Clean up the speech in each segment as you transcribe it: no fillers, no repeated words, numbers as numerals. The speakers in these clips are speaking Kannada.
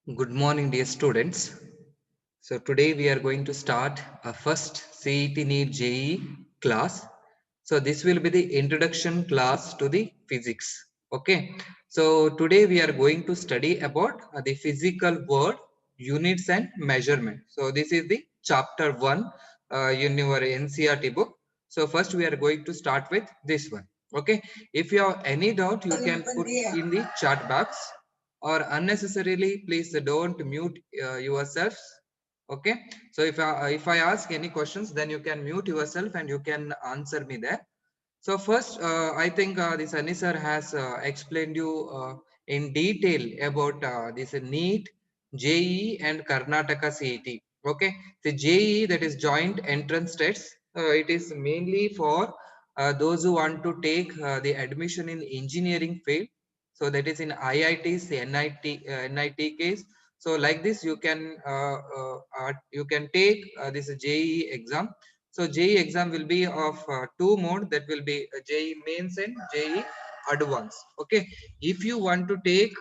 Good morning, dear students. So today we are going to start a first CET NEET JEE class. So this will be the introduction class to the physics. Okay. So today we are going to study about the physical world, units and measurement. So this is the chapter 1 in your NCERT book. So first we are going to start with this one. Okay. If you have any doubt, you can put in the chat box, or unnecessarily please don't mute yourselves. Okay, so if I ask any questions, then you can mute yourself and you can answer me there. So first, I think this Ani sir has explained you in detail about this NEET, JEE and Karnataka CET. Okay, the JEE, that is Joint Entrance Tests. It is mainly for those who want to take the admission in engineering field. So that is in IITs, NIT case. So like this, you can take this JEE exam. So JEE exam will be of two mode, that will be JEE mains and JEE advanced. Okay, if you want to take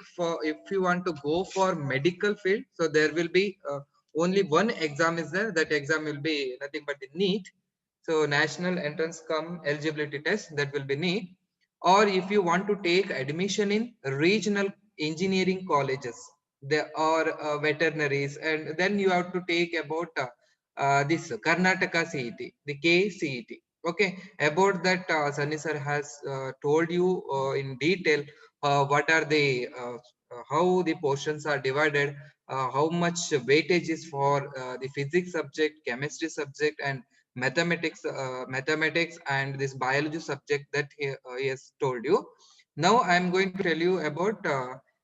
if you want to go for medical field, so there will be only one exam is there. That exam will be nothing but the NEET. So national entrance come eligibility test, that will be NEET. Or if you want to take admission in regional engineering colleges, there are veterinaries, and then you have to take about this Karnataka CET, the KCET. Okay, about that, Sunny sir has told you in detail what are the how the portions are divided, how much weightage is for the physics subject, chemistry subject, and mathematics and this biology subject that he has told you. Now I am going to tell you about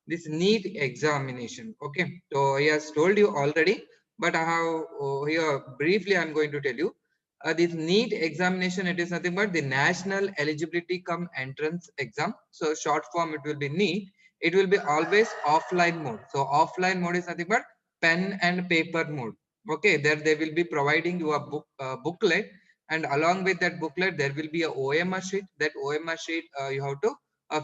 this NEET examination. Okay, so he has told you already, but I have here briefly I am going to tell you. This NEET examination, it is nothing but the National Eligibility Come Entrance Exam. So short form, it will be NEET. It will be always offline mode. So offline mode is nothing but pen and paper mode. Okay, there they will be providing you a booklet, and along with that booklet there will be a OMR sheet. That OMR sheet you have to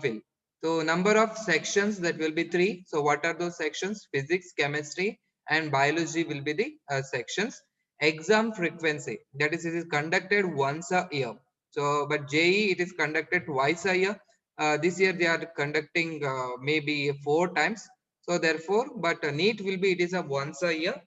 fill. So number of sections, that will be 3. So what are those sections? Physics, chemistry and biology will be the sections. Exam frequency, that is, it is conducted once a year. So but JEE, it is conducted twice a year. This year they are conducting maybe 4 times. So therefore, but NEET will be, it is a once a year,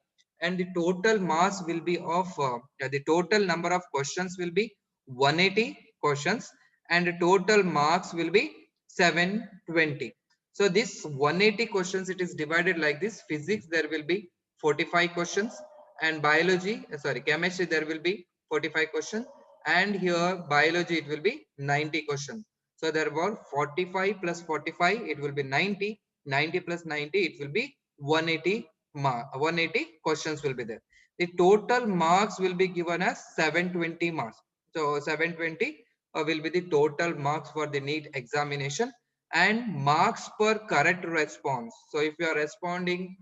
and the total mass will be of the total number of questions will be 180 questions, and the total marks will be 720. So this 180 questions, it is divided like this. Physics, there will be 45 questions, and biology, sorry, chemistry, there will be 45 questions, and here biology, it will be 90 questions. So there were 45 plus 45, it will be 90. 90 plus 90, it will be 180. 180 questions will be there. The total marks will be given as 720 marks. So 720 will be the total marks for the NEET examination, and marks per correct response. So if you are responding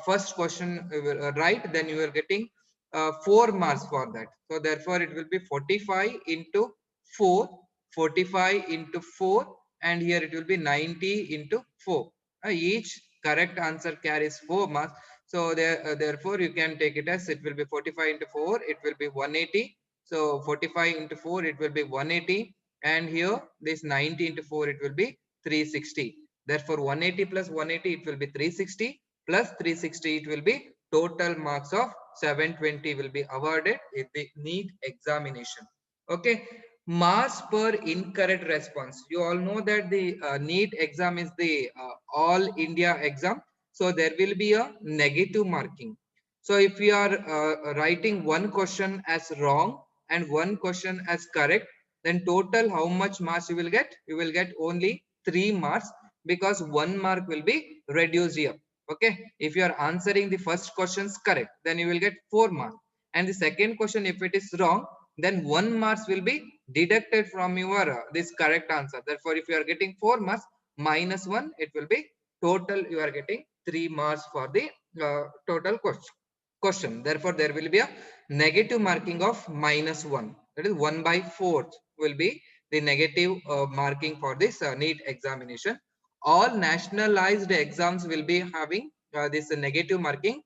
first question right, then you are getting 4 marks for that. So therefore it will be 45 into 4, 45 into 4, and here it will be 90 into 4. Each correct answer carries 4 marks. So therefore you can take it as, it will be 45 into 4, it will be 180. So 45 into 4, it will be 180, and here this 90 into 4, it will be 360. Therefore 180 plus 180, it will be 360, plus 360, it will be total marks of 720 will be awarded in the NEET examination. Okay, marks per incorrect response. You all know that the NEET exam is the all India exam. So there will be a negative marking. So if you are writing one question as wrong and one question as correct, then total how much marks you will get? You will get only 3 marks, because 1 mark will be reduced here. Okay, if you are answering the first questions correct, then you will get 4 marks, and the second question, if it is wrong, then 1 marks will be deducted from your this correct answer. Therefore if you are getting 4 marks, minus 1, it will be total, you are getting 3 marks for the total question. Therefore there will be a negative marking of -1, that is 1 by 4th will be the negative marking for this NEET examination. All nationalized exams will be having this negative marking.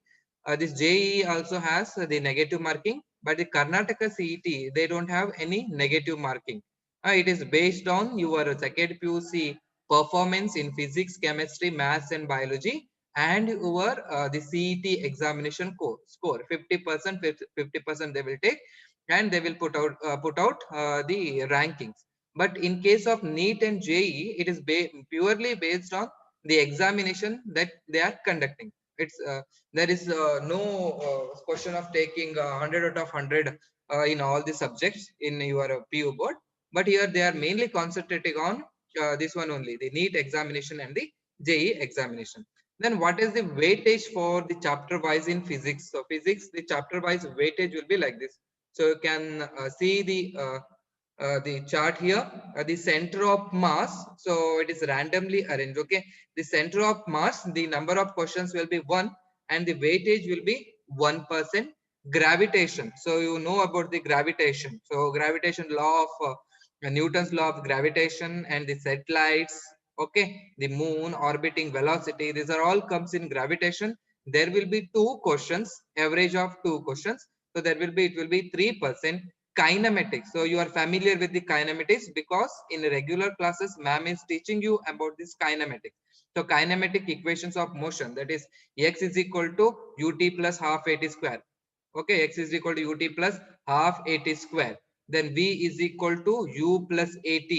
This JEE also has the negative marking, but the Karnataka CET, they don't have any negative marking. It is based on your second PUC performance in physics, chemistry, maths, and biology, and your the CET examination score. 50%, 50% they will take, and they will put out the rankings. But in case of NEET and JEE, it is purely based on the examination that they are conducting. It's there is no question of taking 100 out of 100 in all the subjects in your PU board, but here they are mainly concentrating on this one only, the NEET examination and the JEE examination. Then what is the weightage for the chapter wise in physics? So physics, the chapter wise weightage will be like this. So you can see the chart here, the center of mass. So it is randomly arranged. Okay, the center of mass, the number of questions will be 1, and the weightage will be 1%. Gravitation, so you know about the gravitation. So gravitation law of Newton's law of gravitation, and the satellites, okay, the moon orbiting velocity, these are all comes in gravitation. There will be 2 questions, average of 2 questions. So there will be, it will be 3%. Kinematics, so you are familiar with the kinematics because in regular classes ma'am is teaching you about this kinematics. So kinematic equations of motion, that is x is equal to ut plus half at square. Okay, x is equal to ut plus half at square. Then v is equal to u plus at.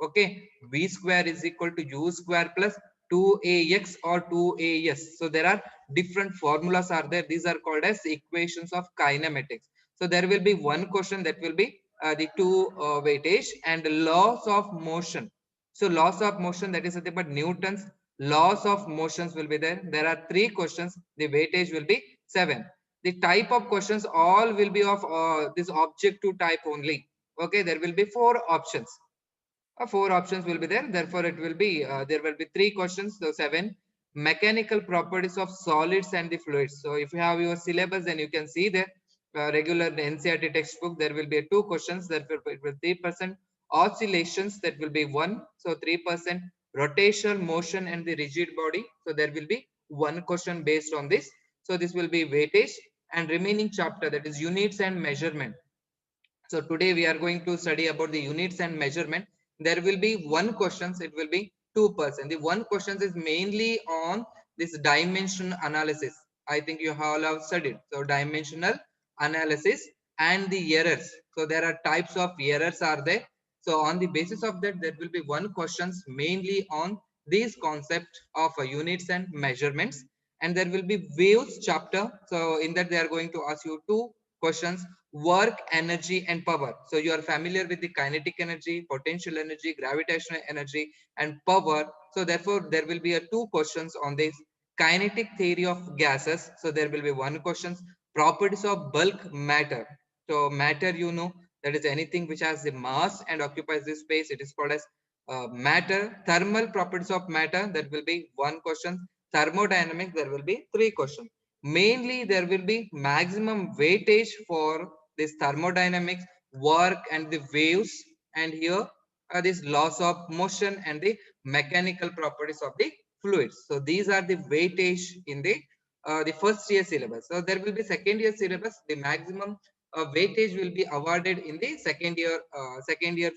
Okay, v square is equal to u square plus 2ax or 2as. So there are different formulas are there. These are called as equations of kinematics. So there will be one question that will be the 2 weightage and laws of motion. So laws of motion, that is nothing but Newton's laws of motions will be there. There are 3 questions. The weightage will be 7. The type of questions all will be of this objective type only. Okay, there will be 4 options. 4 options will be there. Therefore, it will be there will be 3 questions. So 7 mechanical properties of solids and the fluids. So if you have your syllabus, then you can see there regular NCERT textbook. There will be 2 questions. That will be 3%. Oscillations, that will be 1. So 3%. Rotational motion and the rigid body. So there will be 1 question based on this. So this will be weightage, and remaining chapter, that is units and measurement. So today we are going to study about the units and measurement. There will be 1 questions, it will be 2%. The 1 questions is mainly on this dimension analysis. I think you all have studied. So dimensional analysis and the errors. So there are types of errors are there. So on the basis of that, there will be 1 questions mainly on these concept of units and measurements. And there will be waves chapter. So in that they are going to ask you 2 questions: work, energy, and power. So you are familiar with the kinetic energy, potential energy, gravitational energy, and power. So therefore there will be a 2 questions on this. Kinetic theory of gases. So there will be 1 question. Properties of bulk matter. So matter, you know, that is anything which has the mass and occupies this space. It is called as matter. Thermal properties of matter. That will be 1 question. Thermodynamics. There will be 3 questions. Mainly there will be maximum weightage for this thermodynamics, work, and the waves, and here this laws of motion and the mechanical properties of the fluids. So these are the weightage in the first year syllabus. So there will be second year syllabus. The maximum weightage will be awarded in the second year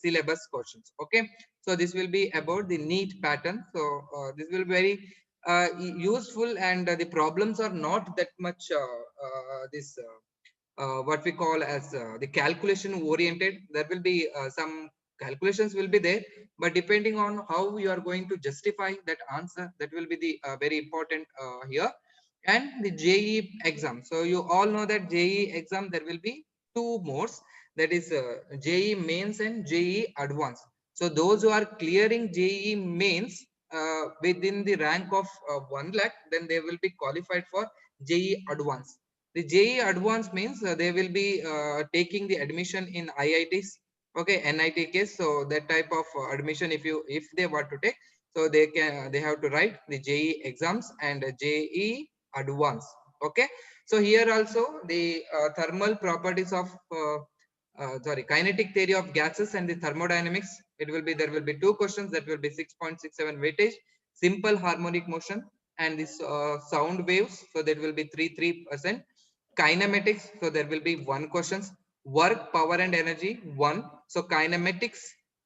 syllabus questions. Okay, so this will be about the NEET pattern. So this will be very useful, and the problems are not that much this what we call as the calculation oriented. There will be some calculations will be there, but depending on how you are going to justify that answer, that will be the very important here. And the JEE exam, so you all know that JEE exam there will be 2 modes, that is JEE mains and JEE advanced. So those who are clearing JEE mains within the rank of 1 lakh, then they will be qualified for JEE advanced. The JEE advanced means they will be taking the admission in IITs, okay, NIT case. So that type of admission, if they want to take, so they have to write the JEE exams and JEE advanced. Okay, so here also the thermal properties of kinetic theory of gases and the thermodynamics. It will be, there will be 2 questions. That will be 6.67 weightage. Simple harmonic motion. and this sound waves, so that will be 3%. Kinematics, so there will be one questions. Work, power and energy, one. So kinematics,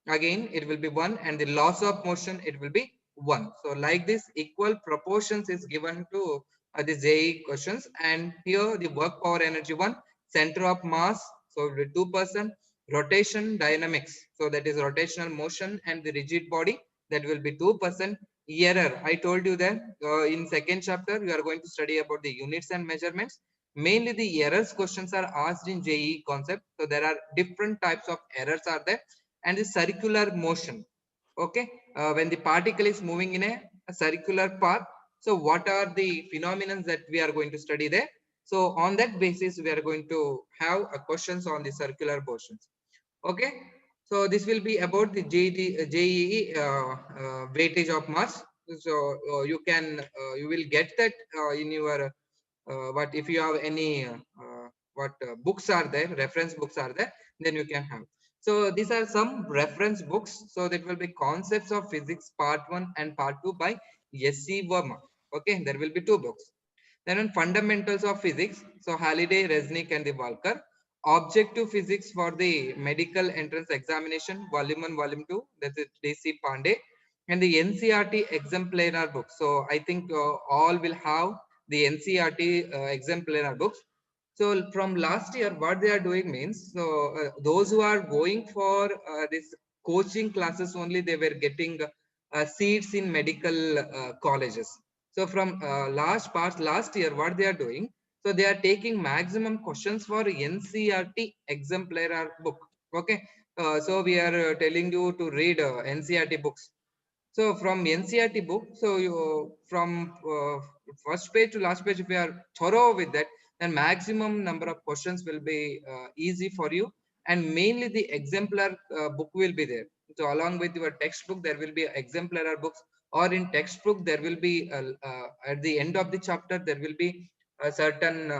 again it will be one, and the loss of motion, it will be one. So like this, equal proportions is given to the JEE questions. And here the work, power, energy, one. Center of mass, so 2%. Rotation dynamics, so that is rotational motion and the rigid body, that will be 2%. Error, I told you that in second chapter we are going to study about the units and measurements. Mainly the errors questions are asked in JEE concept. So there are different types of errors are there. And the circular motion, okay, when the particle is moving in a circular path, so what are the phenomena that we are going to study there? So on that basis we are going to have a questions on the circular motions. Okay, so this will be about the JEE weightage of mass. So you can you will get that in your what if you have any what books are there, reference books are there, then you can have. So these are some reference books. So that will be Concepts of Physics Part 1 and Part 2 by S.C. Verma. Okay, there will be two books. Then on Fundamentals of Physics, so Halliday, Resnick and the Walker. Objective Physics for the Medical Entrance Examination, Volume 1, Volume 2, that is D.C. Pandey. And the NCERT exemplar book. So I think all will have the NCERT exemplar books. So from last year, what they are doing means, so those who are going for this coaching classes only, they were getting seats in medical colleges. So from last year, what they are doing, so they are taking maximum questions for NCERT exemplar book. Okay, so we are telling you to read NCERT books. So from NCERT book, so you from first page to last page, if you are thorough with that, then maximum number of questions will be easy for you, and mainly the exemplar book will be there. So along with your textbook, there will be exemplar books, or in textbook there will be at the end of the chapter there will be a certain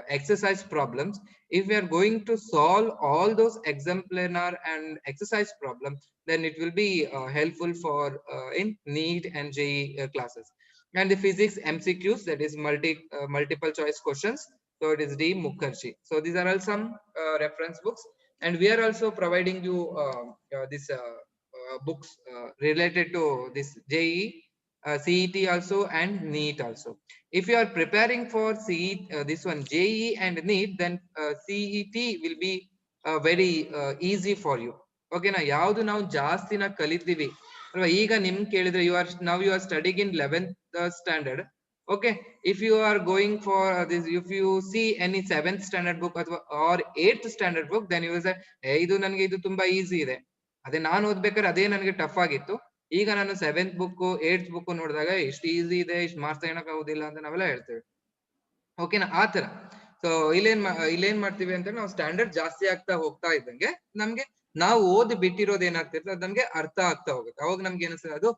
exercise problems. If we are going to solve all those exemplar and exercise problems, then it will be helpful for in NEET and JEE classes. And the physics MCQs, that is multiple choice questions. So it is D. Mukherjee. So these are all some reference books, and we are also providing you this books related to this JEE, CET also, and NEET also. If you are preparing for CET, this one JEE and NEET, then CET will be very easy for you. ಓಕೆನಾ, ಯಾವ್ದು ನಾವು ಜಾಸ್ತಿ ಕಲಿತೀವಿ ಅಲ್ವಾ. ಈಗ ನಿಮ್ ಕೇಳಿದ್ರೆ you are studying in 11th standard. Okay, if you are going for this, if you see any 7th standard book ಅಥವಾ or 8th standard book, then you ಇದು ನನಗೆ ಇದು ತುಂಬಾ ಈಸಿ ಇದೆ, ಅದೇ ನಾನು ಓದ್ಬೇಕಾದ್ರೆ ಅದೇ ನನಗೆ ಟಫ್ ಆಗಿತ್ತು. ಈಗ ನಾನು 7th ಬುಕ್ 8th ಬುಕ್ ನೋಡಿದಾಗ ಎಷ್ಟು ಈಸಿ ಇದೆ, ಇಷ್ಟು ಮಾರ್ಕ್ಸ್ ತಗೊಳಕ್ ಆಗುದಿಲ್ಲ ಅಂತ ನಾವೆಲ್ಲ ಹೇಳ್ತೇವೆ. ಓಕೆನಾ, ಆತರ. ಸೊ ಇಲ್ಲೇನ್ ಮಾಡ್ತೀವಿ ಅಂತ, ನಾವು ಸ್ಟ್ಯಾಂಡರ್ಡ್ ಜಾಸ್ತಿ ಆಗ್ತಾ ಹೋಗ್ತಾ ಇದ್ದಂಗೆ ನಮ್ಗೆ ನಾವು ಓದಿ ಬಿಟ್ಟಿರೋದು ಏನಾಗ್ತಿರ್ತದೆ ಅದು ನಮ್ಗೆ ಅರ್ಥ ಆಗ್ತಾ ಹೋಗುತ್ತೆ. ಅವಾಗ ನಮ್ಗೆ ಏನಿಸ್ತದೆ, ಅದು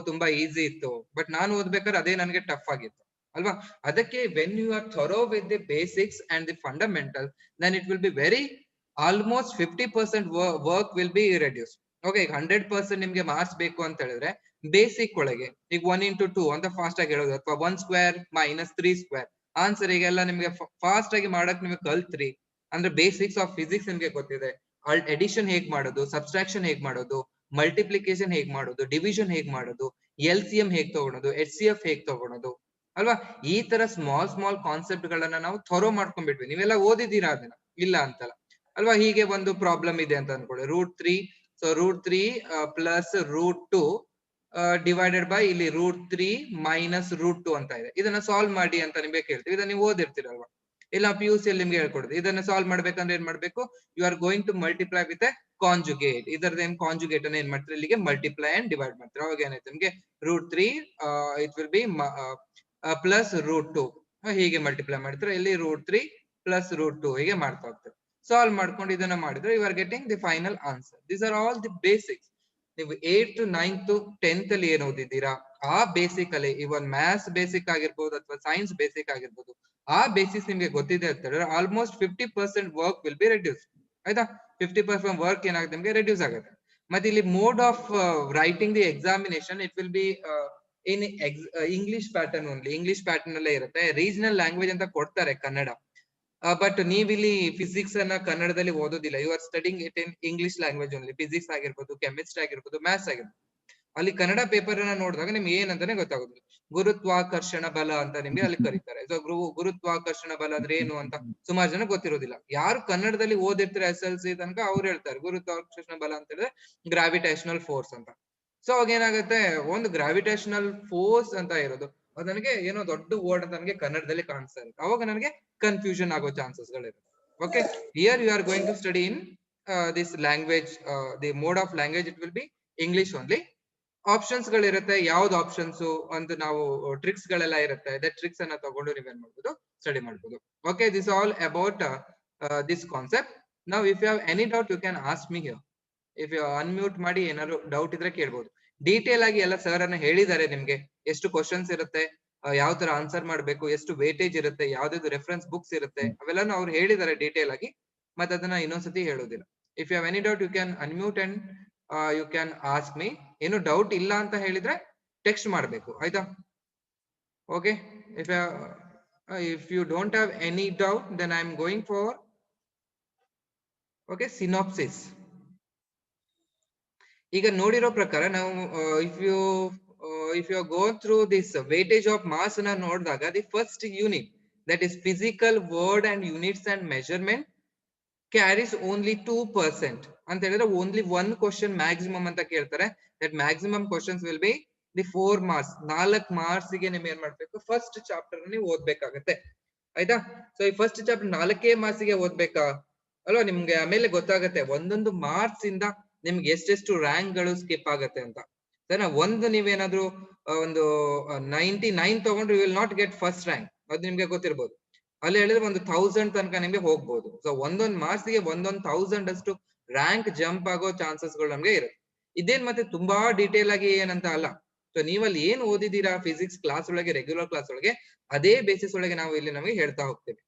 ತುಂಬಾ ಈಸಿ ಇತ್ತು, ಬಟ್ ನಾನು ಓದ್ಬೇಕಾದ್ರೆ ಅದೇ ನನಗೆ ಟಫ್ ಆಗಿತ್ತು ಅಲ್ವಾ. ಅದಕ್ಕೆ when you are thorough with the basics and the fundamental, then it will be very almost 50% work will be reduce. Okay, ಈಗ 100% ನಿಮ್ಗೆ ಮಾರ್ಕ್ಸ್ ಬೇಕು ಅಂತ ಹೇಳಿದ್ರೆ ಬೇಸಿಕ್ ಒಳಗೆ ಈಗ 1 into 2 ಅಂತ ಫಾಸ್ಟ್ ಆಗಿ ಹೇಳೋದು, ಅಥವಾ 1 square - 3 square ಆನ್ಸರ್ ಈಗೆಲ್ಲ ನಿಮ್ಗೆ ಫಾಸ್ಟ್ ಆಗಿ ಮಾಡಕ್ ನಿಮ್ಗೆ ಕಲ್ತ್ರಿ ಅಂದ್ರೆ ಬೇಸಿಕ್ಸ್ ಆಫ್ ಫಿಸಿಕ್ಸ್ ನಿಮ್ಗೆ ಗೊತ್ತಿದೆ. ಎಡಿಷನ್ ಹೇಗ್ ಮಾಡೋದು, ಸಬ್ಸ್ಟ್ರಾಕ್ಷನ್ ಹೇಗ್ ಮಾಡೋದು, ಮಲ್ಟಿಪ್ಲಿಕೇಶನ್ ಹೇಗ್ ಮಾಡೋದು, ಡಿವಿಷನ್ ಹೇಗ್ ಮಾಡೋದು, LCM ಹೇಗ್ ತಗೊಳೋದು, HCF ಹೇಗ್ ತಗೊಳೋದು ಅಲ್ವಾ. ಈ ತರ ಸ್ಮಾಲ್ ಕಾನ್ಸೆಪ್ಟ್ ಗಳನ್ನ ನಾವು ಥರೋ ಮಾಡ್ಕೊಂಡ್ಬಿಟ್ವಿ. ನೀವೆಲ್ಲ ಓದಿದೀರಾ ಅದನ್ನ, ಇಲ್ಲ ಅಂತಲ್ಲ ಅಲ್ವಾ. ಹೀಗೆ ಒಂದು ಪ್ರಾಬ್ಲಮ್ ಇದೆ ಅಂತ ಅನ್ಕೊಳ್ಳಿ, √3. ಸೊ √3 ಪ್ಲಸ್ √2 ಡಿವೈಡೆಡ್ ಬೈ ಇಲ್ಲಿ √3 ಮೈನಸ್ √2 ಅಂತ ಇದೆ. ಇದನ್ನ ಸಾಲ್ವ್ ಮಾಡಿ ಅಂತ ನಿಮ್ಗೆ ಕೇಳ್ತೀವಿ, ಇದನ್ನ ನೀವು ಓದಿರ್ತೀರಲ್ವಾ, ಇಲ್ಲ PUC ಅಲ್ಲಿ ನಿಮ್ಗೆ ಹೇಳ್ಕೊಡುದು. ಇದನ್ನ ಸಾಲ್ವ್ ಮಾಡ್ಬೇಕಂದ್ರೆ ಏನ್ ಮಾಡ್ಬೇಕು, you are going to multiply with a conjugate. ಇದರದ ಏನ್ ಕಾಂಜುಗೇಟ್ ಅನ್ನ ಏನ್ ಮಾಡ್ತೀರಿ, ಇಲ್ಲಿಗೆ ಮಲ್ಟಿಪ್ಲೈ ಅಂಡ್ ಡಿವೈಡ್ ಮಾಡ್ತೀರಿ. ಅವಾಗ ಏನಾಯ್ತು ನಿಮ್ಗೆ √3 ಇಟ್ ವಿಲ್ ಬಿ ಪ್ಲಸ್ √2, ಹೀಗೆ ಮಲ್ಟಿಪ್ಲೈ ಮಾಡ್ತೀರಾ. ಇಲ್ಲಿ √3 ಪ್ಲಸ್ √2 ಹೀಗೆ ಮಾಡ್ತಾ ಹೋಗ್ತಾರೆ. ಸಾಲ್ವ್ ಮಾಡ್ಕೊಂಡು ಇದನ್ನ ಮಾಡಿದ್ರೆ you are getting the final answer. These are all the basics. ನೀವು 8th 9th 10th ಅಲ್ಲಿ ಏನ್ ಓದಿದ್ದೀರಾ ಆ ಬೇಸಿಕ್ ಅಲ್ಲಿ, ಇವನ್ ಮ್ಯಾಥ್ಸ್ ಬೇಸಿಕ್ ಆಗಿರ್ಬೋದು ಅಥವಾ ಸೈನ್ಸ್ ಬೇಸಿಕ್ ಆಗಿರ್ಬೋದು, ಆ ಬೇಸಿಸ್ ನಿಮ್ಗೆ ಗೊತ್ತಿದೆ ಅಂತ ಹೇಳಿದ್ರೆ almost 50% work will be reduce. ಆಯ್ತಾ, 50% ವರ್ಕ್ ಏನಾಗುತ್ತೆ ನಿಮ್ಗೆ ರೆಡ್ಯೂಸ್ ಆಗುತ್ತೆ. ಮತ್ತೆ ಇಲ್ಲಿ mode of writing the examination, it will B in English pattern only, English pattern ಅಲ್ಲೇ ಇರುತ್ತೆ. ರೀಜನಲ್ ಲ್ಯಾಂಗ್ವೇಜ್ ಅಂತ ಕೊಡ್ತಾರೆ ಕನ್ನಡ, ಬಟ್ ನೀವಿಲ್ಲಿ ಫಿಸಿಕ್ಸ್ ಅನ್ನ ಕನ್ನಡದಲ್ಲಿ ಓದೋದಿಲ್ಲ. You are studying it in English language only. Physics ಆಗಿರ್ಬೋದು, ಕೆಮಿಸ್ಟ್ರಿ ಆಗಿರ್ಬೋದು, ಮ್ಯಾಥ್ಸ್ ಆಗಿರ್ಬೋದು. ಅಲ್ಲಿ ಕನ್ನಡ ಪೇಪರ್ ಅನ್ನ ನೋಡಿದಾಗ ನಿಮ್ಗೆ ಏನಂತಾನೆ ಗೊತ್ತಾಗೋದಿಲ್ಲ. ಗುರುತ್ವಾಕರ್ಷಣ ಬಲ ಅಂತ ನಿಮ್ಗೆ ಅಲ್ಲಿ ಕರೀತಾರೆ. ಸೊ ಗುರುತ್ವಾಕರ್ಷಣ ಬಲ ಅಂದ್ರೆ ಏನು ಅಂತ ಸುಮಾರು ಜನ ಗೊತ್ತಿರೋದಿಲ್ಲ. ಯಾರು ಕನ್ನಡದಲ್ಲಿ ಓದಿರ್ತಾರೆ SLC ತನಕ ಅವ್ರು ಹೇಳ್ತಾರೆ ಗುರುತ್ವಾಕರ್ಷಣ ಬಲ ಅಂತ ಹೇಳಿದ್ರೆ ಗ್ರಾವಿಟೇಷನಲ್ ಫೋರ್ಸ್ ಅಂತ. ಸೊ ಅವಾಗ ಏನಾಗುತ್ತೆ, ಒಂದು ಗ್ರಾವಿಟೇಷನಲ್ ಫೋರ್ಸ್ ಅಂತ ಇರೋದು ಅದು ನನಗೆ ಏನೋ ದೊಡ್ಡ ವರ್ಡ್ ಅಂತ ನನಗೆ ಕನ್ನಡದಲ್ಲಿ ಕಾಣಿಸ್ತಾ ಇರುತ್ತೆ. ಅವಾಗ ನನಗೆ ಕನ್ಫ್ಯೂಷನ್ ಆಗೋ ಚಾನ್ಸಸ್ ಗಳಿರುತ್ತೆ. Okay, here you are going to study in this language, the mode of language it will be English only. Options ಗಳಿರುತ್ತೆ, ಯಾವ್ದು ಆಪ್ಷನ್ಸ್ ಅಂತ ನಾವು ಟ್ರಿಕ್ಸ್ ಗಳೆಲ್ಲ ಇರುತ್ತೆ. ದಟ್ ಟ್ರಿಕ್ಸ್ ಅನ್ನ ತಗೊಂಡು ನೀವೇನ್ ಮಾಡ್ಬೋದು, ಸ್ಟಡಿ ಮಾಡ್ಬೋದು. Okay, this all about this concept. ನಾವ್ if you have any doubt you can ask me here. If you unmute ಮಾಡಿ ಏನಾದ್ರು ಡೌಟ್ ಇದ್ರೆ ಕೇಳ್ಬೋದು. ಡೀಟೇಲ್ ಆಗಿ ಎಲ್ಲ ಸರ್ ಅನ್ನ ಹೇಳಿದ್ದಾರೆ ನಿಮ್ಗೆ, ಎಷ್ಟು ಕ್ವಶನ್ಸ್ ಇರುತ್ತೆ, ಯಾವ ತರ ಆನ್ಸರ್ ಮಾಡ್ಬೇಕು, ಎಷ್ಟು ವೇಟೇಜ್ ಇರುತ್ತೆ, ಯಾವ್ದು ರೆಫರೆನ್ಸ್ ಬುಕ್ಸ್ ಇರುತ್ತೆ, ಅವೆಲ್ಲಾನು ಅವ್ರು ಹೇಳಿದ್ದಾರೆ ಡೀಟೇಲ್ ಆಗಿ. ಮತ್ತೆ ಅದನ್ನ ಇನ್ನೊಂದ್ಸತಿ ಹೇಳೋದಿಲ್ಲ. If you have any doubt you can unmute and you can ask me. ಏನು ಡೌಟ್ ಇಲ್ಲ ಅಂತ ಹೇಳಿದ್ರೆ ಟೆಕ್ಸ್ಟ್ ಮಾಡ್ಬೇಕು, ಆಯ್ತಾ? Okay, if you don't have any doubt then I am going for okay synopsis. ಈಗ ನೋಡಿರೋ ಪ್ರಕಾರ ನಾವು if you go through this weightage of mass ಅನ್ನ ನೋಡಿದಾಗ the first unit, that is physical word and units and measurement, carries only 2% ಅಂತ ಹೇಳಿದ್ರೆ only one question maximum ಅಂತ ಕೇಳ್ತಾರೆ. that maximum questions will be the 4 marks. 4 marks ಗೆ ನೀವು ಏನ್ ಮಾಡ್ಬೇಕು, ಫಸ್ಟ್ ಚಾಪ್ಟರ್ ನೀವು ಓದ್ಬೇಕಾಗತ್ತೆ, ಆಯ್ತಾ? ಸೊ ಈ ಫಸ್ಟ್ ಚಾಪ್ಟರ್ 4 ಮಾರ್ಕ್ಸ್ ಗೆ ಓದ್ಬೇಕಾ ಅಲ್ವಾ? ನಿಮ್ಗೆ ಆಮೇಲೆ ಗೊತ್ತಾಗತ್ತೆ ಒಂದೊಂದು ಮಾರ್ಕ್ಸ್ ಇಂದ ನಿಮ್ಗೆ ಎಷ್ಟೆಷ್ಟು ರ್ಯಾಂಕ್ ಗಳು ಸ್ಕಿಪ್ ಆಗತ್ತೆ ಅಂತ. ಸರಿನಾ? ಒಂದು ನೀವೇನಾದ್ರೂ ಒಂದು 99 ತಗೊಂಡ್ರೆ you will not get first rank, ಅದು ನಿಮ್ಗೆ ಗೊತ್ತಿರ್ಬೋದು. ಅಲ್ಲಿ ಹೇಳಿದ್ರೆ ಒಂದು 1000 ತನಕ ನಿಮ್ಗೆ ಹೋಗ್ಬೋದು. ಸೊ ಒಂದೊಂದು ಮಾರ್ಕ್ಸ್ ಗೆ 1000 ಅಷ್ಟು ರ್ಯಾಂಕ್ ಜಂಪ್ ಆಗೋ ಚಾನ್ಸಸ್ ಗಳು ನಮ್ಗೆ ಇರುತ್ತೆ. ಇದೇನ್ ಮತ್ತೆ ತುಂಬಾ ಡೀಟೇಲ್ ಆಗಿ ಏನಂತ ಅಲ್ಲ. ಸೊ ನೀವಲ್ಲಿ ಏನ್ ಓದಿದೀರಾ ಫಿಸಿಕ್ಸ್ ಕ್ಲಾಸ್ ಒಳಗೆ, ರೆಗ್ಯುಲರ್ ಕ್ಲಾಸ್ ಒಳಗೆ, ಅದೇ ಬೇಸಿಸ್ ಒಳಗೆ ನಾವು ಇಲ್ಲಿ ನಮಗೆ ಹೇಳ್ತಾ ಹೋಗ್ತೇವೆ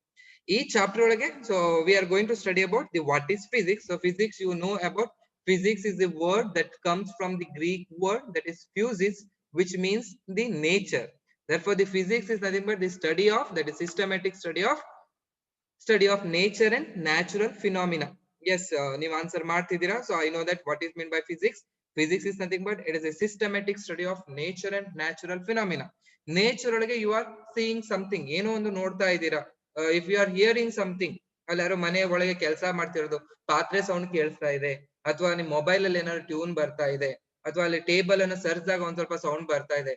ಈ ಚಾಪ್ಟರ್ ಒಳಗೆ. So we are going to study about the what is physics. So physics you know about. Physics is the word that comes from the Greek word that is physis, which means the nature. Therefore, the physics is nothing but the study of, that is systematic study of nature and natural phenomena. Yes, ನೀವು ಆನ್ಸರ್ ಮಾಡ್ತಿದ್ದೀರಾ. So I know that what is meant by physics. Physics is nothing but it is a systematic study of nature and natural phenomena. Nature ಒಳಗೆ you are seeing something, ಏನೋ ಒಂದು ನೋಡ್ತಾ ಇದ್ದೀರಾ. If you are hearing something, ಅಲ್ಲಿ ಯಾರೋ ಮನೆ ಒಳಗೆ ಕೆಲಸ ಮಾಡ್ತಿರೋದು ಪಾತ್ರೆ ಸೌಂಡ್ ಕೇಳಿಸ್ತಾ ಇದೆ, ಅಥವಾ ನಿಮ್ ಮೊಬೈಲ್ ಅಲ್ಲಿ ಏನಾದ್ರು ಟ್ಯೂನ್ ಬರ್ತಾ ಇದೆ, ಅಥವಾ ಅಲ್ಲಿ ಟೇಬಲ್ ಅನ್ನ ಸರಿಸಿದಾಗ ಒಂದ್ ಸ್ವಲ್ಪ ಸೌಂಡ್ ಬರ್ತಾ ಇದೆ,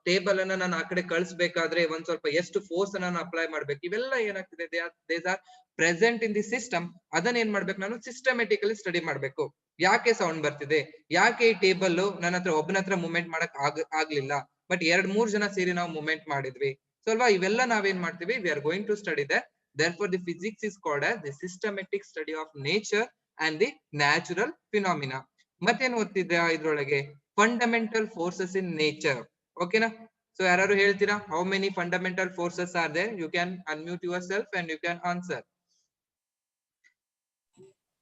ಟೇಬಲ್ ಅನ್ನ ನಾನು ಆ ಕಡೆ ಕಳಿಸ್ಬೇಕಾದ್ರೆ ಒಂದ್ ಸ್ವಲ್ಪ ಎಷ್ಟು ಫೋರ್ಸ್ ಅನ್ನ ನಾನು ಅಪ್ಲೈ ಮಾಡ್ಬೇಕು, ಇವೆಲ್ಲ ಏನಾಗ್ತಿದೆ, does are present in the system. ಅದನ್ನ ಏನ್ ಮಾಡ್ಬೇಕು, ನಾನು ಸಿಸ್ಟಮೆಟಿಕಲಿ ಸ್ಟಡಿ ಮಾಡ್ಬೇಕು. ಯಾಕೆ ಸೌಂಡ್ ಬರ್ತಿದೆ, ಯಾಕೆ ಈ ಟೇಬಲ್ ನನ್ನ ಹತ್ರ ಒಬ್ಬನ ಹತ್ರ ಮೂವ್ಮೆಂಟ್ ಮಾಡಕ್ ಆಗ್ಲಿಲ್ಲ, ಬಟ್ 2-3 ಜನ ಸೇರಿ ನಾವು ಮೂವ್ಮೆಂಟ್ ಮಾಡಿದ್ವಿ. ಸೊ ಅಲ್ವಾ, ಇವೆಲ್ಲ ನಾವೇನ್ ಮಾಡ್ತೀವಿ, we are going to study that. Therefore, the physics is called as the systematic study of nature and the natural phenomena. ಮತ್ತೇನು ಓದ್ತಿದ್ದೆ ಇದ್ರೊಳಗೆ, ಫಂಡಮೆಂಟಲ್ ಫೋರ್ಸಸ್ ಇನ್ ನೇಚರ್. ಓಕೆನಾ? ಸೊ ಯಾರು ಹೇಳ್ತೀರಾ, how many fundamental forces are there? You can unmute yourself and you can answer.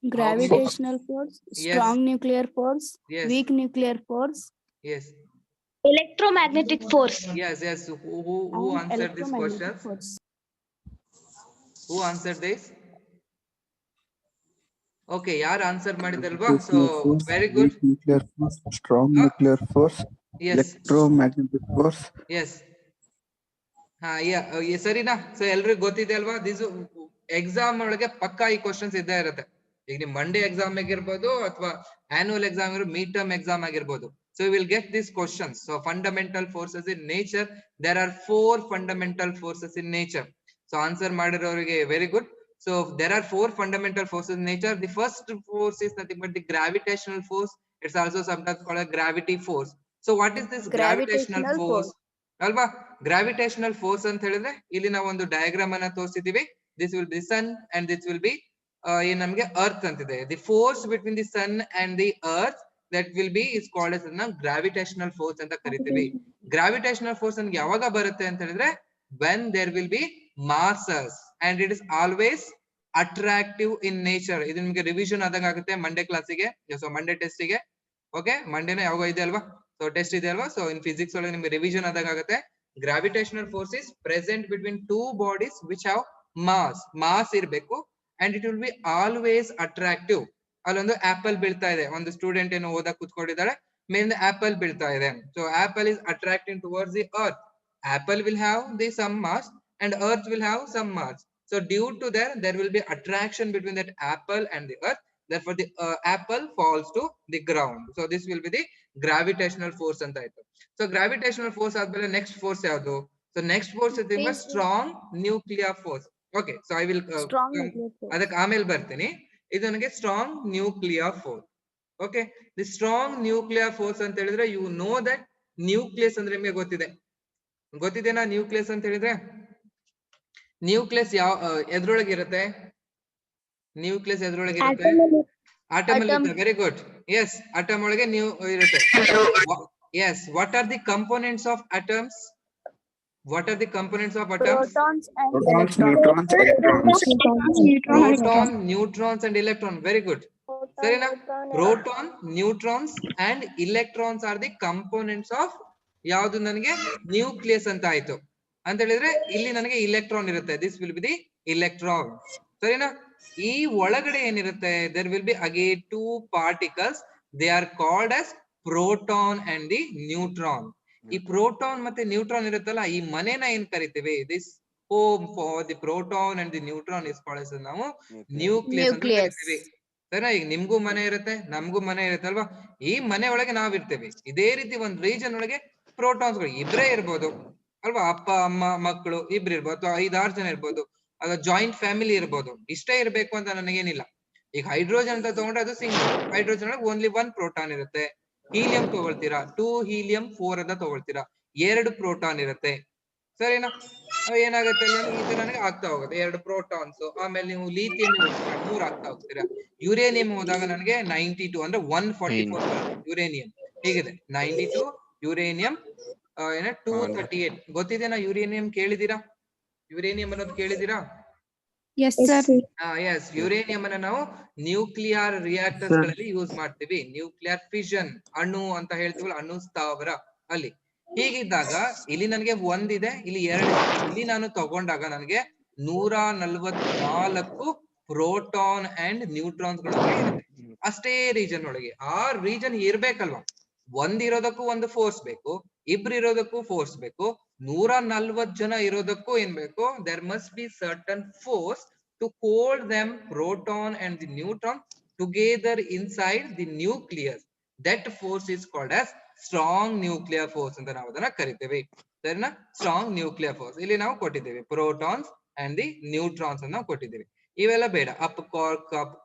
Gravitational force, strong nuclear force, weak nuclear force. Yes. Electromagnetic force. Yes. Who answered this question? Who answered this? Okay, yaar answer ಮಾಡಿದಲ್ವಾ? So very good. Nuclear force, strong nuclear force, yes, electromagnetic force. Yes. ಸರಿನಾ? ಸೊ ಎಲ್ರಿಗೂ ಗೊತ್ತಿದೆ ಅಲ್ವಾ? ದಿಸ್ ಎಕ್ಸಾಮ್ ಒಳಗೆ ಪಕ್ಕಾ ಈ ಕ್ವಶನ್ಸ್ ಇದ್ದೇ ಇರುತ್ತೆ. ಈಗ ನಿಮ್ ಮಂಡೇ ಎಕ್ಸಾಮ್ ಆಗಿರ್ಬೋದು, ಅಥವಾ annual exam mid term exam ಆಗಿರ್ಬೋದು. So we will get these questions. So fundamental forces in nature, there are 4 fundamental forces in nature. So answer ಮಾಡಿರೋರಿಗೆ very good. So there are 4 fundamental forces in nature. The first force is nothing but the gravitational force. It's also sometimes called a gravity force. So what is this gravitational force? ಅಲ್ವಾ? Gravitational force ಅಂತ ಹೇಳಿದ್ರೆ ಇಲ್ಲಿ ನಾವು ಒಂದು ಡಯಾಗ್ರಾಮ್ ಅನ್ನ ತೋರಿಸಿದೀವಿ. This will be sun and this will be ಏನ್ ನಮ್ಗೆ ಅರ್ತ್ ಅಂತಿದೆ. The force between the sun and the earth, that will be is called as gravitational force ಅಂತ ಕರಿತೀವಿ. Gravitational force ನಮ್ಗೆ ಯಾವಾಗ ಬರುತ್ತೆ ಅಂತ ಹೇಳಿದ್ರೆ when there will be masses and it is always attractive in nature. ಇದು ನಿಮ್ಗೆ ರಿವಿಷನ್ ಆದಂಗ ಆಗುತ್ತೆ ಮಂಡೇ ಕ್ಲಾಸಿಗೆ, ಸೊ ಮಂಡೇ ಟೆಸ್ಟಿಗೆ. ಓಕೆ, ಮಂಡೇನ ಯಾವಾಗ ಇದೆ ಅಲ್ವಾ? ಸೊ ಸೊ ಟೆಸ್ಟ್ ಇದೆ ಅಲ್ವಾ. ಸೊ ಇನ್ ಫಿಸಿಕ್ಸ್ ಒಳಗೆ ನಿಮ್ಗೆ ರಿವಿಷನ್ ಆದಾಗ ಆಗುತ್ತೆ. Gravitational force is present between two bodies which have mass ಇರ್ಬೇಕು and it will be always attractive. ಅಲ್ಲೊಂದು ಆಪಲ್ ಬೀಳ್ತಾ ಇದೆ, ಒಂದು ಸ್ಟೂಡೆಂಟ್ ಏನೋ ಓದಕ್ ಕೂತ್ಕೊಂಡಿದ್ದಾಳೆ, ಮೇಲಿಂದ ಆಪಲ್ ಬೀಳ್ತಾ ಇದೆ. So apple is attracting towards the earth. Apple will have the same mass and earth will have some mass. So due to that there will be attraction between that apple and the earth. Therefore the apple falls to the ground. So this will be the gravitational force anta aitu. So gravitational force admele next force yadu? So next force is the strong nuclear force. Okay, so I will adak aamel bartini. Idu ನನಗೆ strong nuclear force. Okay, the strong nuclear force anta helidre you know that nucleus ಅಂದ್ರೆ ನಿಮಗೆ ಗೊತ್ತಿದೆನಾ nucleus ಅಂತ ಹೇಳಿದ್ರೆ? ನ್ಯೂಕ್ಲಿಯಸ್ ಯಾವ ಎದ್ರೊಳಗೆ ಇರುತ್ತೆ? ನ್ಯೂಕ್ಲಿಯಸ್ ಎದ್ರೊಳಗೆ ಇರುತ್ತೆ? ಆಟಮ್ ಅಲ್ಲಿ ಇರುತ್ತೆ. Very good. ಎಸ್, ಆಟಮ್ ಒಳಗೆ ಇರುತ್ತೆ. Yes, what are the components of atoms? What are the components of atoms? Proton, neutrons and electron. Very good. ಸರಿನಾ? Proton, neutrons and electrons are the components of ಯಾವುದು? ನನಗೆ ನ್ಯೂಕ್ಲಿಯಸ್ ಅಂತ ಆಯ್ತು. ಅಂತ ಹೇಳಿದ್ರೆ ಇಲ್ಲಿ ನನಗೆ ಇಲೆಕ್ಟ್ರಾನ್ ಇರುತ್ತೆ. This will be the electron. ಸರಿನಾ? ಈ ಒಳಗಡೆ ಏನಿರುತ್ತೆ? There will be again two particles. They are called as proton and the neutron. ಈ ಪ್ರೋಟಾನ್ ಮತ್ತೆ ನ್ಯೂಟ್ರಾನ್ ಇರುತ್ತಲ್ಲ, ಈ ಮನೆನ ಏನ್ ಕರಿತೀವಿ? This home for the proton and the neutron is called as ನಾವು ನ್ಯೂಕ್ಲಿಯಸ್ ಅಂತ ಕರಿತೀವಿ. ಸರಿನಾ? ಈಗ ನಿಮ್ಗೂ ಮನೆ ಇರುತ್ತೆ, ನಮ್ಗೂ ಮನೆ ಇರುತ್ತೆ ಅಲ್ವಾ? ಈ ಮನೆ ಒಳಗೆ ನಾವಿರ್ತೇವೆ. ಇದೇ ರೀತಿ ಒಂದು ರೀಜನ್ ಒಳಗೆ ಪ್ರೋಟಾನ್ಸ್ ಗಳು ಇಬ್ಬರೇ ಇರ್ಬೋದು ಅಲ್ವಾ? ಅಪ್ಪ ಅಮ್ಮ ಮಕ್ಕಳು ಇಬ್ರು ಇರ್ಬೋದು, ಅಥವಾ 5-6 ಜನ ಇರ್ಬೋದು, ಅಥವಾ ಜಾಯಿಂಟ್ ಫ್ಯಾಮಿಲಿ ಇರ್ಬೋದು. ಇಷ್ಟೇ ಇರ್ಬೇಕು ಅಂತ ನನಗೇನಿಲ್ಲ. ಈಗ ಹೈಡ್ರೋಜನ್ ಅಂತ ತಗೊಂಡ್ರೆ ಅದು ಸಿಂಗಲ್ ಹೈಡ್ರೋಜನ್ ಒಳಗೆ ಓನ್ಲಿ 1 ಪ್ರೋಟಾನ್ ಇರುತ್ತೆ. ಹೀಲಿಯಂ ತಗೊಳ್ತೀರಾ, 2 ಹೀಲಿಯಂ 4 ಅಂತ ತಗೊಳ್ತೀರಾ, 2 ಪ್ರೋಟಾನ್ ಇರುತ್ತೆ. ಸರಿನಾ? ಏನಾಗುತ್ತೆ ಅಲ್ಲಿ? ಈ ತರ ನನಗೆ ಆಗ್ತಾ ಹೋಗುತ್ತೆ 2 ಪ್ರೋಟಾನ್ಸ್. ಆಮೇಲೆ ನೀವು ಲಿಥಿಯಂ 3 ಆಗ್ತಾ ಹೋಗ್ತೀರಾ. ಯುರೇನಿಯಂ ಹೋದಾಗ ನನಗೆ 92 ಅಂದ್ರೆ 144 ಯುರೇನಿಯಂ. ಹೇಗಿದೆ? 92 ಯುರೇನಿಯಂ 238. ಗೊತ್ತಿದೆನಾ ಯುರೇನಿಯಂ? ಕೇಳಿದೀರಾ? ಯುರೇನಿಯಂ ಅನ್ನೋದು ಕೇಳಿದೀರಾ? Yes sir. ಎಸ್, ಯುರೇನಿಯಂ ಅನ್ನ ನಾವು ನ್ಯೂಕ್ಲಿಯರ್ ರಿಯಾಕ್ಟರ್ಸ್ ಗಳಲ್ಲಿ ಯೂಸ್ ಮಾಡ್ತೀವಿ. ನ್ಯೂಕ್ಲಿಯರ್ ಫಿಷನ್, ಅಣು ಅಂತ ಹೇಳ್ತೀವಲ್ಲ, ಅಣು ಸ್ಥಾವರ ಅಲ್ಲಿ. ಹೀಗಿದ್ದಾಗ ಇಲ್ಲಿ ನನಗೆ 1 ಇದೆ, ಇಲ್ಲಿ 2 ಇದೆ. ಇಲ್ಲಿ ನಾನು ತಗೊಂಡಾಗ ನನಗೆ 144 ಪ್ರೋಟಾನ್ ಅಂಡ್ ನ್ಯೂಟ್ರಾನ್ಸ್ ಗಳು ಇರುತ್ತೆ ಅಷ್ಟೇ ರೀಜನ್ ಒಳಗೆ. ಆ ರೀಜನ್ ಇರ್ಬೇಕಲ್ವಾ? 1 ಇರೋದಕ್ಕೂ ಒಂದು ಫೋರ್ಸ್ ಬೇಕು, 2 ಇರೋದಕ್ಕೂ ಫೋರ್ಸ್ ಬೇಕು, 140 ಜನ ಇರೋದಕ್ಕೂ ಏನ್ ಬೇಕು? There must be certain force to hold them proton and the neutron together inside the nucleus. That force is called as strong nuclear force ಅಂತ ನಾವು ಅದನ್ನ ಕರಿತೇವೆ. ಸರಿನಾ? ಸ್ಟ್ರಾಂಗ್ ನ್ಯೂಕ್ಲಿಯರ್ ಫೋರ್ಸ್ ಇಲ್ಲಿ ನಾವು ಕೊಟ್ಟಿದ್ದೇವೆ. ಪ್ರೋಟಾನ್ಸ್ ಅಂಡ್ ದಿ ನ್ಯೂಟ್ರಾನ್ಸ್ ಅನ್ನ ನಾವು ಕೊಟ್ಟಿದ್ದೇವೆ. ಇವೆಲ್ಲ ಬೇಡ. Up Quark,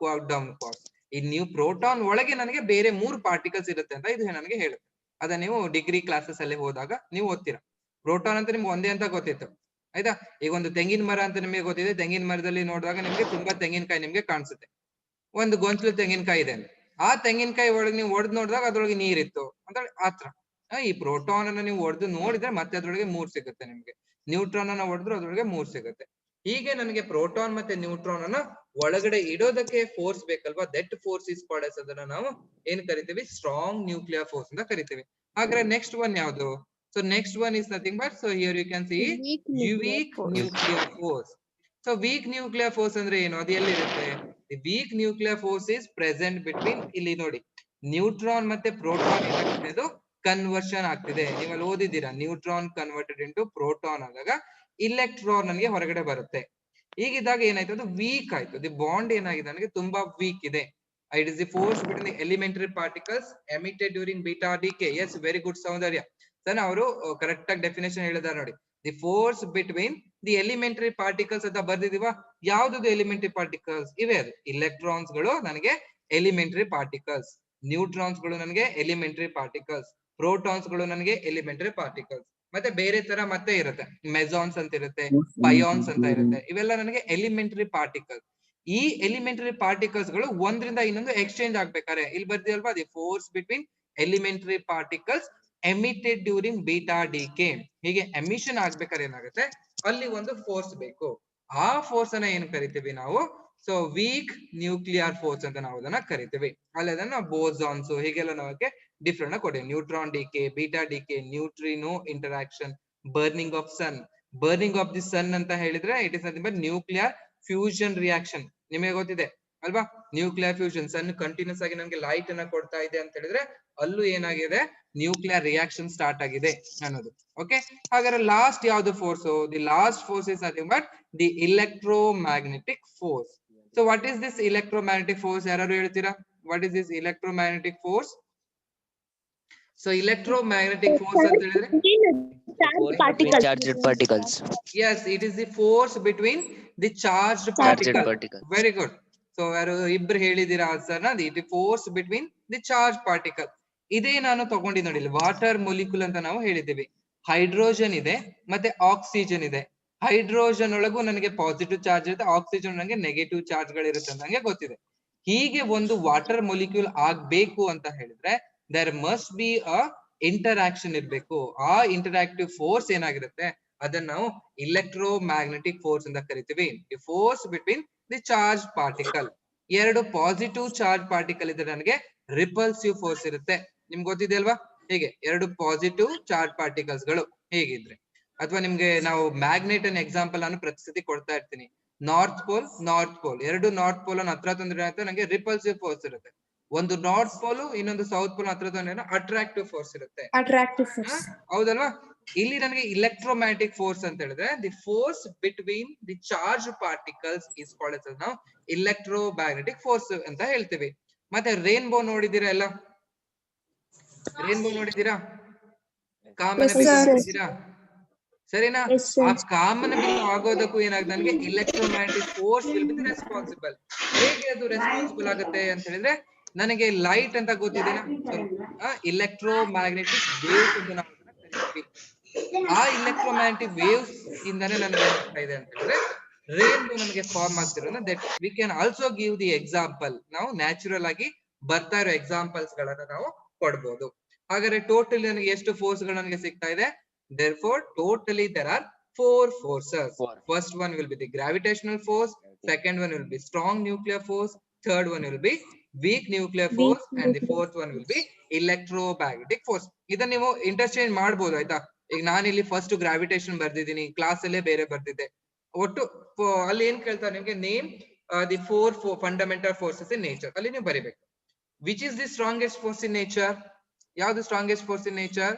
down Quark. ಈ ನೀವು ಪ್ರೋಟಾನ್ ಒಳಗೆ ನನಗೆ ಬೇರೆ 3 ಪಾರ್ಟಿಕಲ್ಸ್ ಇರುತ್ತೆ ಅಂತ ಇದು ನನಗೆ ಹೇಳುತ್ತೆ. ಅದ ನೀವು ಡಿಗ್ರಿ ಕ್ಲಾಸಸ್ ಅಲ್ಲಿ ಹೋದಾಗ ನೀವು ಓದ್ತೀರಾ. ಪ್ರೋಟಾನ್ ಅಂತ ನಿಮ್ಗೆ ಒಂದೇ ಅಂತ ಗೊತ್ತಿತ್ತು, ಆಯ್ತಾ? ಈಗ ಒಂದು ತೆಂಗಿನ ಮರ ಅಂತ ನಿಮಗೆ ಗೊತ್ತಿದೆ. ತೆಂಗಿನ ಮರದಲ್ಲಿ ನೋಡಿದಾಗ ನಿಮ್ಗೆ ತುಂಬಾ ತೆಂಗಿನಕಾಯಿ ನಿಮ್ಗೆ ಕಾಣಿಸುತ್ತೆ. ಒಂದು ಗೊಂಚಲು ತೆಂಗಿನಕಾಯಿ ಇದೆ, ಆ ತೆಂಗಿನಕಾಯಿ ಒಳಗೆ ನೀವು ಒಡೆದು ನೋಡಿದಾಗ ಅದ್ರೊಳಗೆ ನೀರಿತ್ತು ಅಂತ ಆತ್ರ. ಈ ಪ್ರೋಟಾನ್ ಅನ್ನ ನೀವು ಒಡೆದು ನೋಡಿದ್ರೆ ಮತ್ತೆ ಅದ್ರೊಳಗೆ 3 ಸಿಗುತ್ತೆ ನಿಮ್ಗೆ. ನ್ಯೂಟ್ರಾನ್ ಅನ್ನ ಹೊಡೆದ್ರು ಅದ್ರೊಳಗೆ 3 ಸಿಗುತ್ತೆ. ಹೀಗೆ ನನಗೆ ಪ್ರೋಟಾನ್ ಮತ್ತೆ ನ್ಯೂಟ್ರಾನ್ ಅನ್ನ ಒಳಗಡೆ ಇಡೋದಕ್ಕೆ ಫೋರ್ಸ್ ಬೇಕಲ್ವಾ? That force is called as, ಅದನ್ನ ನಾವು ಏನ್ ಕರಿತೀವಿ? ಸ್ಟ್ರಾಂಗ್ ನ್ಯೂಕ್ಲಿಯರ್ ಫೋರ್ಸ್ ಅಂತ ಕರಿತೀವಿ. ಹಾಗಾದ್ರೆ ನೆಕ್ಸ್ಟ್ ಒನ್ ಯಾವುದು? So next one is nothing but, so here you can see weak nuclear force. So weak nuclear force ಅಂದ್ರೆ ಏನು? ಅದು ಎಲ್ಲಿರುತ್ತೆ? The weak nuclear force is present between, ಇಲ್ಲಿ ನೋಡಿ, ನ್ಯೂಟ್ರಾನ್ ಮತ್ತೆ ಪ್ರೋಟಾನ್ ಏನಾಗ್ತಿದೆ? ಅದು ಕನ್ವರ್ಷನ್ ಆಗ್ತಿದೆ. ನೀವಲ್ಲಿ ಓದಿದ್ದೀರಾ, ನ್ಯೂಟ್ರಾನ್ ಕನ್ವರ್ಟೆಡ್ ಇಂಟು ಪ್ರೋಟಾನ್ ಆದಾಗ ಇಲೆಕ್ಟ್ರಾನ್ ನನಗೆ ಹೊರಗಡೆ ಬರುತ್ತೆ. ಹೀಗಿದ್ದಾಗ ಏನಾಯ್ತು? ಅದು ವೀಕ್ ಆಯ್ತು. ದಿ ಬಾಂಡ್ ಏನಾಗಿದೆ ನನಗೆ ತುಂಬಾ ವೀಕ್ ಇದೆ. It is the force between the elementary particles emitted during beta decay. Yes, very good Soundarya sir. ಅವರು ಕರೆಕ್ಟ್ ಆಗಿ ಡೆಫಿನೇಷನ್ ಹೇಳಿದಾರೆ ನೋಡಿ. The force between the elementary particles ಅಂತ ಬರ್ದಿದೀವ. ಯಾವ್ದು ಎಲಿಮೆಂಟರಿ ಪಾರ್ಟಿಕಲ್ಸ್? ಇವೆ. ಅದು ಇಲೆಕ್ಟ್ರಾನ್ಸ್ ಗಳು ನನಗೆ ಎಲಿಮೆಂಟರಿ ಪಾರ್ಟಿಕಲ್ಸ್, ನ್ಯೂಟ್ರಾನ್ಸ್ ಗಳು ನನಗೆ ಎಲಿಮೆಂಟರಿ ಪಾರ್ಟಿಕಲ್ಸ್, ಪ್ರೋಟಾನ್ಸ್ ಗಳು ನನಗೆ ಎಲಿಮೆಂಟರಿ ಪಾರ್ಟಿಕಲ್ಸ್. ಮತ್ತೆ ಬೇರೆ ತರ ಮತ್ತೆ ಇರುತ್ತೆ, ಮೆಸಾನ್ಸ್ ಅಂತ ಇರುತ್ತೆ, ಪಯಾನ್ಸ್ ಅಂತ ಇರುತ್ತೆ. ಇವೆಲ್ಲ ನನಗೆ ಎಲಿಮೆಂಟರಿ ಪಾರ್ಟಿಕಲ್ಸ್. ಈ ಎಲಿಮೆಂಟರಿ ಪಾರ್ಟಿಕಲ್ಸ್ ಗಳು ಒಂದ್ರಿಂದ ಇನ್ನೊಂದು ಎಕ್ಸ್ಚೇಂಜ್ ಆಗ್ಬೇಕಾರೆ ಇಲ್ಲಿ ಬರ್ದಿಲ್ವಾ? The force between elementary particles emitted during beta decay. ಹೀಗೆ ಎಮಿಷನ್ ಆಗ್ಬೇಕಾದ್ರೆ ಏನಾಗುತ್ತೆ? ಅಲ್ಲಿ ಒಂದು ಫೋರ್ಸ್ ಬೇಕು. ಆ ಫೋರ್ಸ್ ಅನ್ನ ಏನ್ ಕರಿತೀವಿ ನಾವು? ಸೊ ವೀಕ್ ನ್ಯೂಕ್ಲಿಯರ್ ಫೋರ್ಸ್ ಅಂತ ನಾವು ಅದನ್ನ ಕರಿತೀವಿ. ಅಲ್ಲಿ ಅದನ್ನ ಬೋಸಾನ್ಸ್ ಹೀಗೆಲ್ಲ ನಮಗೆ different neutron decay, beta decay, neutrino interaction, burning of sun. Burning of the sun anta helidre it is nothing but nuclear fusion reaction. ನಿಮಗೆ ಗೊತ್ತಿದೆ ಅಲ್ವಾ, ನ್ಯೂಕ್ಲಿಯರ್ ಫ್ಯೂಷನ್. ಸನ್ ಕಂಟಿನ್ಯೂಸ್ ಆಗಿ ನಮಗೆ ಲೈಟ್ ಅನ್ನ ಕೊಡ್ತಾ ಇದೆ ಅಂತ ಹೇಳಿದ್ರೆ ಅಲ್ಲೂ ಏನಾಗಿದೆ, ನ್ಯೂಕ್ಲಿಯರ್ ರಿಯಾಕ್ಷನ್ ಸ್ಟಾರ್ಟ್ ಆಗಿದೆ ಅನ್ನೋದು. ಓಕೆ, ಹಾಗಾದ್ರೆ ಲಾಸ್ಟ್ ಯಾವ್ದು force? The last force is nothing but the electromagnetic force. So what is this electromagnetic force? ಯಾರು ಹೇಳ್ತೀರಾ? What is this electromagnetic force? So electromagnetic force ಅಂತ ಹೇಳಿದ್ರೆ Charged particles. Yes, it is the force between the charged particle. Very good. So ಯಾರು ಇಬ್ರು ಹೇಳಿದಿರಾ ಆನ್ಸರ್ ನ? It is force between the charged particle. ಇದೇ ನಾನು ತಗೊಂಡಿ ನೋಡಿ, ವಾಟರ್ ಮೊಲಿಕ್ಯೂಲ್ ಅಂತ ನಾವು ಹೇಳಿದ್ದೀವಿ. ಹೈಡ್ರೋಜನ್ ಇದೆ ಮತ್ತೆ ಆಕ್ಸಿಜನ್ ಇದೆ. ಹೈಡ್ರೋಜನ್ ಒಳಗೂ ನನಗೆ ಪಾಸಿಟಿವ್ ಚಾರ್ಜ್ ಇರುತ್ತೆ, ಆಕ್ಸಿಜನ್ ನನಗೆ ನೆಗೆಟಿವ್ ಚಾರ್ಜ್ ಗಳಿರುತ್ತೆ ಅಂತ ನಂಗೆ ಗೊತ್ತಿದೆ. ಹೀಗೆ ಒಂದು ವಾಟರ್ ಮೊಲಿಕ್ಯೂಲ್ ಆಗ್ಬೇಕು ಅಂತ ಹೇಳಿದ್ರೆ there must be a interaction ಇರ್ಬೇಕು. ಆ ಇಂಟರಾಕ್ಟಿವ್ ಫೋರ್ಸ್ ಏನಾಗಿರುತ್ತೆ ಅದನ್ನ ನಾವು ಇಲೆಕ್ಟ್ರೋಮ್ಯಾಗ್ನೆಟಿಕ್ ಫೋರ್ಸ್ ಅಂತ ಕರಿತೀವಿ. The force between the charge particle. ಎರಡು ಪಾಸಿಟಿವ್ ಚಾರ್ಜ್ ಪಾರ್ಟಿಕಲ್ ಇದ್ರೆ ನನಗೆ ರಿಪಲ್ಸಿವ್ ಫೋರ್ಸ್ ಇರುತ್ತೆ. ನಿಮ್ಗೆ ಗೊತ್ತಿದೆ ಅಲ್ವಾ? ಹೇಗೆ ಎರಡು ಪಾಸಿಟಿವ್ ಚಾರ್ಜ್ ಪಾರ್ಟಿಕಲ್ಸ್ ಗಳು ಹೇಗಿದ್ರೆ, ಅಥವಾ ನಿಮ್ಗೆ ನಾವು ಮ್ಯಾಗ್ನೆಟ್ ಅನ್ನ ಎಕ್ಸಾಂಪಲ್ ನಾನು ಪ್ರತಿಸತಿ ಕೊಡ್ತಾ ಇರ್ತೀನಿ. ನಾರ್ತ್ ಪೋಲ್ ಎರಡು ನಾರ್ತ್ ಪೋಲ್ ಅನ್ನ ಹತ್ರ ತಂದ್ರೆ ನಂಗೆ ರಿಪಲ್ಸಿವ್ ಫೋರ್ಸ್ ಇರುತ್ತೆ. ಒಂದು ನಾರ್ತ್ ಪೋಲ್ ಇನ್ನೊಂದು ಸೌತ್ ಪೋಲ್ ಹತ್ರ ತಂದ್ರೆ ಅಟ್ರಾಕ್ಟಿವ್ ಫೋರ್ಸ್ ಇರುತ್ತೆ. ಹೌದಲ್ವಾ? ಇಲ್ಲಿ ನನಗೆ ಇಲೆಕ್ಟ್ರೋಮ್ಯಾಗ್ನೆಟಿಕ್ ಫೋರ್ಸ್ ಅಂತ ಹೇಳಿದ್ರೆ the force between the charge particles is called as ನಾವು ಇಲೆಕ್ಟ್ರೋಮ್ಯಾಗ್ನೆಟಿಕ್ ಫೋರ್ಸ್ ಅಂತ ಹೇಳ್ತೀವಿ. ಮತ್ತೆ ರೇನ್ಬೋ ನೋಡಿದೀರಾ ಎಲ್ಲ? ರೇನ್ಬೋ ನೋಡಿದೀರಾ? ಕಾಮನ ಬಿಲ್ಲು ನೋಡಿದೀರಾ? ಸರಿನಾ? ಆ ಕಾಮನ ಬಿಲ್ಲು ಆಗೋದಕ್ಕೂ ಏನಾಗುತ್ತೆ, ನನಗೆ ಇಲೆಕ್ಟ್ರೋಮ್ಯಾಗ್ನೆಟಿಕ್ ಫೋರ್ಸ್ ವಿಲ್ ಬಿ ರೆಸ್ಪಾನ್ಸಿಬಲ್. ಹೇಗೆ ಅದು ರೆಸ್ಪಾನ್ಸಿಬಲ್ ಆಗುತ್ತೆ ಅಂತ ಹೇಳಿದ್ರೆ, ನನಗೆ ಲೈಟ್ ಅಂತ ಗೊತ್ತಿದೆನಾ? ಇಲೆಕ್ಟ್ರೋಮ್ಯಾಗ್ನೆಟಿಕ್ ವೇವ್ಸ್ ಅಂತ ನಾವು ಕರಿತೀವಿ. ಆ ಇಲೆಕ್ಟ್ರೋಮ್ಯಾಗ್ನೆಟಿಕ್ ವೇವ್ಸ್ ಇಂದಾನೆ ನನಗೆ ಏನಾಗ್ತಾ ಇದೆ ಅಂತ ಹೇಳಿದ್ರೆ ರೇನ್ಬೋ ನಮಗೆ ಫಾರ್ಮ್ ಆಗ್ತಿರೋದು. That we can also give the example. ನಾವು ನ್ಯಾಚುರಲ್ ಆಗಿ ಬರ್ತಾ ಇರೋ ಎಕ್ಸಾಂಪಲ್ಸ್ ಗಳನ್ನ ನಾವು ಕೊಡ್ಬೋದು. ಹಾಗಾದ್ರೆ ಟೋಟಲಿ ನನಗೆ ಎಷ್ಟು ಫೋರ್ಸ್ ಗಳು ನನಗೆ ಸಿಗ್ತಾ ಇದೆ? Therefore, totally there are 4 forces. First one will be the gravitational force. Second one will be strong nuclear force. Third one will be weak nuclear force. And the fourth one will be electromagnetic force. ಇದನ್ನ ನೀವು ಇಂಟರ್ಚೇಂಜ್ ಮಾಡಬಹುದು ಆಯ್ತಾ? ಈಗ ನಾನು ಇಲ್ಲಿ ಫಸ್ಟ್ ಗ್ರಾವಿಟೇಷನ್ ಬರ್ದಿದ್ದೀನಿ, ಕ್ಲಾಸ್ ಅಲ್ಲೇ ಬೇರೆ ಬರ್ದಿದ್ದೆ. ಒಟ್ಟು ಅಲ್ಲಿ ಏನ್ ಕೇಳ್ತಾರೆ ನಿಮ್ಗೆ, name the 4 fundamental forces in nature. ಅಲ್ಲಿ ನೀವು ಬರಿಬೇಕು. Which is the strongest force in nature? ಯಾವ್ದು strongest force in nature?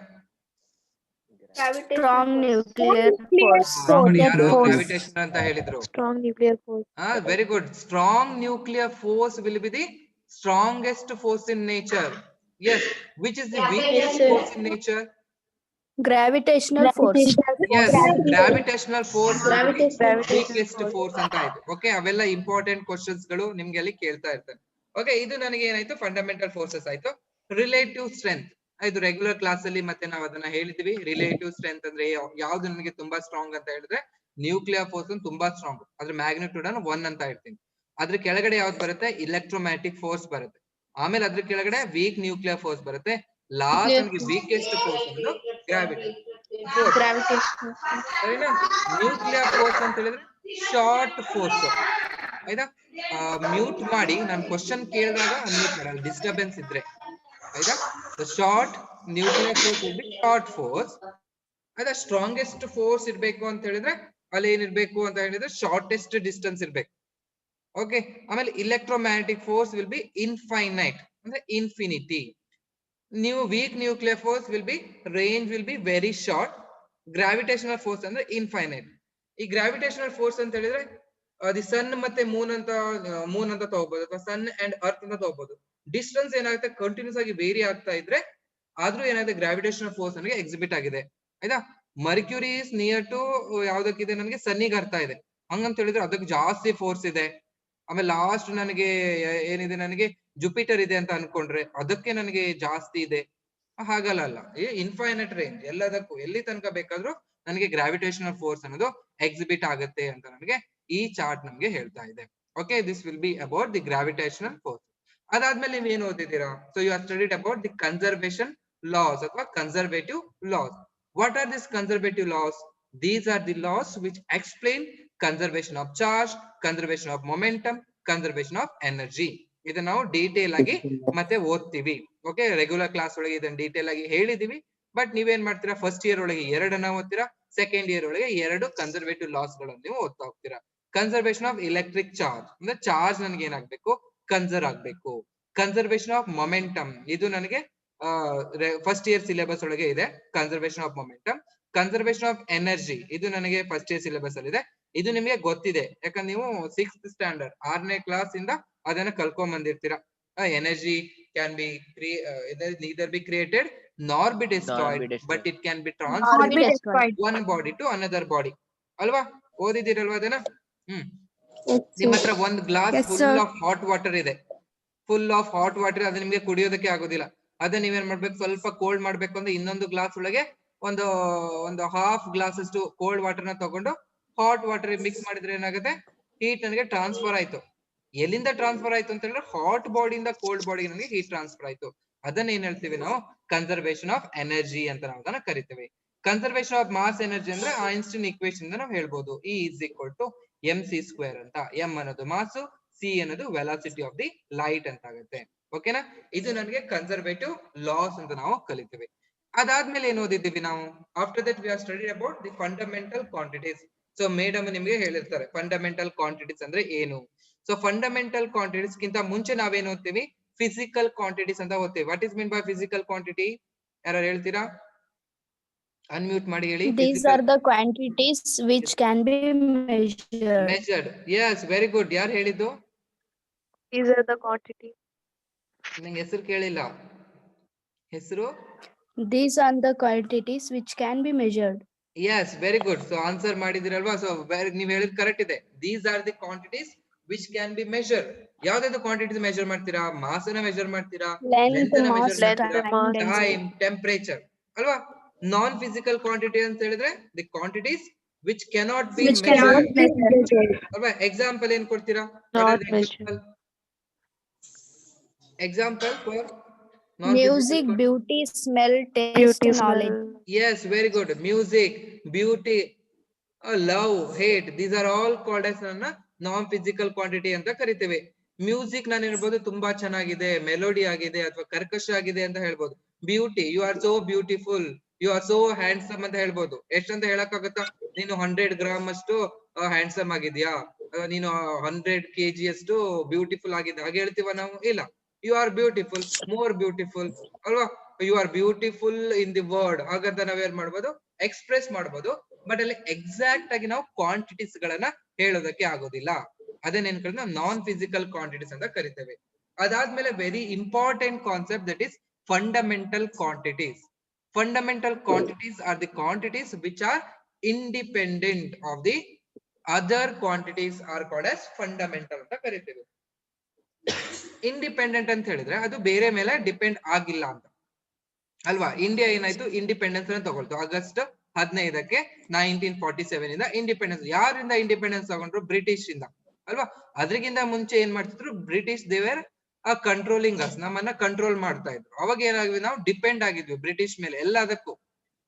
Strong nuclear force. ಯಾರು ಗ್ರಾವಿಟೇಷನ್ ಅಂತ ಹೇಳಿದ್ರು? Strong nuclear force. Very good. Strong nuclear force will be the strongest force in nature. Yes. Which is the weakest force in nature? Gravitational force. Yes, gravitational force will be weakest force ಅಂತ ಆಯ್ತು. ಓಕೆ, ಅವೆಲ್ಲ ಇಂಪಾರ್ಟೆಂಟ್ ಕ್ವಶನ್ಸ್ ಗಳು ನಿಮ್ಗೆ ಅಲ್ಲಿ ಕೇಳ್ತಾ ಇರ್ತಾರೆ. ಓಕೆ, ಇದು ನನಗೆ ಏನಾಯ್ತು, ಫಂಡಮೆಂಟಲ್ ಫೋರ್ಸಸ್ ಆಯ್ತು. ರಿಲೇಟಿವ್ ಸ್ಟ್ರೆಂತ್ ಇದು ರೆಗ್ಯುಲರ್ ಕ್ಲಾಸ್ ಅಲ್ಲಿ ಮತ್ತೆ ನಾವು ಅದನ್ನ ಹೇಳಿದ್ವಿ. ರಿಲೇಟಿವ್ ಸ್ಟ್ರೆಂತ್ ಅಂದ್ರೆ ಯಾವ್ದು ನನಗೆ ತುಂಬಾ ಸ್ಟ್ರಾಂಗ್ ಅಂತ ಹೇಳಿದ್ರೆ ನ್ಯೂಕ್ಲಿಯರ್ ಫೋರ್ಸ್ ತುಂಬಾ ಸ್ಟ್ರಾಂಗ್, ಅದ್ರ ಮ್ಯಾಗ್ನಿಟ್ಯೂಡ್ ಅನ್ನು 1 ಅಂತ ಇರ್ತೀನಿ. ಅದ್ರ ಕೆಳಗಡೆ ಯಾವ್ದು ಬರುತ್ತೆ? ಇಲೆಕ್ಟ್ರೋಮ್ಯಾಗ್ನೆಟಿಕ್ ಫೋರ್ಸ್ ಬರುತ್ತೆ. ಆಮೇಲೆ ಅದ್ರ ಕೆಳಗಡೆ ವೀಕ್ ನ್ಯೂಕ್ಲಿಯರ್ ಫೋರ್ಸ್ ಬರುತ್ತೆ. ಲಾಸ್ಟ್ ನನಗೆ ವೀಕೆಸ್ಟ್ ಫೋರ್ಸ್ ಅನ್ನೋದು ಗ್ರಾವಿಟಿ. ಸರಿನಾ? ನ್ಯೂಕ್ಲಿಯರ್ ಫೋರ್ಸ್ ಅಂತ ಹೇಳಿದ್ರೆ ಶಾರ್ಟ್ ಫೋರ್ಸ್. ಆಯ್ತಾ? ಮ್ಯೂಟ್ ಮಾಡಿ, ನಾನು ಕ್ವಶನ್ ಕೇಳಿದಾಗ ಅನ್ಮ್ಯೂಟ್ ಮಾಡಲ್ಲ, ಡಿಸ್ಟರ್ಬೆನ್ಸ್ ಇದ್ರೆ ಆಯ್ತಾ? Short nuclear force will B short force. ಆಯ್ತಾ? ಸ್ಟ್ರಾಂಗೆಸ್ಟ್ ಫೋರ್ಸ್ ಇರ್ಬೇಕು ಅಂತ ಹೇಳಿದ್ರೆ ಅಲ್ಲಿ ಏನಿರ್ಬೇಕು ಅಂತ ಹೇಳಿದ್ರೆ ಶಾರ್ಟೆಸ್ಟ್ ಡಿಸ್ಟೆನ್ಸ್ ಇರ್ಬೇಕು. ಓಕೆ, ಆಮೇಲೆ electromagnetic force will be infinite ಅಂದ್ರೆ ಇನ್ಫಿನಿಟಿ. ನೀವು weak nuclear force will be range will be very short. Gravitational force ಅಂದ್ರೆ ಇನ್ಫೈನೈಟ್. ಈ ಗ್ರಾವಿಟೇಷನಲ್ ಫೋರ್ಸ್ ಅಂತ ಹೇಳಿದ್ರೆ ದಿ ಸನ್ ಮತ್ತೆ ಮೂನ್ ಅಂತ ತಗೋಬಹುದು, ಅಥವಾ ಸನ್ ಅಂಡ್ ಅರ್ತ್ ಅಂತ ತಗೋಬಹುದು. ಡಿಸ್ಟೆನ್ಸ್ ಏನಾಗುತ್ತೆ, ಕಂಟಿನ್ಯೂಸ್ ಆಗಿ ವೇರಿ ಆಗ್ತಾ ಇದ್ರೆ ಆದ್ರೂ ಏನಾಗುತ್ತೆ, ಗ್ರಾವಿಟೇಷನಲ್ ಫೋರ್ಸ್ ನನಗೆ ಎಕ್ಸಿಬಿಟ್ ಆಗಿದೆ. ಆಯ್ತಾ? ಮರ್ಕ್ಯೂರಿ ಇಸ್ ನಿಯರ್ ಟು ಯಾವ್ದಕ್ಕಿದೆ, ನನಗೆ ಸನ್ನಿಗೆ ಅರ್ಥ ಇದೆ. ಹಂಗಂತ ಹೇಳಿದ್ರೆ ಅದಕ್ಕೆ ಜಾಸ್ತಿ ಫೋರ್ಸ್ ಇದೆ. ಆಮೇಲೆ ಲಾಸ್ಟ್ ನನಗೆ ಏನಿದೆ, ನನಗೆ ಜುಪಿಟರ್ ಇದೆ ಅಂತ ಅನ್ಕೊಂಡ್ರೆ ಅದಕ್ಕೆ ನನಗೆ ಜಾಸ್ತಿ ಇದೆ. ಹಾಗಲ್ಲ, ಇನ್ಫೈನೈಟ್ ರೇಂಜ್, ಎಲ್ಲದಕ್ಕೂ ಎಲ್ಲಿ ತನಕ ಬೇಕಾದ್ರೂ ನನಗೆ ಗ್ರಾವಿಟೇಷನಲ್ ಫೋರ್ಸ್ ಅನ್ನೋದು ಎಕ್ಸಿಬಿಟ್ ಆಗುತ್ತೆ ಅಂತ ನನಗೆ ಈ ಚಾರ್ಟ್ ನಮ್ಗೆ ಹೇಳ್ತಾ ಇದೆ. Okay, this will be about the gravitational force. ಅದಾದ್ಮೇಲೆ ನೀವು ಏನ್ ಓದಿದ್ದೀರಾ? So you are studied about the conservation laws ಅಥವಾ conservative laws. What are this conservative laws? These are the laws which explain conservation of charge, conservation of momentum, conservation of energy. ಇದನ್ನ ನಾವು ಡೀಟೇಲ್ ಆಗಿ ಮತ್ತೆ ಓದ್ತೀವಿ. ಓಕೆ, ರೆಗ್ಯುಲರ್ ಕ್ಲಾಸ್ ಒಳಗೆ ಇದನ್ನ ಡೀಟೇಲ್ ಆಗಿ ಹೇಳಿದೀವಿ. ಬಟ್ ನೀವೇನ್ ಮಾಡ್ತೀರಾ, ಫಸ್ಟ್ ಇಯರ್ ಒಳಗೆ 2 ಓದ್ತೀರಾ, ಸೆಕೆಂಡ್ ಇಯರ್ ಒಳಗೆ 2 ಕನ್ಸರ್ವೇಟಿವ್ ಲಾಸ್ ಗಳನ್ನು ನೀವು ಓದ್ತಾ ಹೋಗ್ತೀರಾ. ಕನ್ಸರ್ವೇಷನ್ ಆಫ್ ಎಲೆಕ್ಟ್ರಿಕ್ ಚಾರ್ಜ್ ಅಂದ್ರೆ ಚಾರ್ಜ್ ನನಗೆ ಏನಾಗ್ಬೇಕು, ಕನ್ಸರ್ವ್ ಆಗ್ಬೇಕು. ಕನ್ಸರ್ವೇಷನ್ ಆಫ್ ಮೊಮೆಂಟಮ್, ಇದು ನನಗೆ ಫಸ್ಟ್ ಇಯರ್ ಸಿಲೆಬಸ್ ಒಳಗೆ ಇದೆ. Conservation of momentum. Conservation of energy, ಇದು ನನಗೆ ಫಸ್ಟ್ ಇಯರ್ ಸಿಲೆಬಸ್ ಅಲ್ಲಿ ಇದೆ. ಇದು ನಿಮಗೆ ಗೊತ್ತಿದೆ, ಯಾಕಂದ್ರೆ ನೀವು 6th ಸ್ಟ್ಯಾಂಡರ್ಡ್ 6ನೇ ಕ್ಲಾಸ್ ಇಂದ ಅದನ್ನ ಕಲ್ಕೊಂಡ್ ಬಂದಿರ್ತೀರಾ. Energy can be neither be created nor be destroyed, but it can be transferred one body to another body. ಅಲ್ವಾ, ಓದಿದಿರಲ್ವಾ ಅದನ್ನ? ನಿಮ್ಮ ಹತ್ರ ಒಂದ್ glass full of hot water ಇದೆ, ಫುಲ್ ಆಫ್ ಹಾಟ್ ವಾಟರ್, ಅದು ನಿಮ್ಗೆ ಕುಡಿಯೋದಕ್ಕೆ ಆಗೋದಿಲ್ಲ. ಅದನ್ನ ನೀವೇನ್ ಮಾಡ್ಬೇಕು, ಸ್ವಲ್ಪ ಕೋಲ್ಡ್ ಮಾಡ್ಬೇಕು ಅಂದ್ರೆ ಇನ್ನೊಂದು ಗ್ಲಾಸ್ ಒಳಗೆ ಒಂದು ಹಾಫ್ ಗ್ಲಾಸ್ ಅಷ್ಟು ಕೋಲ್ಡ್ ವಾಟರ್ ನ ತಗೊಂಡು ಹಾಟ್ ವಾಟರ್ ಮಿಕ್ಸ್ ಮಾಡಿದ್ರೆ ಏನಾಗುತ್ತೆ, ಹೀಟ್ ನನಗೆ ಟ್ರಾನ್ಸ್ಫರ್ ಆಯ್ತು. ಎಲ್ಲಿಂದ ಟ್ರಾನ್ಸ್ಫರ್ ಆಯ್ತು ಅಂತ ಹೇಳಿದ್ರೆ ಹಾಟ್ ಬಾಡಿಯಿಂದ ಕೋಲ್ಡ್ ಬಾಡಿ ನನಗೆ ಹೀಟ್ ಟ್ರಾನ್ಸ್ಫರ್ ಆಯ್ತು. ಅದನ್ನ ಏನ್ ಹೇಳ್ತೀವಿ ನಾವು, ಕನ್ಸರ್ವೇಷನ್ ಆಫ್ ಎನರ್ಜಿ ಅಂತ ನಾವು ಅದನ್ನ ಕರಿತೀವಿ. ಕನ್ಸರ್ವೇಷನ್ ಆಫ್ ಮಾಸ್ ಎನರ್ಜಿ ಅಂದ್ರೆ ಐನ್ಸ್ಟೈನ್ ಈಕ್ವೇಶನ್ ಇಂದ ನಾವು ಹೇಳ್ಬೋದು, E = mc² ಅಂತ. m ಅನ್ನೋದು ಮಾಸ್, c ಅನ್ನೋದು ವೆಲಾಸಿಟಿ ಆಫ್ ದಿ ಲೈಟ್ ಅಂತ ಆಗುತ್ತೆ. ಓಕೆನಾ, ಇದು ನನಗೆ ಕನ್ಸರ್ವೇಟಿವ್ ಲಾಸ್ ಅಂತ ನಾವು ಕಲಿತೀವಿ. ಅದಾದ್ಮೇಲೆ ಏನ್ ಓದಿದ್ದೀವಿ ನಾವು? After that we are studied about the fundamental quantities. So madam ನಿಮ್ಗೆ ಹೇಳಿರ್ತಾರೆ ಫಂಡಮೆಂಟಲ್ ಕ್ವಾಂಟಿಟೀಸ್ ಅಂದ್ರೆ ಏನು. ಸೊ ಫಂಡಮೆಂಟಲ್ ಕ್ವಾಂಟಿಟೀಸ್ ಗಿಂತ ಮುಂಚೆ ನಾವೇನ್ ಓದ್ತೀವಿ, ಫಿಸಿಕಲ್ ಕ್ವಾಂಟಿಟೀಸ್ ಅಂತ ಓದ್ತೀವಿ. What is mean by physical quantity? ಯಾರು ಹೇಳ್ತೀರಾ? ಅನ್ಮ್ಯೂಟ್ ಮಾಡಿ ಹೇಳಿ. These are the quantities which can be measured. Yes, very good. ಯಾರು ಹೇಳಿದ್ದು? These are the quantity. ನಂಗೆ ಹೆಸರು ಕೇಳಿಲ್ಲ, ಹೆಸರು? These are the quantities which can be measured. Yes, very good. So answer ಮಾಡಿದಿರಲ್ವಾ? ಸೊ ನೀವ್ ಹೇಳಿದ್ ಕರೆಕ್ಟ್ ಇದೆ. These are the quantities which can be measured. ಯಾವ್ದಾದ್ರು ಕ್ವಾಂಟಿಟೀಸ್ ಮೆಜರ್ ಮಾಡ್ತೀರಾ? ಮಾಸ್ ಅನ್ನ ಮೆಜರ್ ಮಾಡ್ತೀರಾ, ಲೆಂತ್ ಅನ್ನ ಮೆಜರ್ ಮಾಡ್ತೀರಾ, ಟೈಮ್, ಟೆಂಪರೇಚರ್, ಅಲ್ವಾ? ನಾನ್ ಫಿಸಿಕಲ್ ಕ್ವಾಂಟಿಟಿ ಅಂತ ಹೇಳಿದ್ರೆ the quantities which cannot be measured. ಅಲ್ವಾ? ಎಕ್ಸಾಂಪಲ್ ಏನ್ ಕೊಡ್ತೀರಾ? Example for music, beauty, smell, taste, knowledge. Yes, very good. Music, beauty, love, hate, these are all called as non physical quantity ಅಂತ ಕರಿತೇವೆ. ಮ್ಯೂಸಿಕ್ ನಾನು ಹೇಳ್ಬೋದು ತುಂಬಾ ಚೆನ್ನಾಗಿದೆ, ಮೆಲೋಡಿ ಆಗಿದೆ ಅಥವಾ ಕರ್ಕಶ ಆಗಿದೆ ಅಂತ ಹೇಳ್ಬೋದು. Beauty, you are so beautiful, you are so handsome ಅಂತ ಹೇಳ್ಬೋದು. ಎಷ್ಟಂತ ಹೇಳಕ್ಕಾಗತ್ತಾ? ನೀನು 100 ಗ್ರಾಮ್ ಅಷ್ಟು ಹ್ಯಾಂಡ್ಸಮ್ ಆಗಿದ್ಯಾ, ನೀನು 100 kg ಅಷ್ಟು ಬ್ಯೂಟಿಫುಲ್ ಆಗಿದೆ, ಹಾಗೆ ಹೇಳ್ತೀವ ನಾವು? ಇಲ್ಲ. You are beautiful, more beautiful, ಅಲ್ವಾ? You are beautiful in the world, ಹಾಗಂತ ನಾವೇನ್ ಮಾಡ್ಬೋದು, ಎಕ್ಸ್ಪ್ರೆಸ್ ಮಾಡ್ಬೋದು. ಬಟ್ ಅಲ್ಲಿ ಎಕ್ಸಾಕ್ಟ್ ಆಗಿ ನಾವು ಕ್ವಾಂಟಿಟೀಸ್ ಗಳನ್ನ ಹೇಳೋದಕ್ಕೆ ಆಗೋದಿಲ್ಲ. ಅದೇ ನೆನ್ಕೊಂಡು ನಾವು ನಾನ್ ಫಿಸಿಕಲ್ ಕ್ವಾಂಟಿಟೀಸ್ ಅಂತ ಕರಿತೇವೆ. ಅದಾದ್ಮೇಲೆ very important concept, that is fundamental quantities. Fundamental quantities R the quantities which are independent of the other quantities R called as fundamental ಅಂತ ಕರಿತೇವೆ. ಇಂಡಿಪೆಂಡೆಂಟ್ ಅಂತ ಹೇಳಿದ್ರೆ ಅದು ಬೇರೆ ಮೇಲೆ ಡಿಪೆಂಡ್ ಆಗಿಲ್ಲ ಅಂತ, ಅಲ್ವಾ? ಇಂಡಿಯಾ ಏನಾಯ್ತು, ಇಂಡಿಪೆಂಡೆನ್ಸ್ ಅನ್ನು ತಗೊಳ್ತು August 15ಕ್ಕೆ 1947 ಇಂದ ಇಂಡಿಪೆಂಡೆನ್ಸ್. ಯಾರಿಂದ ಇಂಡಿಪೆಂಡೆನ್ಸ್ ತಗೊಂಡ್ರು? ಬ್ರಿಟಿಷ್ ಇಂದ, ಅಲ್ವಾ? ಅದ್ರಿಗಿಂತ ಮುಂಚೆ ಏನ್ ಮಾಡ್ತಿದ್ರು ಬ್ರಿಟಿಷ್? ದೇವರ್ ಕಂಟ್ರೋಲಿಂಗ್ ಅಸ್, ನಮ್ಮನ್ನ ಕಂಟ್ರೋಲ್ ಮಾಡ್ತಾ ಇದ್ರು. ಅವಾಗ ಏನಾಗಿದ್ವಿ ನಾವು, ಡಿಪೆಂಡ್ ಆಗಿದ್ವಿ ಬ್ರಿಟಿಷ್ ಮೇಲೆ ಎಲ್ಲದಕ್ಕೂ.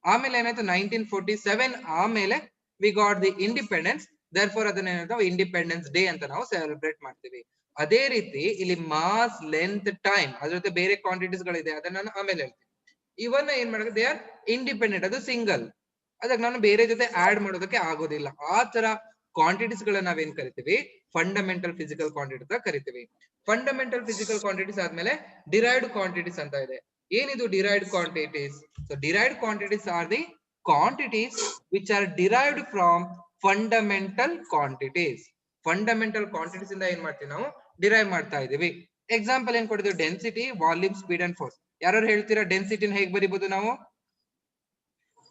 ಆಮೇಲೆ ಏನಾಯ್ತು 1947 ಆಮೇಲೆ we got the independence. Therefore ಅದನ್ನ ಏನಾಯ್ತು ಇಂಡಿಪೆಂಡೆನ್ಸ್ ಡೇ ಅಂತ ನಾವು ಸೆಲೆಬ್ರೇಟ್ ಮಾಡ್ತೀವಿ. ಅದೇ ರೀತಿ ಇಲ್ಲಿ ಮಾಸ್, ಲೆಂತ್, ಟೈಮ್, ಅದ್ರ ಜೊತೆ ಬೇರೆ ಕ್ವಾಂಟಿಟೀಸ್ ಗಳಿದೆ, ಅದನ್ನ ನಾನು ಆಮೇಲೆ ಹೇಳ್ತೀನಿ. ಇವನ್ನ ಏನ್ ಮಾಡೋದು, ದೇ ಆರ್ ಇಂಡಿಪೆಂಡೆಂಟ್, ಅದು ಸಿಂಗಲ್, ಅದಕ್ಕೆ ನಾನು ಬೇರೆ ಜೊತೆ ಆಡ್ ಮಾಡೋದಕ್ಕೆ ಆಗೋದಿಲ್ಲ. ಆ ತರ ಕ್ವಾಂಟಿಟೀಸ್ ಗಳನ್ನ ನಾವೇನ್ ಕರಿತೀವಿ, ಫಂಡಮೆಂಟಲ್ ಫಿಸಿಕಲ್ ಕ್ವಾಂಟಿಟಿ ಅಂತ ಕರಿತೀವಿ. ಫಂಡಮೆಂಟಲ್ ಫಿಸಿಕಲ್ ಕ್ವಾಂಟಿಟೀಸ್ ಆದ್ಮೇಲೆ ಡಿರೈವ್ಡ್ ಕ್ವಾಂಟಿಟೀಸ್ ಅಂತ ಇದೆ. ಏನಿದು derived quantities? So derived quantities R the quantities which are derived from fundamental quantities. Fundamental quantities ಇಂದ ಏನ್ ಮಾಡ್ತೀವಿ ನಾವು, ಡಿರೈವ್ ಮಾಡ್ತಾ ಇದೀವಿ. ಎಕ್ಸಾಂಪಲ್ ಏನ್ ಕೊಟ್ಟಿದ್ದೀವಿ? Density, volume, speed and force. ಯಾರು ಹೇಳ್ತೀರಾ ಡೆನ್ಸಿಟಿನ ಹೇಗ್ ಬರಿಬಹುದು ನಾವು?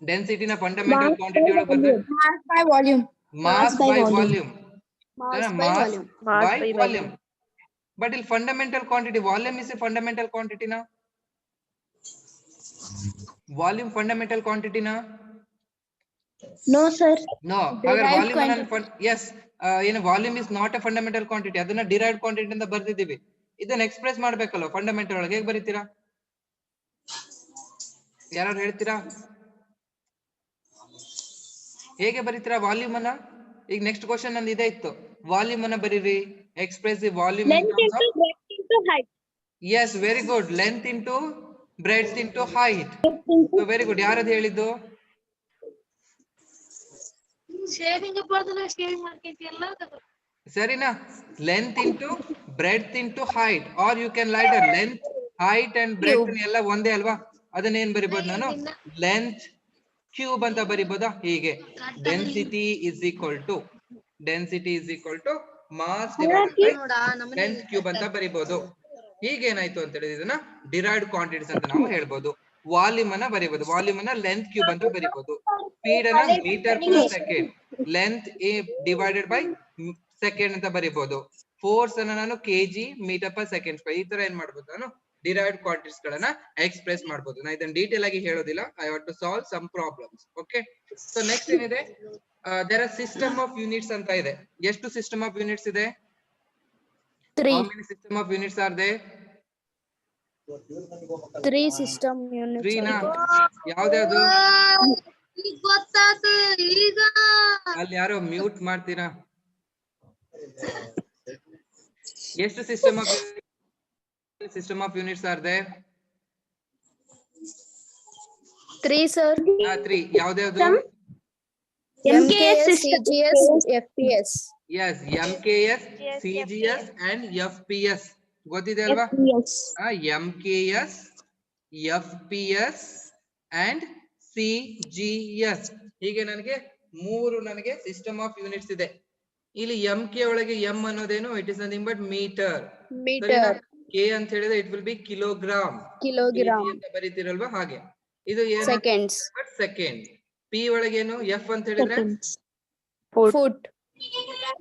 ಡೆನ್ಸಿಟಿನ ಫಂಡಮೆಂಟಲ್ ಕ್ವಾಂಟಿಟಿ ಒಳಗೆ ಬಂದ್ರೆ Mass by volume. Mass by volume, Mass by volume. by volume. But il fundamental quantity, volume is a fundamental quantity na? Volume fundamental quantity na? No, sir. No. Agar volume yes, volume is not a fundamental quantity. ಅದನ್ನ derived quantity ಅಂತ ಬರ್ದಿದ್ದೀವಿ. ಇದನ್ನ ಎಕ್ಸ್ಪ್ರೆಸ್ ಮಾಡ್ಬೇಕಲ್ಲ ಫಂಡಮೆಂಟಲ್ ಒಳಗೆ, ಹೇಗೆ ಬರೀತೀರಾ? ಯಾರು ಹೇಳ್ತೀರಾ? ಹೇಗೆ ಬರೀತೀರಾ ವಾಲ್ಯೂಮ್ ಅನ್ನ? ಈಗ ನೆಕ್ಸ್ಟ್ ಕ್ವಶನ್ ನಂದು ಇದೇ ಇತ್ತು, ವಾಲ್ಯೂಮ್ ಅನ್ನ ಬರೀರಿ. Express the volume in terms of into height. Yes, very good. Length into breadth into height. So very good. ಯಾರದು ಹೇಳಿದ್ದು? ಸರಿನಾ? Length into breadth into height, or you can write a length, height and breadth ಎಲ್ಲ ಒಂದೇ ಅಲ್ವಾ? ಅದನ್ನ ಏನ್ ಬರಿಬಹುದು ನಾನು? Length cube ಅಂತ ಬರಿಬೋದಾ? ಹೀಗೆ density is equal to mass divided by length cube ಅಂತ ಬರಿಬಹುದು. ಹೀಗೆ ಏನಾಯ್ತು ಅಂತ ಹೇಳಿದ್ರೆ ಇದನ್ನ ಡಿರೈವ್ಡ್ ಕ್ವಾಂಟಿಟೀಸ್ ಅಂತ ನಾವು ಹೇಳ್ಬೋದು. ವಾಲ್ಯೂಮ್ ಅನ್ನ ಬರಿಬಹುದು. ವಾಲ್ಯೂಮ್ ಅನ್ನ ಲೆಂತ್ ಕ್ಯೂಬ್ ಅಂತ ಬರಿಬಹುದು. ಸ್ಪೀಡ್ ಅನ್ನ metre per second, length divided by second ಅಂತ ಬರಿಬಹುದು. ಫೋರ್ಸ್ ಅನ್ನ ನಾನು KG metre per second square, ಈ ತರ ಏನ್ ಮಾಡ್ಬೋದು ನಾನು ಡಿರೈವ್ಡ್ ಕ್ವಾಂಟಿಟೀಸ್ ಗಳನ್ನ ಎಕ್ಸ್ಪ್ರೆಸ್ ಮಾಡಬಹುದು. ನಾನು ಇದನ್ನ ಡೀಟೇಲ್ ಆಗಿ ಹೇಳೋದಿಲ್ಲ. I want to solve some problems. Okay, so next ಏನಿದೆ, there are system of units ಅಂತ ಇದೆ. ಎಷ್ಟು ಸಿಸ್ಟಮ್ ಆಫ್ ಯೂನಿಟ್ಸ್ ಇದೆ? 3. How many system of units are there? 3 system units. 3 ನಾ? ಯಾವ್ದ್ಯಾವ್ದು? ಅಲ್ಲಿ ಯಾರೋ ಮ್ಯೂಟ್ ಮಾಡ್ತೀರಾ? ಎಷ್ಟು system of units are there? 3 sir. 3. ಯಾವ್ದ್ಯಾವ್ದು? MKS, CGS, FPS. Yes, MKS, CGS and FPS. ಗೊತ್ತಿದೆ ಅಲ್ವಾ? MKS, FPS and CGS. ಹೀಗೆ ನನಗೆ 3 ಸಿಸ್ಟಮ್ ಆಫ್ ಯೂನಿಟ್ಸ್ ಇದೆ. ಇಲ್ಲಿ MK ಒಳಗೆ M ಅನ್ನೋದೇನು? It is nothing but metre. K ಅಂತ ಹೇಳಿದ್ರೆ ಇಟ್ ವಿಲ್ ಬಿ ಕಿಲೋಗ್ರಾಮ್ ಅಂತ ಬರೀತಿರಲ್ವಾ? ಹಾಗೆ ಇದು ಏನು? Seconds. ಸೆಕೆಂಡ್. P ಒಳಗೇನು? F ಅಂತ ಹೇಳಿದ್ರೆ Foot.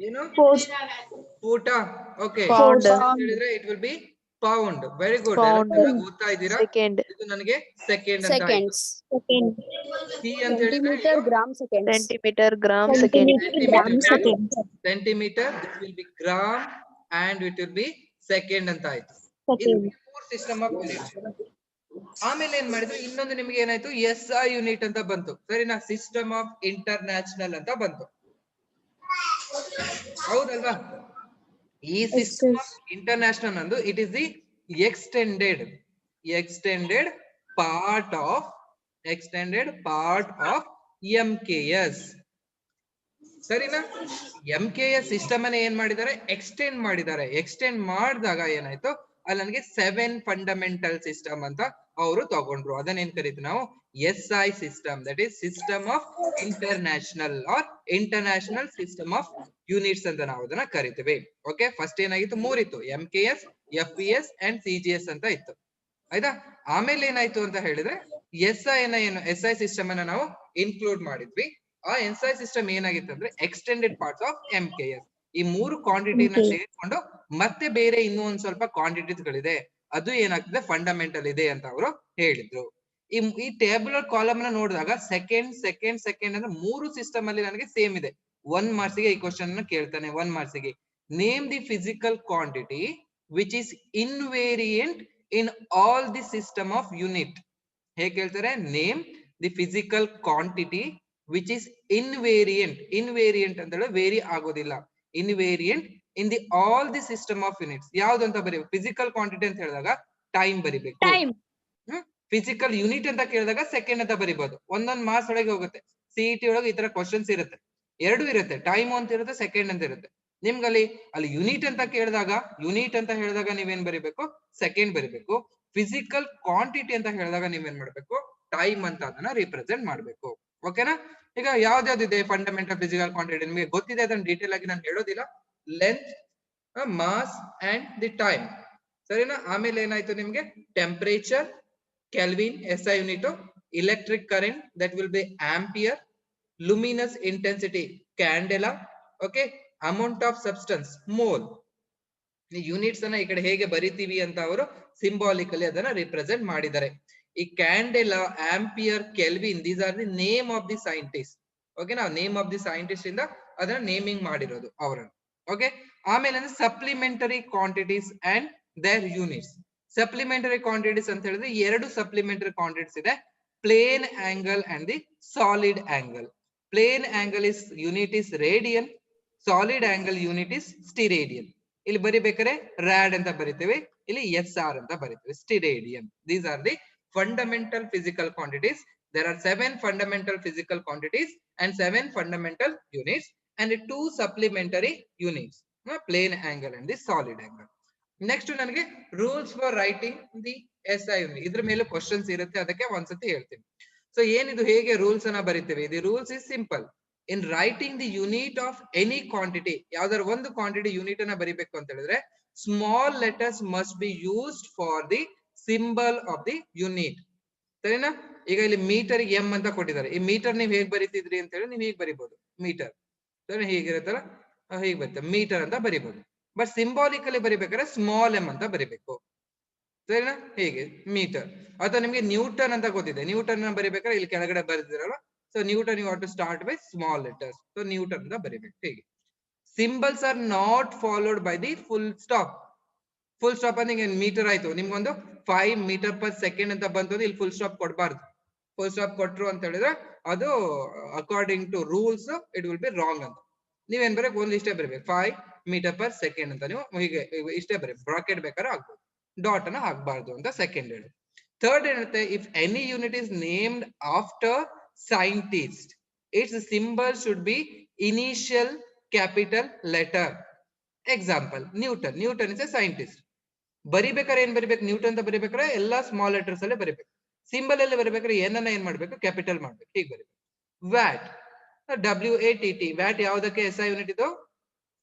ಏನು? ಫೂಟ. ಓಕೆ, ಹೇಳಿದ್ರೆ it will B pound. Very good, ಓದ್ತಾ ಇದ್ದೀರಾ? ಇದು ನನಗೆ ಸೆಕೆಂಡ್ ಅಂತ ಆಯ್ತು. C ಅಂತ ಹೇಳಿದ್ರೆ Centimeter, gram, second. Centimetre, this will B gram and it will B second ಅಂತ ಆಯ್ತು. ಇದು 4 ಸಿಸ್ಟಮ್ ಆಫ್ ಯೂನಿಟ್ಸ್. ಆಮೇಲೆ ಏನ್ ಮಾಡಿದ್ರು, ಇನ್ನೊಂದು ನಿಮ್ಗೆ ಏನಾಯ್ತು? SI ಯೂನಿಟ್ ಅಂತ ಬಂತು. ಸರಿನಾ? ಸಿಸ್ಟಮ್ ಆಫ್ ಇಂಟರ್ನ್ಯಾಷನಲ್ ಅಂತ ಬಂತು. ಹೌದಲ್ವಾ? ಈ ಸಿಸ್ಟಮ್ ಆಫ್ ಇಂಟರ್ನ್ಯಾಷನಲ್ ಅಂದು it is the extended part of MKS. ಸರಿನಾ? MKS ಸಿಸ್ಟಮ್ ಅನ್ನ ಏನ್ ಮಾಡಿದ್ದಾರೆ? ಎಕ್ಸ್ಟೆಂಡ್ ಮಾಡಿದ್ದಾರೆ. ಎಕ್ಸ್ಟೆಂಡ್ ಮಾಡಿದಾಗ ಏನಾಯ್ತು, ಅಲ್ಲಿ ನನಗೆ 7 ಫಂಡಮೆಂಟಲ್ ಸಿಸ್ಟಮ್ ಅಂತ ಅವರು ತಗೊಂಡ್ರು. ಅದನ್ನ ಏನ್ ಕರೀತೀವಿ ನಾವು? SI system, that is system of international or international system of units ಅಂತ ನಾವು ಅದನ್ನ ಕರಿತೀವಿ. ಓಕೆ, ಫಸ್ಟ್ ಏನಾಗಿತ್ತು? 3 ಇತ್ತು, MKS, FPS ಅಂಡ್ CGS ಅಂತ ಇತ್ತು. ಆಯ್ತಾ? ಆಮೇಲೆ ಏನಾಯ್ತು ಅಂತ ಹೇಳಿದ್ರೆ SI ಸಿಸ್ಟಮ್ ಅನ್ನ ನಾವು ಇನ್ಕ್ಲೂಡ್ ಮಾಡಿದ್ವಿ. ಆ SI ಸಿಸ್ಟಮ್ ಏನಾಗಿತ್ತು ಅಂದ್ರೆ ಎಕ್ಸ್ಟೆಂಡೆಡ್ ಪಾರ್ಟ್ಸ್ ಆಫ್ MKS. ಈ 3 ಕ್ವಾಂಟಿಟಿನ ಸೇರಿಕೊಂಡು ಮತ್ತೆ ಬೇರೆ ಇನ್ನೂ ಒಂದ್ ಸ್ವಲ್ಪ ಕ್ವಾಂಟಿಟೀಸ್ ಗಳಿದೆ, ಅದು ಏನಾಗ್ತದೆ? ಫಂಡಮೆಂಟಲ್ ಇದೆ ಅಂತ ಅವರು ಹೇಳಿದ್ರು. ಈ ಟೇಬುಲರ್ ಕಾಲಮ್ ನ ನೋಡಿದಾಗ ಸೆಕೆಂಡ್ ಅಂದ್ರೆ 3 ಸಿಸ್ಟಮ್ ಅಲ್ಲಿ ನನಗೆ ಸೇಮ್ ಇದೆ. 1 ಮಾರ್ಕ್ಸ್ ಗೆ ಈ ಕ್ವಶನ್ ಅನ್ನು ಕೇಳ್ತಾನೆ. 1 ಮಾರ್ಕ್ಸ್ ಗೆ name the physical quantity which is invariant in all the system of unit. ಹೇಗೆ ಹೇಳ್ತಾರೆ? Name the physical quantity which is invariant ಅಂತ ಹೇಳಿದ್ರೆ ವೇರಿ ಆಗೋದಿಲ್ಲ. Invariant in the all the system of units. ಯಾವ್ದು ಅಂತ ಬರೀಬೇಕು? ಫಿಸಿಕಲ್ ಕ್ವಾಂಟಿಟಿ ಅಂತ ಹೇಳಿದಾಗ ಟೈಮ್ ಬರಿಬೇಕು. ಫಿಸಿಕಲ್ ಯೂನಿಟ್ ಅಂತ ಕೇಳಿದಾಗ ಸೆಕೆಂಡ್ ಅಂತ ಬರಿಬಹುದು. ಒಂದೊಂದು ಮಾರ್ಕ್ಸ್ ಒಳಗೆ ಹೋಗುತ್ತೆ. CET ಒಳಗೆ ಈ ತರ ಕ್ವಶನ್ಸ್ ಇರುತ್ತೆ. 2 ಇರುತ್ತೆ, ಟೈಮ್ ಅಂತ ಇರುತ್ತೆ, ಸೆಕೆಂಡ್ ಅಂತ ಇರುತ್ತೆ. ನಿಮ್ಗಲ್ಲಿ ಯೂನಿಟ್ ಅಂತ ಹೇಳಿದಾಗ ನೀವೇನ್ ಬರಿಬೇಕು? ಸೆಕೆಂಡ್ ಬರಿಬೇಕು. ಫಿಸಿಕಲ್ ಕ್ವಾಂಟಿಟಿ ಅಂತ ಹೇಳಿದಾಗ ನೀವೇನ್ ಮಾಡ್ಬೇಕು? ಟೈಮ್ ಅಂತ ಅದನ್ನ ರಿಪ್ರೆಸೆಂಟ್ ಮಾಡ್ಬೇಕು. ಓಕೆನಾ? ಈಗ ಯಾವ್ದಾವ್ದಿದೆ ಫಂಡಮೆಂಟಲ್ ಫಿಸಿಕಲ್ ಕ್ವಾಂಟಿಟಿ? ನಿಮಗೆ ಗೊತ್ತಿದೆ, ಅದನ್ನ ಡೀಟೇಲ್ ಆಗಿ ನಾನು ಹೇಳೋದಿಲ್ಲ. Length, mass and the time. ಸರಿನಾ? ಆಮೇಲೆ ಏನಾಯ್ತು ನಿಮ್ಗೆ? Temperature, Kelvin, SI unit, electric current, that will be ampere, luminous intensity, candela, okay, amount of substance, mole. ಈ ಯೂನಿಟ್ಸ್ ಅನ್ನ ಈ ಕಡೆ ಹೇಗೆ ಬರಿತೀವಿ ಅಂತ ಅವರು ಸಿಂಬಾಲಿಕಲಿ ಅದನ್ನ ರಿಪ್ರೆಸೆಂಟ್ ಮಾಡಿದ್ದಾರೆ. ಈ candela, ampere, kelvin, these are the name of the scientist. Okay, ನಾವು ನೇಮ್ ಆಫ್ ದಿ ಸೈಂಟಿಸ್ಟ್ ಇಂದ ಅದನ್ನ ನೇಮಿಂಗ್ ಮಾಡಿರೋದು ಅವರನ್ನು. ಓಕೆ, ಆಮೇಲೆ supplementary quantities and their units. Supplementary quantities ಅಂತ ಹೇಳಿದ್ರೆ 2 ಸಪ್ಲಿಮೆಂಟರಿ ಕ್ವಾಂಟಿಟೀಸ್ ಇದೆ, plane angle and the solid angle. Plane angle unit is radian, solid angle unit is steradian. ಇಲ್ಲಿ ಬರಿಬೇಕಾದ್ರೆ RAD ಅಂತ ಬರಿತೇವೆ, ಇಲ್ಲಿ SR ಅಂತ ಬರಿತೇವೆ, steradian. These are the fundamental physical quantities. There are 7 fundamental physical quantities and 7 fundamental units and 2 supplementary units, plane angle and the solid angle. Next ನನಗೆ rules for writing the SI unit. ಇದ್ರ ಮೇಲೆ ಕ್ವಶನ್ಸ್ ಇರುತ್ತೆ, ಅದಕ್ಕೆ ಒಂದ್ಸತಿ ಹೇಳ್ತೀನಿ. ಸೊ ಏನಿದು, ಹೇಗೆ ರೂಲ್ಸ್ ಅನ್ನ ಬರಿತೇವೆ? The rules is simple. In writing the unit of any quantity, ಯಾವ್ದಾರ ಒಂದು ಕ್ವಾಂಟಿಟಿ ಯೂನಿಟ್ ಅನ್ನ ಬರಿಬೇಕು ಅಂತ ಹೇಳಿದ್ರೆ small letters must be used for the symbol of the unit. ಸರಿನಾ? ಈಗ ಇಲ್ಲಿ ಮೀಟರ್ ಎಂ ಅಂತ ಕೊಟ್ಟಿದ್ದಾರೆ. ಈ ಮೀಟರ್ ನೀವು ಹೇಗ್ ಬರಿತಿದ್ರಿ ಅಂತ ಹೇಳಿ ನೀವು ಹೀಗೆ ಬರಿಬಹುದು, ಮೀಟರ್. ಸರಿ, ಹೀಗಿರುತ್ತಲ್ಲ, ಹೀಗೆ ಬರುತ್ತೆ ಮೀಟರ್ ಅಂತ ಬರಿಬಹುದು. ಬಟ್ ಸಿಂಬಾಲಿಕಲಿ ಬರಿಬೇಕಾದ್ರೆ ಸ್ಮಾಲ್ ಎಂ ಅಂತ ಬರಿಬೇಕು. ಸರಿನಾ? ಹೀಗೆ ಮೀಟರ್. ಅಥವಾ ನಿಮ್ಗೆ ನ್ಯೂಟನ್ ಅಂತ ಗೊತ್ತಿದೆ, ನ್ಯೂಟನ್ ಬರಿಬೇಕಾದ್ರೆ ಇಲ್ಲಿ ಕೆಳಗಡೆ ಬರೆದಿರಲ್ಲ. So newton you have to start by small letters. So newton ಅಂತ ಬರಿಬೇಕು. ಹೀಗೆ symbols are not followed by the full stop. Full stop ಅಂದ್ರೆ ಮೀಟರ್ ಆಯ್ತು, ನಿಮ್ಗೊಂದು 5 ಮೀಟರ್ ಪರ್ ಸೆಕೆಂಡ್ ಅಂತ ಬಂತು, ಇಲ್ಲಿ ಫುಲ್ ಸ್ಟಾಪ್ ಕೊಡಬಾರ್ದು. ಫುಲ್ ಸ್ಟಾಪ್ ಕೊಟ್ರು ಅಂತ ಹೇಳಿದ್ರೆ ಅದು according to rules it will be wrong ಅಂತ. ನೀವೇನ್ ಬರೀ ಓನ್ಲಿ ಇಷ್ಟೇ ಬರೀಬೇಕು, 5 ಮೀಟರ್ ಪರ್ ಸೆಕೆಂಡ್ ಅಂತ. ನೀವು ಹೀಗೆ ಇಷ್ಟೇ ಬರೀ, ಬ್ರಾಕೆಟ್ ಬೇಕಾದ್ರೆ ಆಗ್ಬೋದು, ಡಾಟ್ ಅನ್ನ ಹಾಕ್ಬಾರ್ದು ಅಂತ ಸೆಕೆಂಡ್ ಹೇಳಿ. ಥರ್ಡ್ ಏನಿರುತ್ತೆ, if any unit is named after scientist, its symbol should be initial capital letter. Example newton. Newton is a scientist. ಬರಿಬೇಕಾದ್ರೆ ಏನ್ ಬರಿಬೇಕು? ನ್ಯೂಟನ್ ಅಂತ ಬರಿಬೇಕಾದ್ರೆ ಎಲ್ಲಾ ಸ್ಮಾಲ್ ಲೆಟರ್ಸ್ ಅಲ್ಲೇ ಬರಿಬೇಕು. ಸಿಂಬಲ್ ಅಲ್ಲಿ ಬರಿಬೇಕಾದ್ರೆ ಏನನ್ನ ಏನ್ ಮಾಡ್ಬೇಕು? ಕ್ಯಾಪಿಟಲ್ ಮಾಡ್ಬೇಕು. ಹೀಗೆ ಬರಿಬೇಕು. Watt, WATT. ವ್ಯಾಟ್ ಯಾವ್ದಕ್ಕೆ SI ಯೂನಿಟ್? ಇದು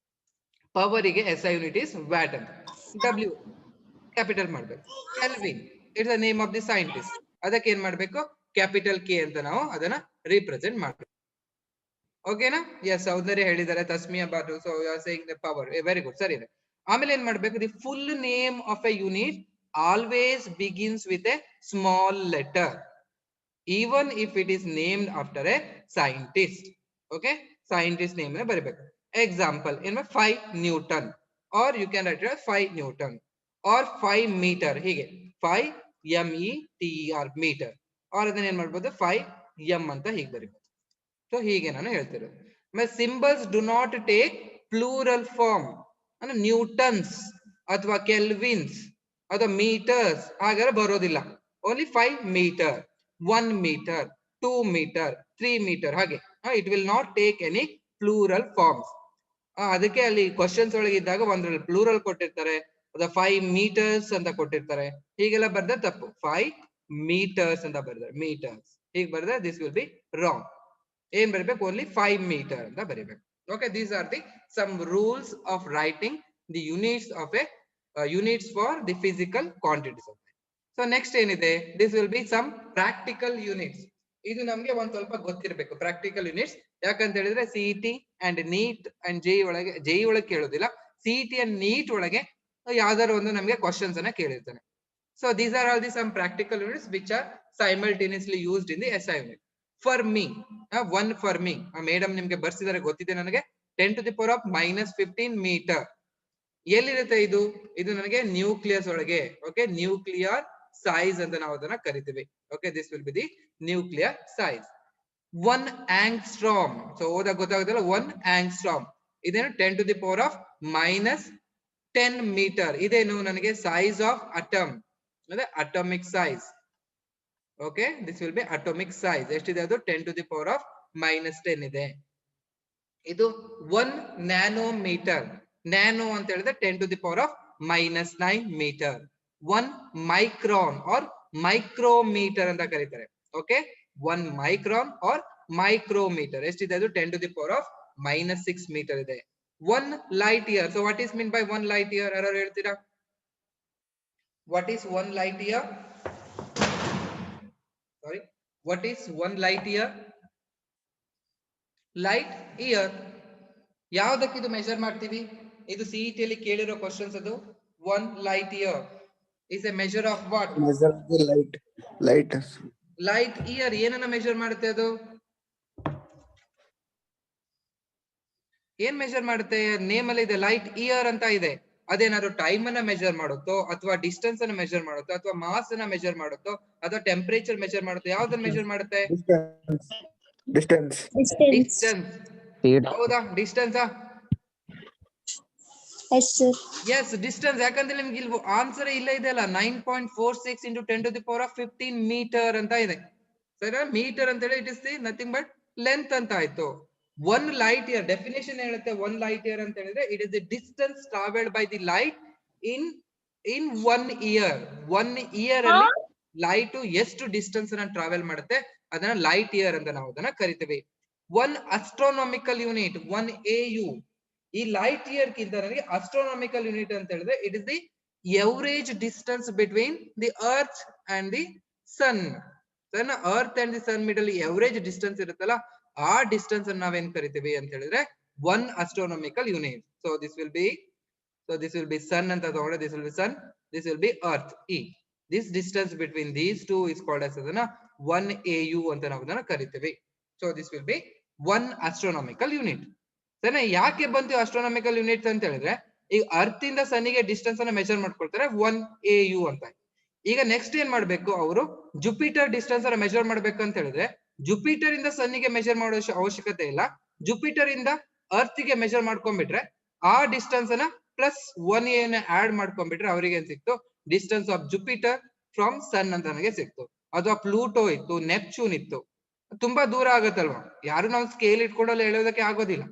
ಪವರಿಗೆ SI ಯೂನಿಟ್ ಇಸ್ ವ್ಯಾಟ್ ಅಂತ. W ಕ್ಯಾಪಿಟಲ್ ಮಾಡ್ಬೇಕು. Kelvin, it's the name of the scientist. ಅದಕ್ಕೆ ಏನ್ ಮಾಡ್ಬೇಕು? ಕ್ಯಾಪಿಟಲ್ K ಅಂತ ನಾವು ಅದನ್ನ ರಿಪ್ರೆಸೆಂಟ್ ಮಾಡ್ಬೇಕು. ಓಕೆನಾ? ಎಸ್, ಸೌಂದರ್ಯ ಹೇಳಿದ್ದಾರೆ ತಸ್ಮಿಯಾ ಬಾಟು. So you are saying the power. Very good, ಸರಿ ಇದೆ. ಆಮೇಲೆ ಏನ್ ಮಾಡ್ಬೇಕು? The full name of a unit always begins with a small letter, even if it is named after a scientist. Okay, scientist name ne baribeko. Example, in 5 Newton, or you can write it 5 Newton or 5 meter. Hige 5 METER meter, or adanna ಏನು ಮಾಡಬಹುದು 5 m ಅಂತ ಹೀಗೆ ಬರಿಬಹುದು. ಸೊ ಹೀಗೆ ನಾನು ಹೇಳ್ತಿರೋದು. ಆಮೇಲೆ symbols do not take plural form. ಅಂದ್ರೆ ನ್ಯೂಟನ್ಸ್ ಅಥವಾ ಕೆಲ್ವಿನ್ಸ್ ಅಥವಾ ಮೀಟರ್ಸ್ ಹಾಗಾದ್ರೆ ಬರೋದಿಲ್ಲ. Only 5 metre, 1 metre, 2 metre, 3 metre, ಹಾಗೆ it will not take any plural forms. ಅದಕ್ಕೆ ಅಲ್ಲಿ ಕ್ವಶನ್ಸ್ ಒಳಗೆ ಇದ್ದಾಗ ಒಂದ್ರಲ್ಲಿ ಪ್ಲೂರಲ್ ಕೊಟ್ಟಿರ್ತಾರೆ, ಅಥವಾ 5 ಮೀಟರ್ಸ್ ಅಂತ ಕೊಟ್ಟಿರ್ತಾರೆ. ಹೀಗೆಲ್ಲ ಬರ್ದ ತಪ್ಪು. 5 ಮೀಟರ್ಸ್ ಅಂತ ಬರ್ತಾರೆ, ಮೀಟರ್ಸ್ ಹೀಗೆ ಬರ್ದ ದಿಸ್ ವಿಲ್ ಬಿ ರಾಂಗ್. ಏನ್ ಬರಿಬೇಕು? ಓನ್ಲಿ 5 ಮೀಟರ್ ಅಂತ ಬರಿಬೇಕು. Okay, these are the some rules of writing the units of a units for the physical quantities. So next ಏನಿದೆ? This will be some practical units. ಇದು ನಮ್ಗೆ ಒಂದ್ ಸ್ವಲ್ಪ ಗೊತ್ತಿರಬೇಕು ಪ್ರಾಕ್ಟಿಕಲ್ ಯೂನಿಟ್ಸ್. ಯಾಕಂತ ಹೇಳಿದ್ರೆ CET and NEET and JEE ಒಳಗೆ ಕೇಳೋದಿಲ್ಲ. CET ಅಂಡ್ ನೀಟ್ ಒಳಗೆ ಯಾವ್ದಾದ್ರು ಒಂದು ನಮ್ಗೆ ಕ್ವಶನ್ಸ್ ಅನ್ನ ಕೇಳಿರ್ತಾನೆ. So these are all the some practical units which are simultaneously used in the SI unit. For me, one for me, madam ನಿಮ್ಗೆ ಬರ್ಸಿದಾರೆ ಗೊತ್ತಿದೆ ನನಗೆ, 10 to the power of -15 metre. ಎಲ್ಲಿರುತ್ತೆ ಇದು? ಇದು ನನಗೆ ನ್ಯೂಕ್ಲಿಯಸ್ ಒಳಗೆ. ಓಕೆ, ನ್ಯೂಕ್ಲಿಯರ್ ಸೈಜ್ ಅಂತ ನಾವು ಅದನ್ನ ಕರಿತೀವಿ. Okay, this will be the nuclear size. 1 angstrom. So ಓದಾಗ ಗೊತ್ತಾಗುತ್ತಲ್ಲ, 1 ಆಂಗ್ಸ್ಟ್ರಾಮ್ ಇದೇನು 10 to the power of -10 metre. ಇದೇನು ನನಗೆ ಸೈಜ್ ಆಫ್ ಅಟಮ್, ಅಂದ್ರೆ atomic size. Okay, this will be atomic size. ಎಷ್ಟಿದೆ ಅದು? 10 to the power of -10 ಇದೆ. ಇದು 1 ನ್ಯಾನೋಮೀಟರ್. ನ್ಯಾನೋ ಅಂತ ಹೇಳಿದ್ರೆ 10 to the power of -9 metre. 1 micron or micrometre ಅಂತ ಕರೀತಾರೆ. ಓಕೆ, 1 ಮೈಕ್ರಾನ್ ಆರ್ ಮೈಕ್ರೋಮೀಟರ್ ಎಷ್ಟಿದೆ? ಅದು 10 to the power of -6 metre ಇದೆ. 1 light year. So what is mean by 1 light year? ಯಾರು ಹೇಳ್ತೀರಾ? What is 1 light year? Sorry, what is 1 light year? Light year ಯಾವ್ದಕ್ಕಿದು ಮೆಜರ್ ಮಾಡ್ತೀವಿ? ಇದು CET ಅಲ್ಲಿ ಕೇಳಿರೋ ಕ್ವಶನ್ಸ್. ಅದು 1 light year is a measure of what? Measure the light. Light year ಏನನ್ನ ಮೆಜರ್ ಮಾಡುತ್ತೆ? ಅದು ಏನ್ ಮೆಜರ್ ಮಾಡುತ್ತೆ? ನೇಮ್ ಅಲ್ಲಿ ಇದೆ ಲೈಟ್ ಇಯರ್ ಅಂತ ಇದೆ. ಅದೇನಾದ್ರು ಟೈಮ್ ಅನ್ನ ಮೆಜರ್ ಮಾಡುತ್ತೋ, ಅಥವಾ ಡಿಸ್ಟೆನ್ಸ್ ಅನ್ನ ಮೆಜರ್ ಮಾಡುತ್ತೋ, ಅಥವಾ ಮಾಸ್ ಅನ್ನ ಮೆಜರ್ ಮಾಡುತ್ತೋ, ಅಥವಾ ಟೆಂಪರೇಚರ್ ಮೆಜರ್ ಮಾಡುತ್ತೋ? ಯಾವ್ದನ್ನ ಮೆಜರ್ ಮಾಡುತ್ತೆ? Distance. ಡಿಸ್ಟೆನ್ಸ್. ಹೌದಾ? Distance. Yes, sir. Yes distance, ಯಾಕಂದ್ರೆ ನಿಮ್ಗೆ ಇಲ್ಲಿ ಆನ್ಸರ್ ಇಲ್ಲ ಇದೆ ಅಲ್ಲ, 9.46 into 10⁻15 ಮೀಟರ್ ಅಂತ ಇದೆ. ಸರಿ, ಮೀಟರ್ ಅಂತ ಹೇಳಿ it is the nothing but length ಅಂತ ಆಯ್ತು. 1 light year ಡೆಫಿನೇಷನ್ ಹೇಳುತ್ತೆ, 1 light year ಅಂತ ಹೇಳಿದ್ರೆ it is the distance travelled by the light in 1 year. 1 year ಅಲ್ಲಿ ಲೈಟ್ ಎಷ್ಟು ಡಿಸ್ಟೆನ್ಸ್ ಅನ್ನ ಟ್ರಾವೆಲ್ ಮಾಡುತ್ತೆ ಅದನ್ನ ಲೈಟ್ ಇಯರ್ ಅಂತ ನಾವು ಅದನ್ನ ಕರಿತೀವಿ. 1 astronomical unit, 1 AU. ಈ ಲೈಟ್ ಇಯರ್ ಗಿಂತ ನನಗೆ ಅಸ್ಟ್ರೋನಾಮಿಕಲ್ ಯೂನಿಟ್ ಅಂತ ಹೇಳಿದ್ರೆ it is the average distance between the earth and the sun. Earth and the sun middle average distance ಇರುತ್ತಲ್ಲ, ಆ ಡಿಸ್ಟೆನ್ಸ್ ಅನ್ನ ನಾವೇನ್ ಕರಿತೀವಿ ಅಂತ ಹೇಳಿದ್ರೆ 1 astronomical unit. So this will be sun ಅಂತ ತಗೊಂಡ್ರೆ this will be sun, this will be earth. This distance between these two is called as ಅದನ್ನ 1 AU ಅಂತ ನಾವು ಅದನ್ನ ಕರಿತೀವಿ. So this will be 1 astronomical unit. ಸರಿ, ಯಾಕೆ ಬಂತು ಅಸ್ಟ್ರೋನಾಮಿಕಲ್ ಯೂನಿಟ್ ಅಂತ ಹೇಳಿದ್ರೆ ಈಗ ಅರ್ತ್ ಇಂದ ಸನ್ನಿಗೆ ಡಿಸ್ಟೆನ್ಸ್ ಅನ್ನ ಮೆಜರ್ ಮಾಡ್ಕೊಳ್ತಾರೆ 1 AU ಅಂತ. ಈಗ ನೆಕ್ಸ್ಟ್ ಏನ್ ಮಾಡ್ಬೇಕು, ಅವರು ಜುಪಿಟರ್ ಡಿಸ್ಟೆನ್ಸ್ ಅನ್ನ ಮೆಜರ್ ಮಾಡ್ಬೇಕು ಅಂತ ಹೇಳಿದ್ರೆ ಜುಪಿಟರ್ ಇಂದ ಸನ್ನಿಗೆ ಮೆಜರ್ ಮಾಡೋ ಅವಶ್ಯಕತೆ ಇಲ್ಲ, ಜುಪಿಟರ್ ಇಂದ ಅರ್ತ್ ಗೆ ಮೆಜರ್ ಮಾಡ್ಕೊಂಡ್ಬಿಟ್ರೆ ಆ ಡಿಸ್ಟೆನ್ಸ್ ಅನ್ನ ಪ್ಲಸ್ 1 A ಆಡ್ ಮಾಡ್ಕೊಂಡ್ಬಿಟ್ರೆ ಅವ್ರಿಗೆ ಏನ್ ಸಿಕ್ತು, ಡಿಸ್ಟೆನ್ಸ್ ಆಫ್ ಜುಪಿಟರ್ ಫ್ರಮ್ ಸನ್ ಅಂತ ನನಗೆ ಸಿಕ್ತು. ಅಥವಾ ಪ್ಲೂಟೋ ಇತ್ತು, ನೆಪ್ಚೂನ್ ಇತ್ತು, ತುಂಬಾ ದೂರ ಆಗತ್ತಲ್ವಾ, ಯಾರು ನಾವು ಸ್ಕೇಲ್ ಇಟ್ಕೊಂಡಲ್ಲಿ ಹೇಳೋದಕ್ಕೆ ಆಗೋದಿಲ್ಲ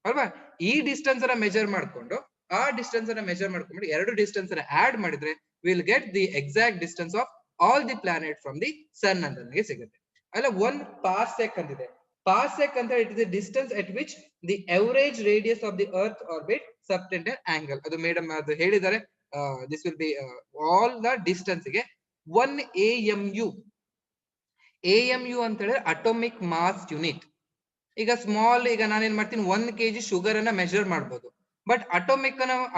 ಅಲ್ವಾ. ಈ ಡಿಸ್ಟೆನ್ಸ್ ಅನ್ನ ಮೆಜರ್ ಮಾಡ್ಕೊಂಡು ಆ ಡಿಸ್ಟೆನ್ಸ್ ಅನ್ನ ಮೆಜರ್ ಮಾಡ್ಕೊಂಡ್ಬಿಟ್ಟು ಎರಡು ಡಿಸ್ಟೆನ್ಸ್ ಅನ್ನ ಆಡ್ ಮಾಡಿದ್ರೆ will get the exact distance of all the planet from the sun ಅಂತ ನನಗೆ ಸಿಗುತ್ತೆ. ಅಲ್ಲ 1 parsec ಅಂತಿದೆ. parsec ಅಂತ it is the distance at which the average radius of the earth orbit subtended angle. ಅದು ಮೇಡಮ್ ಅದು ಹೇಳಿದ್ದಾರೆ. This will be all the distance ಗೆ 1 AMU. AMU ಅಂತ ಹೇಳಿದ್ರೆ ಅಟೋಮಿಕ್ ಮಾಸ್ ಯೂನಿಟ್. ಈಗ ಸ್ಮಾಲ್, ಈಗ ನಾನೇನ್ ಮಾಡ್ತೀನಿ 1 kg ಶುಗರ್ ಅನ್ನ ಮೆಜರ್ ಮಾಡ್ಬೋದು, ಬಟ್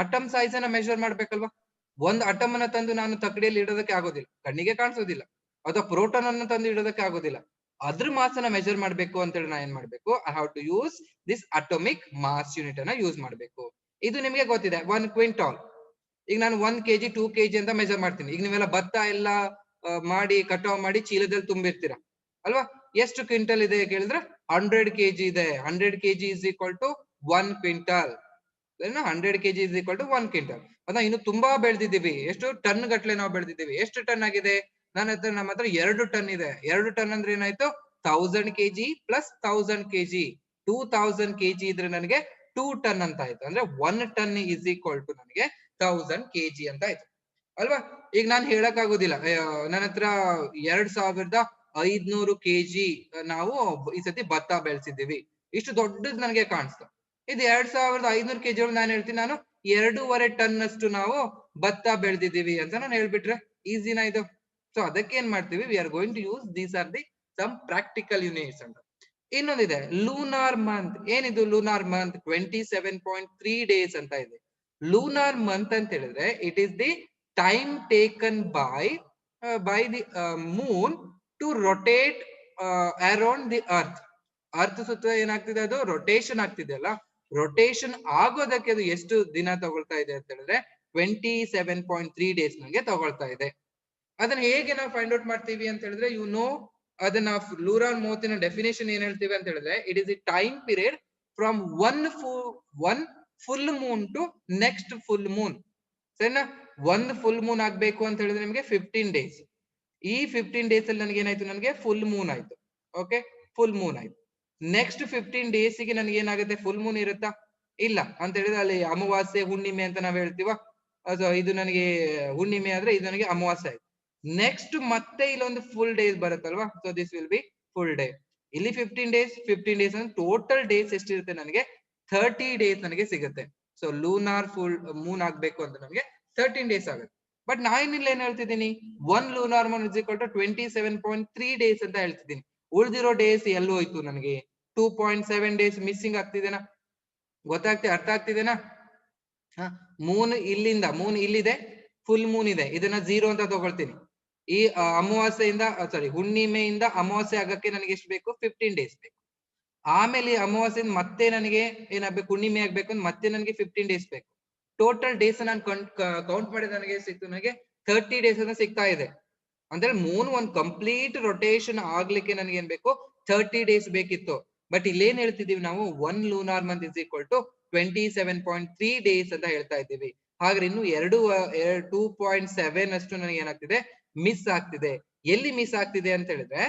ಅಟಮ್ ಸೈಜ್ ಅನ್ನ ಮೆಜರ್ ಮಾಡ್ಬೇಕಲ್ವಾ. ಒಂದು ಅಟಮ್ ಅನ್ನ ತಂದು ನಾನು ತಕಡಿಯಲ್ಲಿ ಇಡೋದಕ್ಕೆ ಆಗೋದಿಲ್ಲ, ಕಣ್ಣಿಗೆ ಕಾಣಿಸೋದಿಲ್ಲ. ಅಥವಾ ಪ್ರೋಟಾನ್ ಅನ್ನ ತಂದು ಇಡೋದಕ್ಕೆ ಆಗೋದಿಲ್ಲ. ಅದ್ರ ಮಾಸ್ ಅನ್ನ ಮೆಜರ್ ಮಾಡ್ಬೇಕು ಅಂತ ಹೇಳಿ ನಾ ಏನ್ ಮಾಡ್ಬೇಕು, I have to use this atomic mass unit ಅನ್ನ ಯೂಸ್ ಮಾಡ್ಬೇಕು. ಇದು ನಿಮ್ಗೆ ಗೊತ್ತಿದೆ 1 ಕ್ವಿಂಟಾಲ್. ಈಗ ನಾನು 1 kg 2 kg ಅಂತ ಮೆಜರ್ ಮಾಡ್ತೀನಿ. ಈಗ ನೀವೆಲ್ಲ ಭತ್ತ ಎಲ್ಲ ಮಾಡಿ ಕಟಾವ್ ಮಾಡಿ ಚೀಲದಲ್ಲಿ ತುಂಬಿರ್ತೀರಾ ಅಲ್ವಾ. ಎಷ್ಟು ಕ್ವಿಂಟಲ್ ಇದೆ ಕೇಳಿದ್ರೆ 100 kg ಇದೆ. 100 kg is equal to 1 quintal. 100 kg is equal to 1 quintal. ಅದ ಇನ್ನು ತುಂಬಾ ಬೆಳೆದಿದ್ದೀವಿ, ಎಷ್ಟು ಟನ್ ಗಟ್ಲೆ ನಾವು ಬೆಳೆದಿದ್ದೀವಿ. ಎಷ್ಟು ಟನ್ ಆಗಿದೆ, ನಮ್ಮ ಹತ್ರ 2 ಟನ್ ಇದೆ. 2 ಟನ್ ಅಂದ್ರೆ ಏನಾಯ್ತು, 1000 kg ಪ್ಲಸ್ 1000 kg 2000 kg ಇದ್ರೆ ನನಗೆ 2 ಟನ್ ಅಂತ ಆಯ್ತು. ಅಂದ್ರೆ 1 ಟನ್ is equal to ನನಗೆ 1000 kg ಅಂತ ಆಯ್ತು ಅಲ್ವಾ. ಈಗ ನಾನು ಹೇಳಕ್ ಆಗೋದಿಲ್ಲ ನನ್ನ ಹತ್ರ 2500 kg ನಾವು ಈ ಸತಿ ಭತ್ತ ಬೆಳೆಸಿದ್ದೀವಿ, ಇಷ್ಟು ದೊಡ್ಡದು ನನಗೆ ಕಾಣಿಸ್ತು. ಇದು 2500 kg ನಾನು ಹೇಳ್ತೀನಿ ನಾನು 2.5 ಟನ್ ಅಷ್ಟು ನಾವು ಭತ್ತ ಬೆಳೆದಿದ್ದೀವಿ ಅಂತ ನಾನು ಹೇಳ್ಬಿಟ್ರೆ ಈಸಿನಾ ಇದು. ಸೊ ಅದಕ್ಕೆ ಏನ್ ಮಾಡ್ತೀವಿ, we are going to use these are the some practical units ಅಂತ. ಇನ್ನೊಂದಿದೆ ಲೂನಾರ್ ಮಂತ್. ಏನಿದು ಲೂನಾರ್ ಮಂತ್? 27.3 ಡೇಸ್ ಅಂತ ಇದೆ. ಲೂನಾರ್ ಮಂತ್ ಅಂತ ಹೇಳಿದ್ರೆ it is the time taken by the moon to rotate around the earth. Earth ಸುತ್ತ ಏನಾಗ್ತಿದೆ, ಅದು ರೊಟೇಷನ್ ಆಗ್ತಿದೆ ಅಲ್ಲ, ರೊಟೇಷನ್ ಆಗೋದಕ್ಕೆ ಅದು ಎಷ್ಟು ದಿನ ತಗೊಳ್ತಾ ಇದೆ ಅಂತ ಹೇಳಿದ್ರೆ 27.3 ಡೇಸ್ ನಂಗೆ ತಗೊಳ್ತಾ ಇದೆ. ಅದನ್ನ ಹೇಗೆ ನಾವು ಫೈಂಡ್ ಔಟ್ ಮಾಡ್ತೀವಿ ಅಂತ ಹೇಳಿದ್ರೆ, ಯು ನೋ ಅದನ್ನ ಲೂನಾರ್ ಮಂತಿನ ಡೆಫಿನೇಷನ್ ಏನ್ ಹೇಳ್ತೀವಿ ಅಂತ ಹೇಳಿದ್ರೆ, it is the time period from one full moon to next full moon. ಸರಿನಾ, ಒಂದು ಫುಲ್ ಮೂನ್ ಆಗ್ಬೇಕು ಅಂತ ಹೇಳಿದ್ರೆ ನಿಮ್ಗೆ 15 ಡೇಸ್. ಈ 15 ಡೇಸ್ ಅಲ್ಲಿ ನನಗೆ ಏನಾಯ್ತು, ನನಗೆ ಫುಲ್ ಮೂನ್ ಆಯ್ತು. ಓಕೆ, ಫುಲ್ ಮೂನ್ ಆಯ್ತು. ನೆಕ್ಸ್ಟ್ 15 ಡೇಸ್ ಗೆ ನನಗೆ ಏನಾಗುತ್ತೆ, ಫುಲ್ ಮೂನ್ ಇರುತ್ತಾ? ಇಲ್ಲ ಅಂತ ಹೇಳಿದ್ರೆ ಅಲ್ಲಿ ಅಮಾವಾಸ್ಯೆ ಹುಣ್ಣಿಮೆ ಅಂತ ನಾವ್ ಹೇಳ್ತೀವ. ಇದು ನನಗೆ ಹುಣ್ಣಿಮೆ ಆದ್ರೆ ಇದು ನನಗೆ ಅಮಾವಾಸ್ಯೆ ಆಯ್ತು. ನೆಕ್ಸ್ಟ್ ಮತ್ತೆ ಇಲ್ಲೊಂದು ಫುಲ್ ಡೇಸ್ ಬರುತ್ತಲ್ವಾ, so this will be full day. ಇಲ್ಲಿ 15 ಡೇಸ್ ಅಂದ್ರೆ ಟೋಟಲ್ ಡೇಸ್ ಎಷ್ಟಿರುತ್ತೆ ನನಗೆ 30 ಡೇಸ್ ನನಗೆ ಸಿಗುತ್ತೆ. ಸೊ ಲೂನಾರ್ ಫುಲ್ ಮೂನ್ ಆಗ್ಬೇಕು ಅಂತ ನನಗೆ 13 ಡೇಸ್ ಆಗುತ್ತೆ. ಬಟ್ ನಾನಿಲ್ಲ ಏನ್ ಹೇಳ್ತಿದ್ದೀನಿ, 1 lunar moon is equal to 27.3 days ಅಂತ ಹೇಳ್ತಿದ್ದೀನಿ. ಉಳಿದಿರೋ ಡೇಸ್ ಎಲ್ಲೂ ಹೋಯ್ತು, ನನಗೆ 2.7 ಡೇಸ್ ಮಿಸ್ಸಿಂಗ್ ಆಗ್ತಿದೆನಾ? ಅರ್ಥ ಆಗ್ತಿದೆನಾ? ಮೂನ್ ಇಲ್ಲಿದೆ, ಫುಲ್ ಮೂನ್ ಇದೆ, ಇದನ್ನ 0 ಅಂತ ತಗೊಳ್ತೀನಿ. ಈ ಅಮಾವಾಸ್ಯೆಯಿಂದ ಹುಣ್ಣಿಮೆಯಿಂದ ಅಮಾವಾಸ್ಯೆ ಆಗಕ್ಕೆ ನನಗೆ ಎಷ್ಟು ಬೇಕು, 15 ಡೇಸ್ ಬೇಕು. ಆಮೇಲೆ ಅಮಾವಾಸ್ಯೆಯಿಂದ ಮತ್ತೆ ನನಗೆ ಏನಾಗ್ಬೇಕು, ಹುಣ್ಣಿಮೆ ಆಗ್ಬೇಕು ಅಂದ್ರೆ ಮತ್ತೆ ನನಗೆ 15 ಡೇಸ್ ಬೇಕು. ಟೋಟಲ್ ಡೇಸ್ ನಾನು ಕೌಂಟ್ ಮಾಡಿದ ನನಗೆ ಸಿಕ್ತು, ನನಗೆ 30 ಡೇಸ್ ಅಂತ ಸಿಗ್ತಾ ಇದೆ. ಅಂದ್ರೆ ಮೂನ್ ಒಂದು ಕಂಪ್ಲೀಟ್ ರೊಟೇಷನ್ ಆಗ್ಲಿಕ್ಕೆ ನನಗೆ ಏನ್ ಬೇಕು, 30 ಡೇಸ್ ಬೇಕಿತ್ತು. ಬಟ್ ಇಲ್ಲೇನ್ ಹೇಳ್ತಿದೀವಿ ನಾವು, 1 lunar month is equal to 27.3 days ಅಂತ ಹೇಳ್ತಾ ಇದ್ದೀವಿ. ಹಾಗಾದ್ರೆ ಇನ್ನು 2.7 ಅಷ್ಟು ನನಗೆ ಏನಾಗ್ತಿದೆ, ಮಿಸ್ ಆಗ್ತಿದೆ. ಎಲ್ಲಿ ಮಿಸ್ ಆಗ್ತಿದೆ ಅಂತ ಹೇಳಿದ್ರೆ,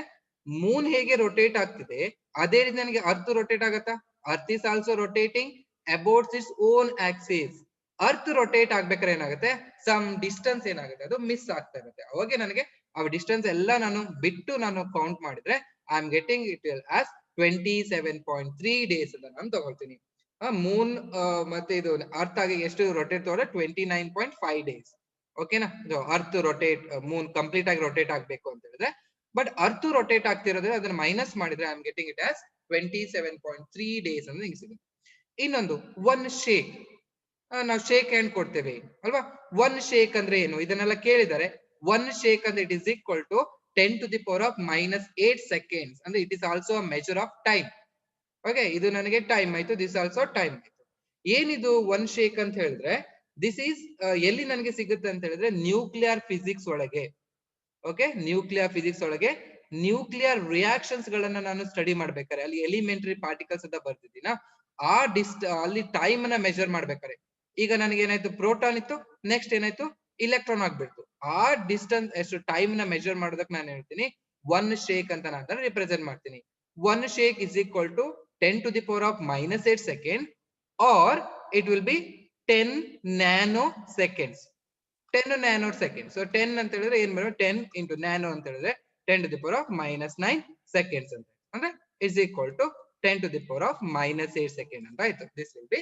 ಮೂನ್ ಹೇಗೆ ರೊಟೇಟ್ ಆಗ್ತಿದೆ ಅದೇ ರೀತಿ ನನಗೆ ಅರ್ತ್ ರೊಟೇಟ್ ಆಗತ್ತಾ? Earth is also rotating about its own Axis. Earth rotate ಆಗ್ಬೇಕಾದ್ರೆ ಏನಾಗುತ್ತೆ, ಸಮ್ ಡಿಸ್ಟೆನ್ಸ್ ಏನಾಗುತ್ತೆ, ಅದು ಮಿಸ್ ಆಗ್ತಾ ಇರುತ್ತೆ. ಅವಾಗ ನನಗೆ ಆ ಡಿಸ್ಟೆನ್ಸ್ ಎಲ್ಲ ನಾನು ಬಿಟ್ಟು ನಾನು ಕೌಂಟ್ ಮಾಡಿದ್ರೆ I am getting it as 27.3 days ಅಂತ ನಾನು ತಗೊಳ್ತೀನಿ. ಮೂನ್ ಮತ್ತೆ ಇದು ಅರ್ತ್ ಆಗಿ ಎಷ್ಟು ರೊಟೇಟ್ ತಗೊಂಡ್ರೆ 29.5 ಡೇಸ್. ಓಕೆನಾ? ಅರ್ತ್ ರೊಟೇಟ್, ಮೂನ್ ಕಂಪ್ಲೀಟ್ ಆಗಿ ರೊಟೇಟ್ ಆಗ್ಬೇಕು ಅಂತ ಹೇಳಿದ್ರೆ, ಬಟ್ ಅರ್ತ್ ರೊಟೇಟ್ ಆಗ್ತಿರೋದ್ರೆ ಅದನ್ನ ಮೈನಸ್ ಮಾಡಿದ್ರೆ I am getting it as 27.3 days ಅಂತ ನಿಂಗೆ ಸಿಗುತ್ತೆ. ಇನ್ನೊಂದು ಒನ್ ಶೇಕ್, ನಾವು ಶೇಕ್ ಹ್ಯಾಂಡ್ ಕೊಡ್ತೇವೆ ಅಲ್ವಾ? ಒನ್ ಶೇಕ್ ಅಂದ್ರೆ ಏನು ಇದನ್ನೆಲ್ಲ ಕೇಳಿದರೆ, ಒನ್ ಶೇಕ್ ಅಂದ್ರೆ it is equal to 10⁻⁻8 seconds. ಅಂದ್ರೆ it is also a measure of time. Okay, ಇದು ನನಗೆ ಟೈಮ್ ಆಯ್ತು, ದಿಸ್ ಆಲ್ಸೋ ಟೈಮ್ ಆಯ್ತು. ಏನಿದು ಒನ್ ಶೇಕ್ ಅಂತ ಹೇಳಿದ್ರೆ, ದಿಸ್ ಈಸ್ ಎಲ್ಲಿ ನನಗೆ ಸಿಗುತ್ತೆ ಅಂತ ಹೇಳಿದ್ರೆ ನ್ಯೂಕ್ಲಿಯರ್ ಫಿಸಿಕ್ಸ್ ಒಳಗೆ. ಓಕೆ, ನ್ಯೂಕ್ಲಿಯರ್ ಫಿಸಿಕ್ಸ್ ಒಳಗೆ ನ್ಯೂಕ್ಲಿಯರ್ ರಿಯಾಕ್ಷನ್ಸ್ ಗಳನ್ನ ನಾನು ಸ್ಟಡಿ ಮಾಡ್ಬೇಕಾರೆ, ಅಲ್ಲಿ ಎಲಿಮೆಂಟರಿ ಪಾರ್ಟಿಕಲ್ಸ್ ಅಂತ ಬರ್ತಿದ್ದೀನ, ಆ ಅಲ್ಲಿ ಟೈಮ್ ಅನ್ನ ಮೆಜರ್ ಮಾಡ್ಬೇಕಾರೆ, ಈಗ ನನಗೆ ಏನಾಯ್ತು, ಪ್ರೋಟಾನ್ ಇತ್ತು, ನೆಕ್ಸ್ಟ್ ಏನಾಯ್ತು ಇಲೆಕ್ಟ್ರಾನ್ ಆಗ್ಬಿಡ್ತು. ಆ ಡಿಸ್ಟೆನ್ಸ್ ಎಷ್ಟು ಟೈಮ್ ನ ಮೆಜರ್ ಮಾಡೋದಕ್ಕೆ ನಾನು ಹೇಳ್ತೀನಿ ಒನ್ ಶೇಕ್ ಅಂತ ನಾನು ರಿಪ್ರೆಸೆಂಟ್ ಮಾಡ್ತೀನಿ. One shake is equal to 10⁻⁻8 second, or it will be 10 nanoseconds. 10 nanosecond. So 10 ಅಂತ ಹೇಳಿದ್ರೆ ಏನ್ ಬರೋದು, 10 ಇಂಟು ನ್ಯಾನೋ ಅಂತ ಹೇಳಿದ್ರೆ 10⁻⁻9 ಸೆಕೆಂಡ್ಸ್ ಅಂತ, ಅಂದ್ರೆ ಇಸ್ ಈಕ್ವಲ್ ಟು 10⁻⁻8 ಸೆಕೆಂಡ್ ಅಂತ ಆಯ್ತು. This will be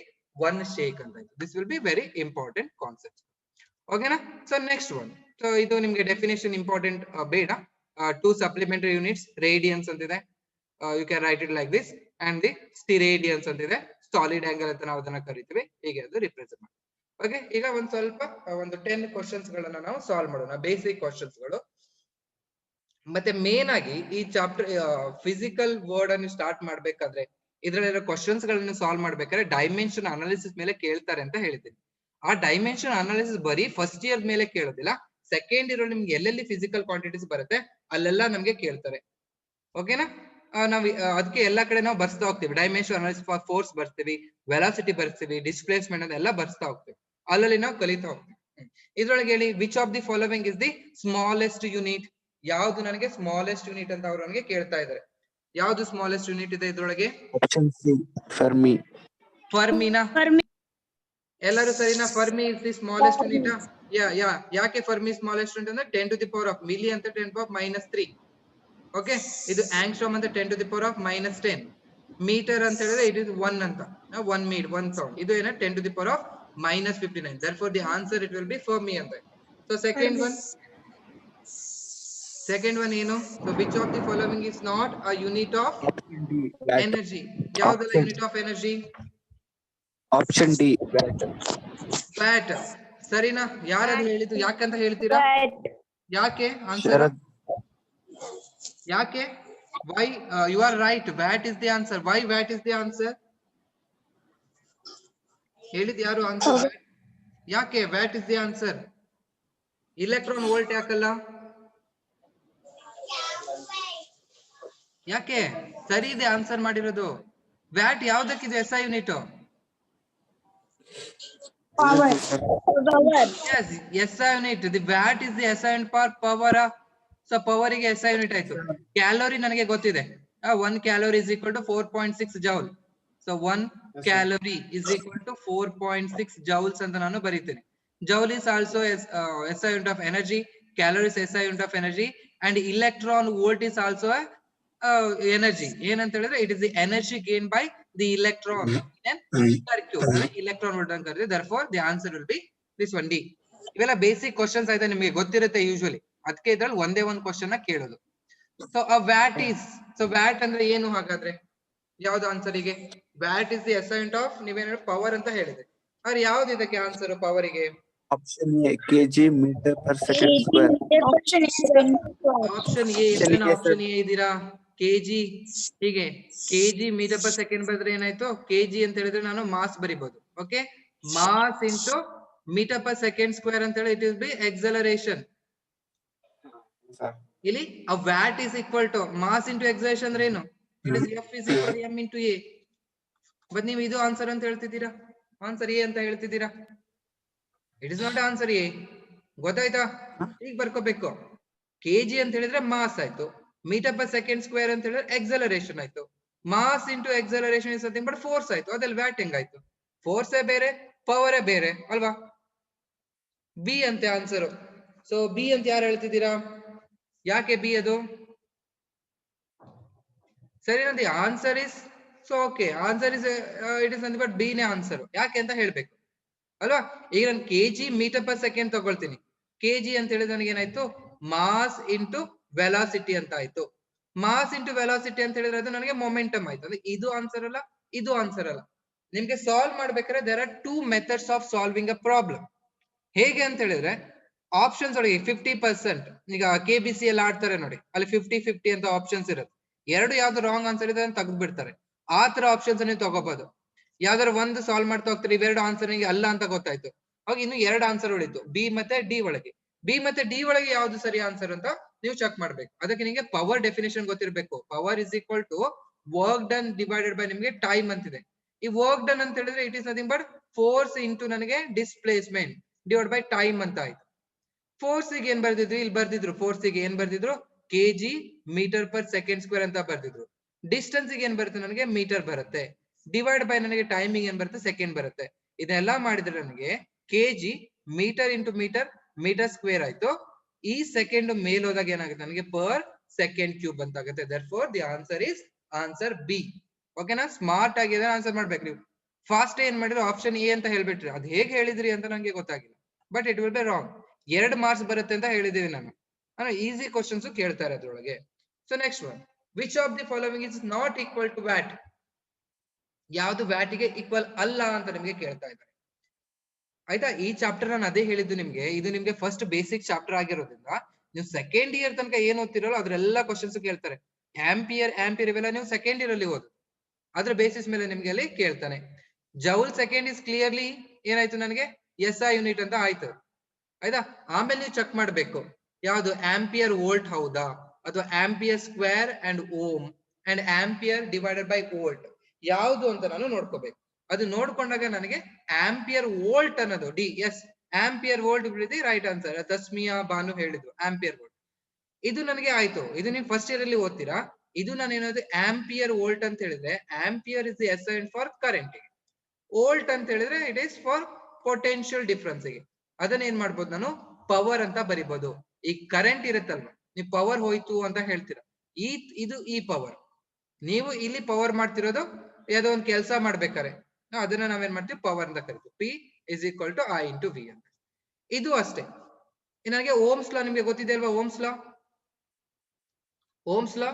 one shake ಅಂತ ಆಯ್ತು. This will be very important concept. ಓಕೆನಾ? ಸೊ ನೆಕ್ಸ್ಟ್ ಒನ್, ಸೊ ಇದು ನಿಮ್ಗೆ ಡೆಫಿನೇಷನ್ ಇಂಪಾರ್ಟೆಂಟ್ ಬೇಡ. 2 ಸಪ್ಲಿಮೆಂಟರಿ ಯೂನಿಟ್ಸ್, ರೇಡಿಯನ್ಸ್ ಅಂತಿದೆ, you can write it like this, and the steradians ಅಂತಿದೆ, ಸಾಲಿಡ್ ಆಂಗಲ್ ಅಂತ ನಾವು ಅದನ್ನ ಕರಿತೀವಿ, ಹೀಗೆ ಅದು ರಿಪ್ರೆಸೆಂಟ್ ಮಾಡಿ. ಓಕೆ, ಈಗ ಒಂದ್ ಸ್ವಲ್ಪ ಒಂದು 10 ಕ್ವಶನ್ಸ್ ಗಳನ್ನ ನಾವು ಸಾಲ್ವ್ ಮಾಡೋಣ, ಬೇಸಿಕ್ ಕ್ವಶನ್ಸ್ ಗಳು. ಮತ್ತೆ ಮೇನ್ ಆಗಿ ಈ ಚಾಪ್ಟರ್ ಫಿಸಿಕಲ್ ವರ್ಡ್ ಅನ್ನು ಸ್ಟಾರ್ಟ್ ಮಾಡ್ಬೇಕಾದ್ರೆ, ಇದ್ರಲ್ಲಿರೋ ಕ್ವಶನ್ಸ್ ಗಳನ್ನ ಸಾಲ್ವ್ ಮಾಡ್ಬೇಕಾದ್ರೆ ಡೈಮೆನ್ಷನ್ ಅನಾಲಿಸಿಸ್ ಮೇಲೆ ಕೇಳ್ತಾರೆ ಅಂತ ಹೇಳ್ತೀನಿ. ಆ ಡೈಮೆನ್ಷನ್ ಅನಾಲಿಸಿಸ್ ಬರೀ ಫಸ್ಟ್ ಇಯರ್ ಮೇಲೆ ಕೇಳೋದಿಲ್ಲ, ಸೆಕೆಂಡ್ ಇಯರ್ ನಿಮ್ಗೆ ಎಲ್ಲೆಲ್ಲಿ ಫಿಸಿಕಲ್ ಕ್ವಾಂಟಿಟೀಸ್ ಬರುತ್ತೆ ಅಲ್ಲೆಲ್ಲ ನಮ್ಗೆ ಕೇಳ್ತಾರೆ. ಓಕೆನಾ? ನಾವು ಅದಕ್ಕೆ ಎಲ್ಲಾ ಕಡೆ ನಾವು ಬರ್ಸ್ತಾ ಹೋಗ್ತೀವಿ. ಡೈಮೆನ್ಷನ್ ಅನಾಲಿಸಿಸ್ ಫಾರ್ ಫೋರ್ಸ್ ಬರ್ತೀವಿ, ವೆಲಾಸಿಟಿ ಬರ್ತೀವಿ, ಡಿಸ್ಪ್ಲೇಸ್ಮೆಂಟ್ ಅದೆಲ್ಲ ಬರ್ಸ್ತಾ ಹೋಗ್ತೀವಿ, ಅಲ್ಲಲ್ಲಿ ನಾವು ಕಲಿತಾ ಹೋಗ್ತೀವಿ. ಇದ್ರೊಳಗೆ ಹೇಳಿ, which of the following is the smallest unit? ಯಾವ್ದು ನನಗೆ ಸ್ಮಾಲೆಸ್ಟ್ ಯೂನಿಟ್ ಅಂತ ಅವ್ರು ನನಗೆ ಕೇಳ್ತಾ ಇದ್ದಾರೆ. ಯಾವ್ದು ಸ್ಮಾಲೆಸ್ಟ್ ಯೂನಿಟ್ ಇದೆ ಇದ್ರೊಳಗೆ? Option C, fermi. ಫರ್ಮಿನಾ? ಎಲ್ಲರೂ ಸರಿನಾ? Fermi is the smallest unit. ಯಾಕೆ ಫರ್ಮಿ ಸ್ಮಾಲೆಸ್ಟ್ ಯೂನಿಟ್ ಅಂದ್ರೆ 10⁻⁻, ಮಿಲಿ ಅಂತ 10⁻⁻3. ಓಕೆ, ಇದು ಆಂಗ್ಸ್ಟ್ರಾಮ್ ಅಂತ 10⁻⁻10. ಮೀಟರ್ ಅಂತ ಹೇಳಿದ್ರೆ ಇಟ್ ಇಸ್ 1 ಅಂತ, 1 ಮೀಟರ್ 1 ಸೌಂಡ್. ಇದು ಏನ 10⁻⁻59. therefore the answer it will be Fermi ಅಂತ. So second one ಏನು? So which of the following is not a unit of energy? ಯಾವ್ದಲ್ಲ unit of energy? Option D, watt. ಸರಿನಾ? ಯಾರದು ಹೇಳಿದ್ದು? ಯಾಕಂತ ಹೇಳ್ತೀರಾ? ಯಾಕೆ ಆನ್ಸರ್? ಯಾಕೆ? why? You are right, watt is the answer. Why watt is the answer? ಹೇಳಿದ್ ಯಾರು ಆನ್ಸರ್? ಯಾಕೆ watt is the answer? Electron volt ಯಾಕಲ್ಲ? ಯಾಕೆ? ಸರಿ ಇದೆ ಆನ್ಸರ್ ಮಾಡಿರೋದು. ವ್ಯಾಟ್ ಯಾವ್ದಕ್ಕಿದೆ S I unit? Yes, SI unit. The watt is the SI unit for power. So power ಗೆ SI unit ಆಯ್ತು. ಕ್ಯಾಲೋರಿ ನನಗೆ ಗೊತ್ತಿದೆ. 1 calorie is equal to 4.6 joule. So 1 calorie is equal to 4.6 joules ಅಂತ ನಾನು ಬರೀತೇನೆ. Joule is also SI unit of energy. Calorie is SI unit of energy. And electron volt is also a energy. ಏನಂತ ಹೇಳಿದ್ರೆ it is the energy gained by the electron in circuit. Electron volt ಅಂತ ಕರೀತೀವಿ. Therefore the answer will be this one, D. ಇವೆಲ್ಲ ಬೇಸಿಕ್ ಕ್ವಶನ್ಸ್ ಆಯ್ತಾ, ನಿಮಗೆ ಗೊತ್ತಿರುತ್ತೆ ಯೂಶುವಲಿ, ಅದಕ್ಕೆ ಇದ್ರಲ್ಲಿ ಒಂದೇ ಒಂದು ಕ್ವಶನ್ ನ ಕೇಳೋದು. So a watt is, so watt ಅಂದ್ರೆ ಏನು ಹಾಗಾದ್ರೆ? ಯಾವ್ದು ಆನ್ಸರ್ ಗೆ? watt is the SI unit of, ನೀವೇನ ಪವರ್ ಅಂತ ಹೇಳಿದ್ರೆ, ಆದ್ರೆ ಯಾವ್ದು ಇದಕ್ಕೆ ಆನ್ಸರ್ ಪವರ್ ಗೆ? Option A, KG metre per second square. Option A ಇದನ್ನ ಆಪ್ಷನ್ ಎ ಇದ್ದೀರಾ? ಕೆಜಿ, ಹೀಗೆ ಕೆಜಿ ಮೀಟರ್ ಪರ್ ಸೆಕೆಂಡ್ ಬರೆದ್ರೆ ಏನಾಯ್ತು? ಕೆಜಿ ಅಂತ ಹೇಳಿದ್ರೆ ನಾನು ಮಾಸ್ ಬರಿಬಹುದು. Okay, mass into metre per second square ಅಂತ ಹೇಳಿ ಇಟ್ ವಿಲ್ ಬಿ ಎಕ್ಸಲರೇಷನ್. ಇಲ್ಲಿ a watt is equal to mass into acceleration ಅಂದ್ರೆ ಏನು? It is F is equal to m into a. But ನೀವು ಇದು ಆನ್ಸರ್ ಅಂತ ಹೇಳ್ತಿದ್ದೀರಾ? ಆನ್ಸರ್ ಎ ಅಂತ ಹೇಳ್ತಿದ್ದೀರಾ. It is not answer A. ಗೊತ್ತಾಯ್ತಾ? ಈಗ ಬರ್ಕೋಬೇಕು. ಕೆಜಿ ಅಂತ ಹೇಳಿದ್ರೆ ಮಾಸ್ ಆಯ್ತು, ಮೀಟರ್ ಪರ್ ಸೆಕೆಂಡ್ ಸ್ಕ್ವೇರ್ ಅಂತ ಹೇಳಿದ್ರೆ ಎಕ್ಸಲರೇಷನ್ ಆಯ್ತು, mass into acceleration is nothing but force ಆಯ್ತು. ಅದ್ರಲ್ಲಿ ವ್ಯಾಟ್ ಹೆಂಗಾಯ್ತು? ಫೋರ್ಸೇ ಬೇರೆ, ಪವರೇ ಬೇರೆ ಅಲ್ವಾ? ಬಿ ಅಂತೆ ಆನ್ಸರ್. ಸೊ ಬಿ ಅಂತ ಯಾರು ಹೇಳ್ತಿದ್ದೀರಾ? ಯಾಕೆ ಬಿ ಅದು ಸರಿ? ನಂದು answer is so okay, answer is it is nothing but B ನೇ ಆನ್ಸರ್. ಯಾಕೆ ಅಂತ ಹೇಳ್ಬೇಕು ಅಲ್ವಾ? ಈಗ ನಾನು ಕೆಜಿ ಮೀಟರ್ ಪರ್ ಸೆಕೆಂಡ್ ತಗೊಳ್ತೀನಿ. ಕೆಜಿ ಅಂತ ಹೇಳಿದ್ರೆ ನನಗೆ ಏನಾಯ್ತು? ಮಾಸ್ ಇಂಟು ವೆಲಾಸಿಟಿ ಅಂತ ಆಯ್ತು. ಮಾಸ್ ಇಂಟು ವೆಲಾಸಿಟಿ ಅಂತ ಹೇಳಿದ್ರೆ ಅದು ನನಗೆ ಮೊಮೆಂಟಮ್ ಆಯ್ತು. ಅಂದ್ರೆ ಇದು ಆನ್ಸರ್ ಅಲ್ಲ, ಇದು ಆನ್ಸರ್ ಅಲ್ಲ. ನಿಮ್ಗೆ ಸಾಲ್ವ್ ಮಾಡ್ಬೇಕಾದ್ರೆ there are 2 methods of solving a problem. ಹೇಗೆ ಅಂತ ಹೇಳಿದ್ರೆ ಆಪ್ಷನ್ಸ್ ಒಳಗೆ 50%, ಈಗ KBC ಎಲ್ಲ ಆಡ್ತಾರೆ ನೋಡಿ, ಅಲ್ಲಿ 50-50 ಅಂತ ಆಪ್ಷನ್ಸ್ ಇರುತ್ತೆ. ಎರಡು ಯಾವ್ದು ರಾಂಗ್ ಆನ್ಸರ್ ಇದೆ ಅಂತ ತೆಗೆದು ಬಿಡ್ತಾರೆ. ಆ ತರ ಆಪ್ಷನ್ಸ್ ನೀವು ತಗೋಬಹುದು. ಯಾವ್ದಾದ್ರು ಒಂದು ಸಾಲ್ವ್ ಮಾಡ್ತಾ ಹೋಗ್ತಾರೆ, ಇವೆರಡು ಆನ್ಸರ್ ನಿಮಗೆ ಅಲ್ಲ ಅಂತ ಗೊತ್ತಾಯ್ತು. ಅವಾಗ ಇನ್ನು 2 ಆನ್ಸರ್ ಉಳಿತು, ಬಿ ಮತ್ತೆ ಡಿ ಒಳಗೆ. ಬಿ ಮತ್ತೆ ಡಿ ಒಳಗೆ ಯಾವ್ದು ಸರಿ ಆನ್ಸರ್ ಅಂತ ನೀವು ಚೆಕ್ ಮಾಡ್ಬೇಕು. ಅದಕ್ಕೆ ನಿಮಗೆ ಪವರ್ ಡೆಫಿನೇಷನ್ ಗೊತ್ತಿರಬೇಕು. Power is equal to work done divided by ನಿಮಗೆ ಟೈಮ್ ಅಂತಿದೆ. ಈ ವರ್ಕ್ ಡನ್ ಅಂತ ಹೇಳಿದ್ರೆ it is nothing but force into ನನಗೆ ಡಿಸ್ಪ್ಲೇಸ್ಮೆಂಟ್ ಡಿವೈಡ್ ಬೈ ಟೈಮ್ ಅಂತ ಆಯ್ತು. ಫೋರ್ಸ್ ಗೆ ಏನ್ ಬರ್ದಿದ್ರು? ಇಲ್ಲಿ ಬರ್ದಿದ್ರು ಫೋರ್ಸ್ ಗೆ ಏನ್ ಬರ್ದಿದ್ರು? KG metre per second square ಅಂತ ಬರ್ದಿದ್ರು. ಡಿಸ್ಟೆನ್ಸ್ ಗೆ ಏನ್ ಬರುತ್ತೆ? ನನಗೆ ಮೀಟರ್ ಬರುತ್ತೆ. ಡಿವೈಡ್ ಬೈ ನನಗೆ ಟೈಮಿಂಗ್ ಏನ್ ಬರುತ್ತೆ? ಸೆಕೆಂಡ್ ಬರುತ್ತೆ. ಇದೆಲ್ಲ ಮಾಡಿದ್ರೆ ನನಗೆ KG metre into metre, metre square ಆಯ್ತು. ಈ ಸೆಕೆಂಡ್ ಮೇಲ್ ಹೋದಾಗ ಏನಾಗುತ್ತೆ? ನನಗೆ ಪರ್ ಸೆಕೆಂಡ್ ಕ್ಯೂಬ್ ಅಂತ ಆಗುತ್ತೆ. therefore the answer is answer B. ಓಕೆನಾ? ಸ್ಮಾರ್ಟ್ ಆಗಿದೆ ಆನ್ಸರ್ ಮಾಡ್ಬೇಕು ನೀವು. ಫಾಸ್ಟ್ ಏನ್ ಮಾಡಿದ್ರು ಆಪ್ಷನ್ ಎ ಅಂತ ಹೇಳ್ಬಿಟ್ರಿ. ಅದು ಹೇಗೆ ಹೇಳಿದ್ರಿ ಅಂತ ನಂಗೆ ಗೊತ್ತಾಗಿಲ್ಲ, but it will be wrong. 2 marks ಬರುತ್ತೆ ಅಂತ ಹೇಳಿದೀವಿ ನಾನು. ಈಸಿ ಕ್ವಶನ್ಸ್ ಕೇಳ್ತಾರೆ ಅದ್ರೊಳಗೆ. So next one, which of the following is not equal to watt? ಯಾವ್ದು ವ್ಯಾಟಿಗೆ ಈಕ್ವಲ್ ಅಲ್ಲ ಅಂತ ನಿಮ್ಗೆ ಕೇಳ್ತಾ ಇದ್ದಾರೆ. ಆಯ್ತಾ? ಈ ಚಾಪ್ಟರ್ ನಾನು ಅದೇ ಹೇಳಿದ್ದು ನಿಮ್ಗೆ, ಇದು ನಿಮ್ಗೆ ಫಸ್ಟ್ ಬೇಸಿಕ್ ಚಾಪ್ಟರ್ ಆಗಿರೋದ್ರಿಂದ ನೀವು ಸೆಕೆಂಡ್ ಇಯರ್ ತನಕ ಏನ್ ಓದ್ತಿರಲ್ಲ ಅದ್ರೆಲ್ಲ ಕ್ವಶನ್ಸ್ ಕೇಳ್ತಾರೆ. ಆಂಪಿಯರ್ ಇವೆಲ್ಲ ನೀವು ಸೆಕೆಂಡ್ ಇಯರ್ ಅಲ್ಲಿ ಓದು, ಅದ್ರ ಬೇಸಿಸ್ ಮೇಲೆ ನಿಮ್ಗೆ ಅಲ್ಲಿ ಕೇಳ್ತಾನೆ. ಜೌಲ್ ಸೆಕೆಂಡ್ ಇಸ್ ಕ್ಲಿಯರ್ಲಿ ಏನಾಯ್ತು? ನನಗೆ SI ಯೂನಿಟ್ ಅಂತ ಆಯ್ತು. ಆಯ್ತಾ? ಆಮೇಲೆ ನೀವು ಚೆಕ್ ಮಾಡ್ಬೇಕು ಯಾವ್ದು ಆಂಪಿಯರ್ ವೋಲ್ಟ್ ಹೌದಾ, ಅಥವಾ ampere square and ohm and ampere divided by volt ಯಾವ್ದು ಅಂತ ನಾನು ನೋಡ್ಕೋಬೇಕು. ಅದು ನೋಡ್ಕೊಂಡಾಗ ನನಗೆ ಆಂಪಿಯರ್ ವೋಲ್ಟ್ ಅನ್ನೋದು DS ಆಂಪಿಯರ್ ವೋಲ್ಟ್ ಬಿಡಿದಿ ರೈಟ್ ಆನ್ಸರ್. ತಸ್ಮಿಯಾ ಬಾನು ಹೇಳಿದ್ರು ಆಂಪಿಯರ್ ವೋಲ್ಟ್. ಇದು ನನಗೆ ಆಯ್ತು. ಇದು ನೀವು ಫಸ್ಟ್ ಇಯರ್ ಅಲ್ಲಿ ಓದ್ತೀರಾ. ಇದು ನಾನು ಏನಾದ್ರು ಆಂಪಿಯರ್ ವೋಲ್ಟ್ ಅಂತ ಹೇಳಿದ್ರೆ ampere is the SI for current. Volt ಅಂತ ಹೇಳಿದ್ರೆ it is for potential difference ಗೆ. ಅದನ್ನ ಏನ್ ಮಾಡ್ಬೋದು? ನಾನು ಪವರ್ ಅಂತ ಬರಿಬಹುದು. ಈ ಕರೆಂಟ್ ಇರುತ್ತಲ್ವಾ, ನೀವು ಪವರ್ ಹೋಯ್ತು ಅಂತ ಹೇಳ್ತೀರಾ, ಇದು ಈ ಪವರ್. ನೀವು ಇಲ್ಲಿ ಪವರ್ ಮಾಡ್ತಿರೋದು ಯಾವುದೋ ಒಂದು ಕೆಲಸ ಮಾಡ್ಬೇಕಾರೆ ಅದನ್ನ ನಾವೇನ್ ಮಾಡ್ತೀವಿ? ಪವರ್ ಅಂತ ಕರಿತೀವಿ. P is equal to I into V ಅಂತ. ಇದು ಅಷ್ಟೇ. ನನಗೆ ಓಮ್ಸ್ ಲಾ ನಿಮ್ಗೆ ಗೊತ್ತಿದೆ ಅಲ್ವಾ? ಓಮ್ಸ್ ಲಾ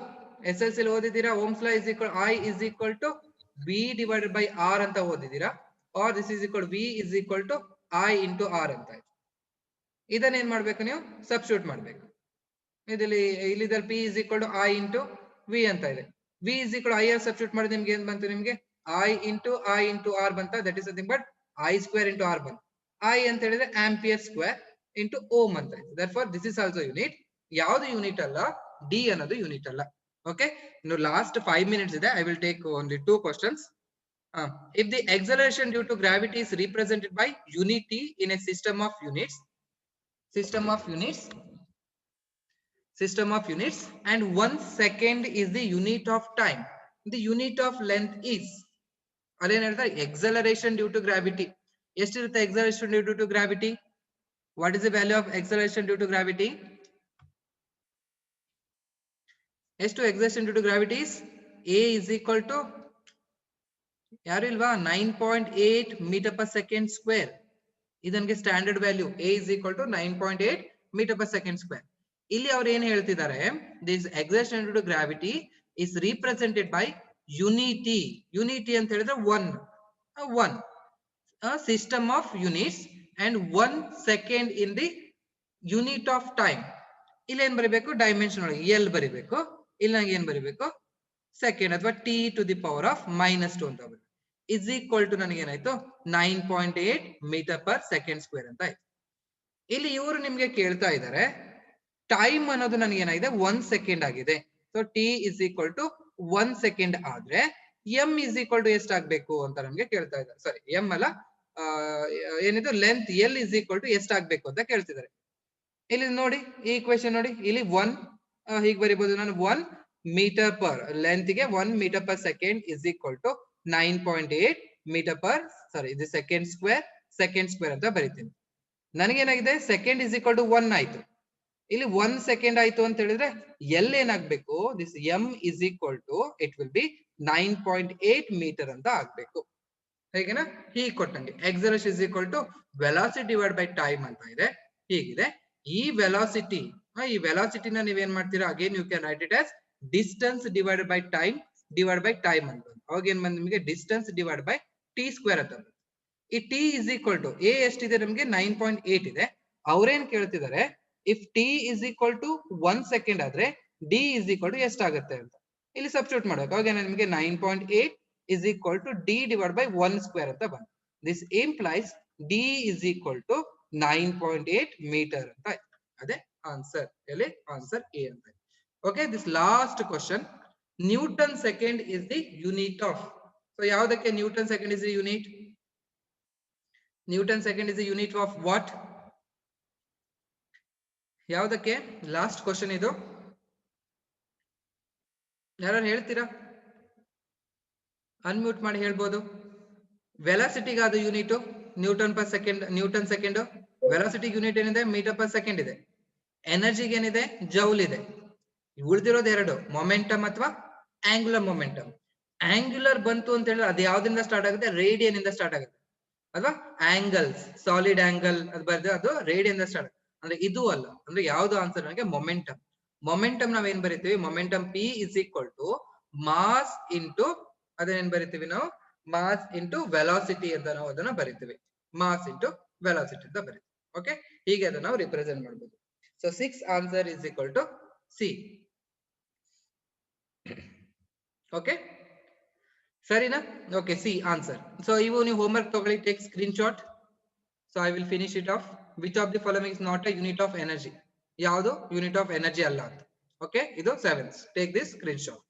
SLC ಓದಿದ್ದೀರಾ? Ohm's law I is equal to V divided by R ಅಂತ ಓದಿದ್ದೀರಾ? R this is equal to V is equal to I into R ಅಂತ ಆಯ್ತು. ಇದನ್ನ ಏನ್ ಮಾಡ್ಬೇಕು? ನೀವು ಸಬ್ಸ್ಟಿಟ್ಯೂಟ್ ಮಾಡ್ಬೇಕು. ಇಲ್ಲಿದಲ್ಲಿ P is equal to I into V ಅಂತ ಇದೆ. V is equal to I substitute ಮಾಡಿದ್ರೆ ನಿಮ್ಗೆ ಏನ್ ಬಂತು? ನಿಮ್ಗೆ I into R ಬಂತ. That is nothing but I square into R ಬಂತು. I ಅಂತ ಹೇಳಿದ್ರೆ ಆಂಪಿಯರ್ ಸ್ಕ್ವೇರ್ ಇಂಟು ಓಮ್ ಅಂತ ಇದೆ. therefore this is also unit. ಯಾವುದು ಯೂನಿಟ್ ಅಲ್ಲ? D ಅನ್ನೋದು ಯೂನಿಟ್ ಅಲ್ಲ. ಓಕೆ, ಇನ್ನು ಲಾಸ್ಟ್ 5 minutes ಇದೆ. I will take only 2 questions. If the acceleration due to gravity is represented by unity in a system of units and 1 second is the unit of time, the unit of length is ಅದೇನ್ ಹೇಳ್ತಾರೆ? acceleration due to gravity. ಎಷ್ಟಿರುತ್ತೆ acceleration due to gravity? What is the value of acceleration due to gravity? ಎಷ್ಟು acceleration due to gravity is? A is equal to ಯಾರು ಇಲ್ವಾ? 9.8 meter per second square. ಇದನ್ಗೆ standard value A is equal to 9.8 meter per second square. ಇಲ್ಲಿ ಅವ್ರು ಏನ್ ಹೇಳ್ತಿದ್ದಾರೆ? This acceleration due to gravity is represented by unity. Unity ಅಂತ ಹೇಳಿದ್ರೆ one system of units and 1 second in the unit of time. ಇಲ್ಲಿ ಏನ್ ಬರಿಬೇಕು? ಡೈಮೆನ್ಷನ್ ಒಳಗೆ L ಬರಿಬೇಕು. ಇಲ್ಲಿ ನಂಗೆ ಏನ್ ಬರಿಬೇಕು? ಸೆಕೆಂಡ್ ಅಥವಾ T to the power of -2 ಅಂತ ಬರುತ್ತೆ. is equal to ನನಗೆ ಏನಾಯ್ತು? 9.8 meter per second square ಅಂತ ಆಯ್ತು. ಇಲ್ಲಿ ಇವರು ನಿಮ್ಗೆ ಕೇಳ್ತಾ ಇದ್ದಾರೆ ಟೈಮ್ ಅನ್ನೋದು ನನಗೆ ಏನಾಗಿದೆ? 1 ಸೆಕೆಂಡ್ ಆಗಿದೆ. So T is equal to 1 second ಆದ್ರೆ M is equal to ಎಷ್ಟು ಆಗ್ಬೇಕು ಅಂತ ನಮ್ಗೆ ಕೇಳ್ತಾ ಇದ್ದಾರೆ. ಸಾರಿ, M ಅಲ್ಲ, ಏನಿದು length L is equal to ಎಷ್ಟಾಗ್ಬೇಕು ಅಂತ ಕೇಳ್ತಿದ್ದಾರೆ. ಇಲ್ಲಿ ನೋಡಿ ಈ ಕ್ವೆಶನ್ ನೋಡಿ, ಇಲ್ಲಿ 1 ಹೀಗೆ ಬರಿಬಹುದು ನಾನು, 1 ಮೀಟರ್ ಪರ್ ಲೆಂತ್ ಗೆ 1 metre per second is equal to 9.8 metre per ಇದು ಸೆಕೆಂಡ್ ಸ್ಕ್ವೇರ್ ಅಂತ ಬರಿತೀನಿ. ನನಗೇನಾಗಿದೆ ಸೆಕೆಂಡ್ ಇಸ್ ಈಕ್ವಲ್ ಟು 1 ಆಯ್ತು, ಇಲ್ಲಿ 1 ಸೆಕೆಂಡ್ ಆಯ್ತು ಅಂತ ಹೇಳಿದ್ರೆ ಎಲ್ ಏನಾಗ್ಬೇಕು, this M is equal to it will be 9.8 metre ಅಂತ ಆಗ್ಬೇಕು. ಹೇಗೆನಾ, ಹೀಗೆ ಕೊಟ್ಟಂಗೆ acceleration is equal to velocity divide by time ಅಂತ ಇದೆ. ಹೀಗಿದೆ ಈ ವೆಲಾಸಿಟಿನ ನೀವೇನ್ ಮಾಡ್ತೀರಾ, again you can write it as distance divide by time ಅಂತ. ಅವಾಗ ಏನ್ ಬಂದ್ ನಿಮಗೆ distance divide by T square ಅಂತ. ಈ T is equal to A ಎಷ್ಟಿದೆ ನಮಗೆ 9.8 ಇದೆ. ಅವ್ರೇನ್ ಕೇಳ್ತಿದ್ದಾರೆ, if T is equal to 1 second ಆದ್ರೆ ಡಿ ಇಸ್ ಈಕ್ವಲ್ ಟು ಎಷ್ಟಾಗುತ್ತೆ ಅಂತ ಇಲ್ಲಿ ಸಬ್ಸ್ಟಿಟ್ಯೂಟ್ ಮಾಡ್ಬೇಕು. ಅವಾಗ ನಿಮಗೆ 9.8 is equal to d divided by 1 square ಅಂತ ಬಂತು. This implies d is equal to 9.8 meter ಅಂತ. ಅದೇ ಆನ್ಸರ್, ಎಲ್ಲಿ ಆನ್ಸರ್ ಎ ಅಂತ. Okay, this last question, newton second is the unit of. So ಯಾವುದಕ್ಕೆ newton second is the unit? Newton second is the unit of what? ಯಾವುದಕ್ಕೆ? ಲಾಸ್ಟ್ ಕ್ವಶನ್ ಇದು, ಯಾರು ಹೇಳ್ತೀರಾ? ಅನ್ಮ್ಯೂಟ್ ಮಾಡಿ ಹೇಳ್ಬೋದು. ವೆಲಾಸಿಟಿಗೆ ಅದು unit newton per second, newton second. Velocity unit ಏನಿದೆ, ಮೀಟರ್ ಪರ್ ಸೆಕೆಂಡ್ ಇದೆ. ಎನರ್ಜಿಗೆ ಏನಿದೆ, ಜೌಲ್ ಇದೆ. ಉಳಿದಿರೋದು ಎರಡು, ಮೊಮೆಂಟಮ್ ಅಥವಾ ಆಂಗ್ಯುಲರ್ ಮೊಮೆಂಟಮ್. ಆಂಗ್ಯುಲರ್ ಬಂತು ಅಂತ ಹೇಳಿದ್ರೆ ಅದು ಯಾವ್ದ್ರಿಂದ ಸ್ಟಾರ್ಟ್ ಆಗುತ್ತೆ? ರೇಡಿಯನ್ ಇಂದ ಸ್ಟಾರ್ಟ್ ಆಗುತ್ತೆ. ಅಥವಾ ಆಂಗಲ್ಸ್, ಸಾಲಿಡ್ ಆಂಗಲ್ ಅದು ಬರ್ದು ಅದು ರೇಡಿಯನ್ ಇಂದ ಸ್ಟಾರ್ಟ್. ಅಂದ್ರೆ ಇದು ಅಲ್ಲ, ಅಂದ್ರೆ ಯಾವ್ದು ಆನ್ಸರ್ ನನಗೆ ಮೊಮೆಂಟಮ್. ಮೊಮೆಂಟಮ್ ನಾವ್ ಏನ್ ಬರೀತೀವಿ, momentum P is equal to mass into ಅದೇನ್ ಬರಿತೀವಿ ನಾವು, ಮಾಸ್ ಇಂಟು ವೆಲಾಸಿಟಿ ಅಂತ ನಾವು ಅದನ್ನ ಬರಿತೀವಿ. ಮಾಸ್ ಇಂಟು ವೆಲಾಸಿಟಿ ಅಂತ ಬರಿತೀವಿ. ಓಕೆ, ಹೀಗೆ ಅದನ್ನ ನಾವು ರಿಪ್ರೆಸೆಂಟ್ ಮಾಡಬಹುದು. So 6 answer is equal to C. Okay ಸರಿನಾ? Okay, C answer. ಸೊ ಇವು ನೀವು ಹೋಮ್ವರ್ಕ್ ತಗೊಳ್ಳಿ, take screenshot. So I will finish it off. Which of the following is not a unit of energy? ಯಾವುದು ಯೂನಿಟ್ ಆಫ್ ಎನರ್ಜಿ ಅಲ್ಲ ಅಂತ. ಓಕೆ, ಇದು 7th. Take this screenshot.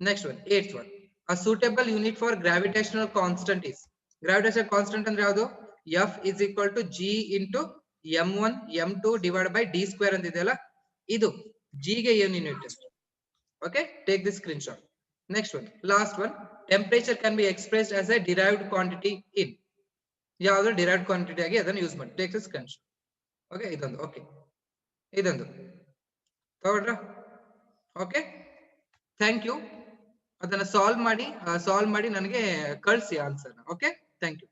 Next one, 8th one. A suitable unit for gravitational constant is, gravitational constant ಅಂದ್ರೆ ಯಾವುದು? F is equal to G into m1 m2 divided by d square ಅಂತ ಇದೆಯಲ್ಲ, ಇದು G ಗೆ ಏನು unit? Okay, take this screenshot. Next one, last one, temperature can be expressed as a derived quantity in. ಯಾವುದು ಡಿರೈವ್ಡ್ ಕ್ವಾಂಟಿಟಿ ಆಗಿ ಅದನ್ನು ಯೂಸ್ ಮಾಡಿ. Take this screenshot. Okay, ಇದೊಂದು. ಓಕೆ, ಇದೊಂದು ತಗೊಳ್ರ. Okay, thank you. ಅದನ್ನ ಸಾಲ್ವ್ ಮಾಡಿ ನನಗೆ ಕಳಿಸಿ ಆನ್ಸರ್. Okay, thank you.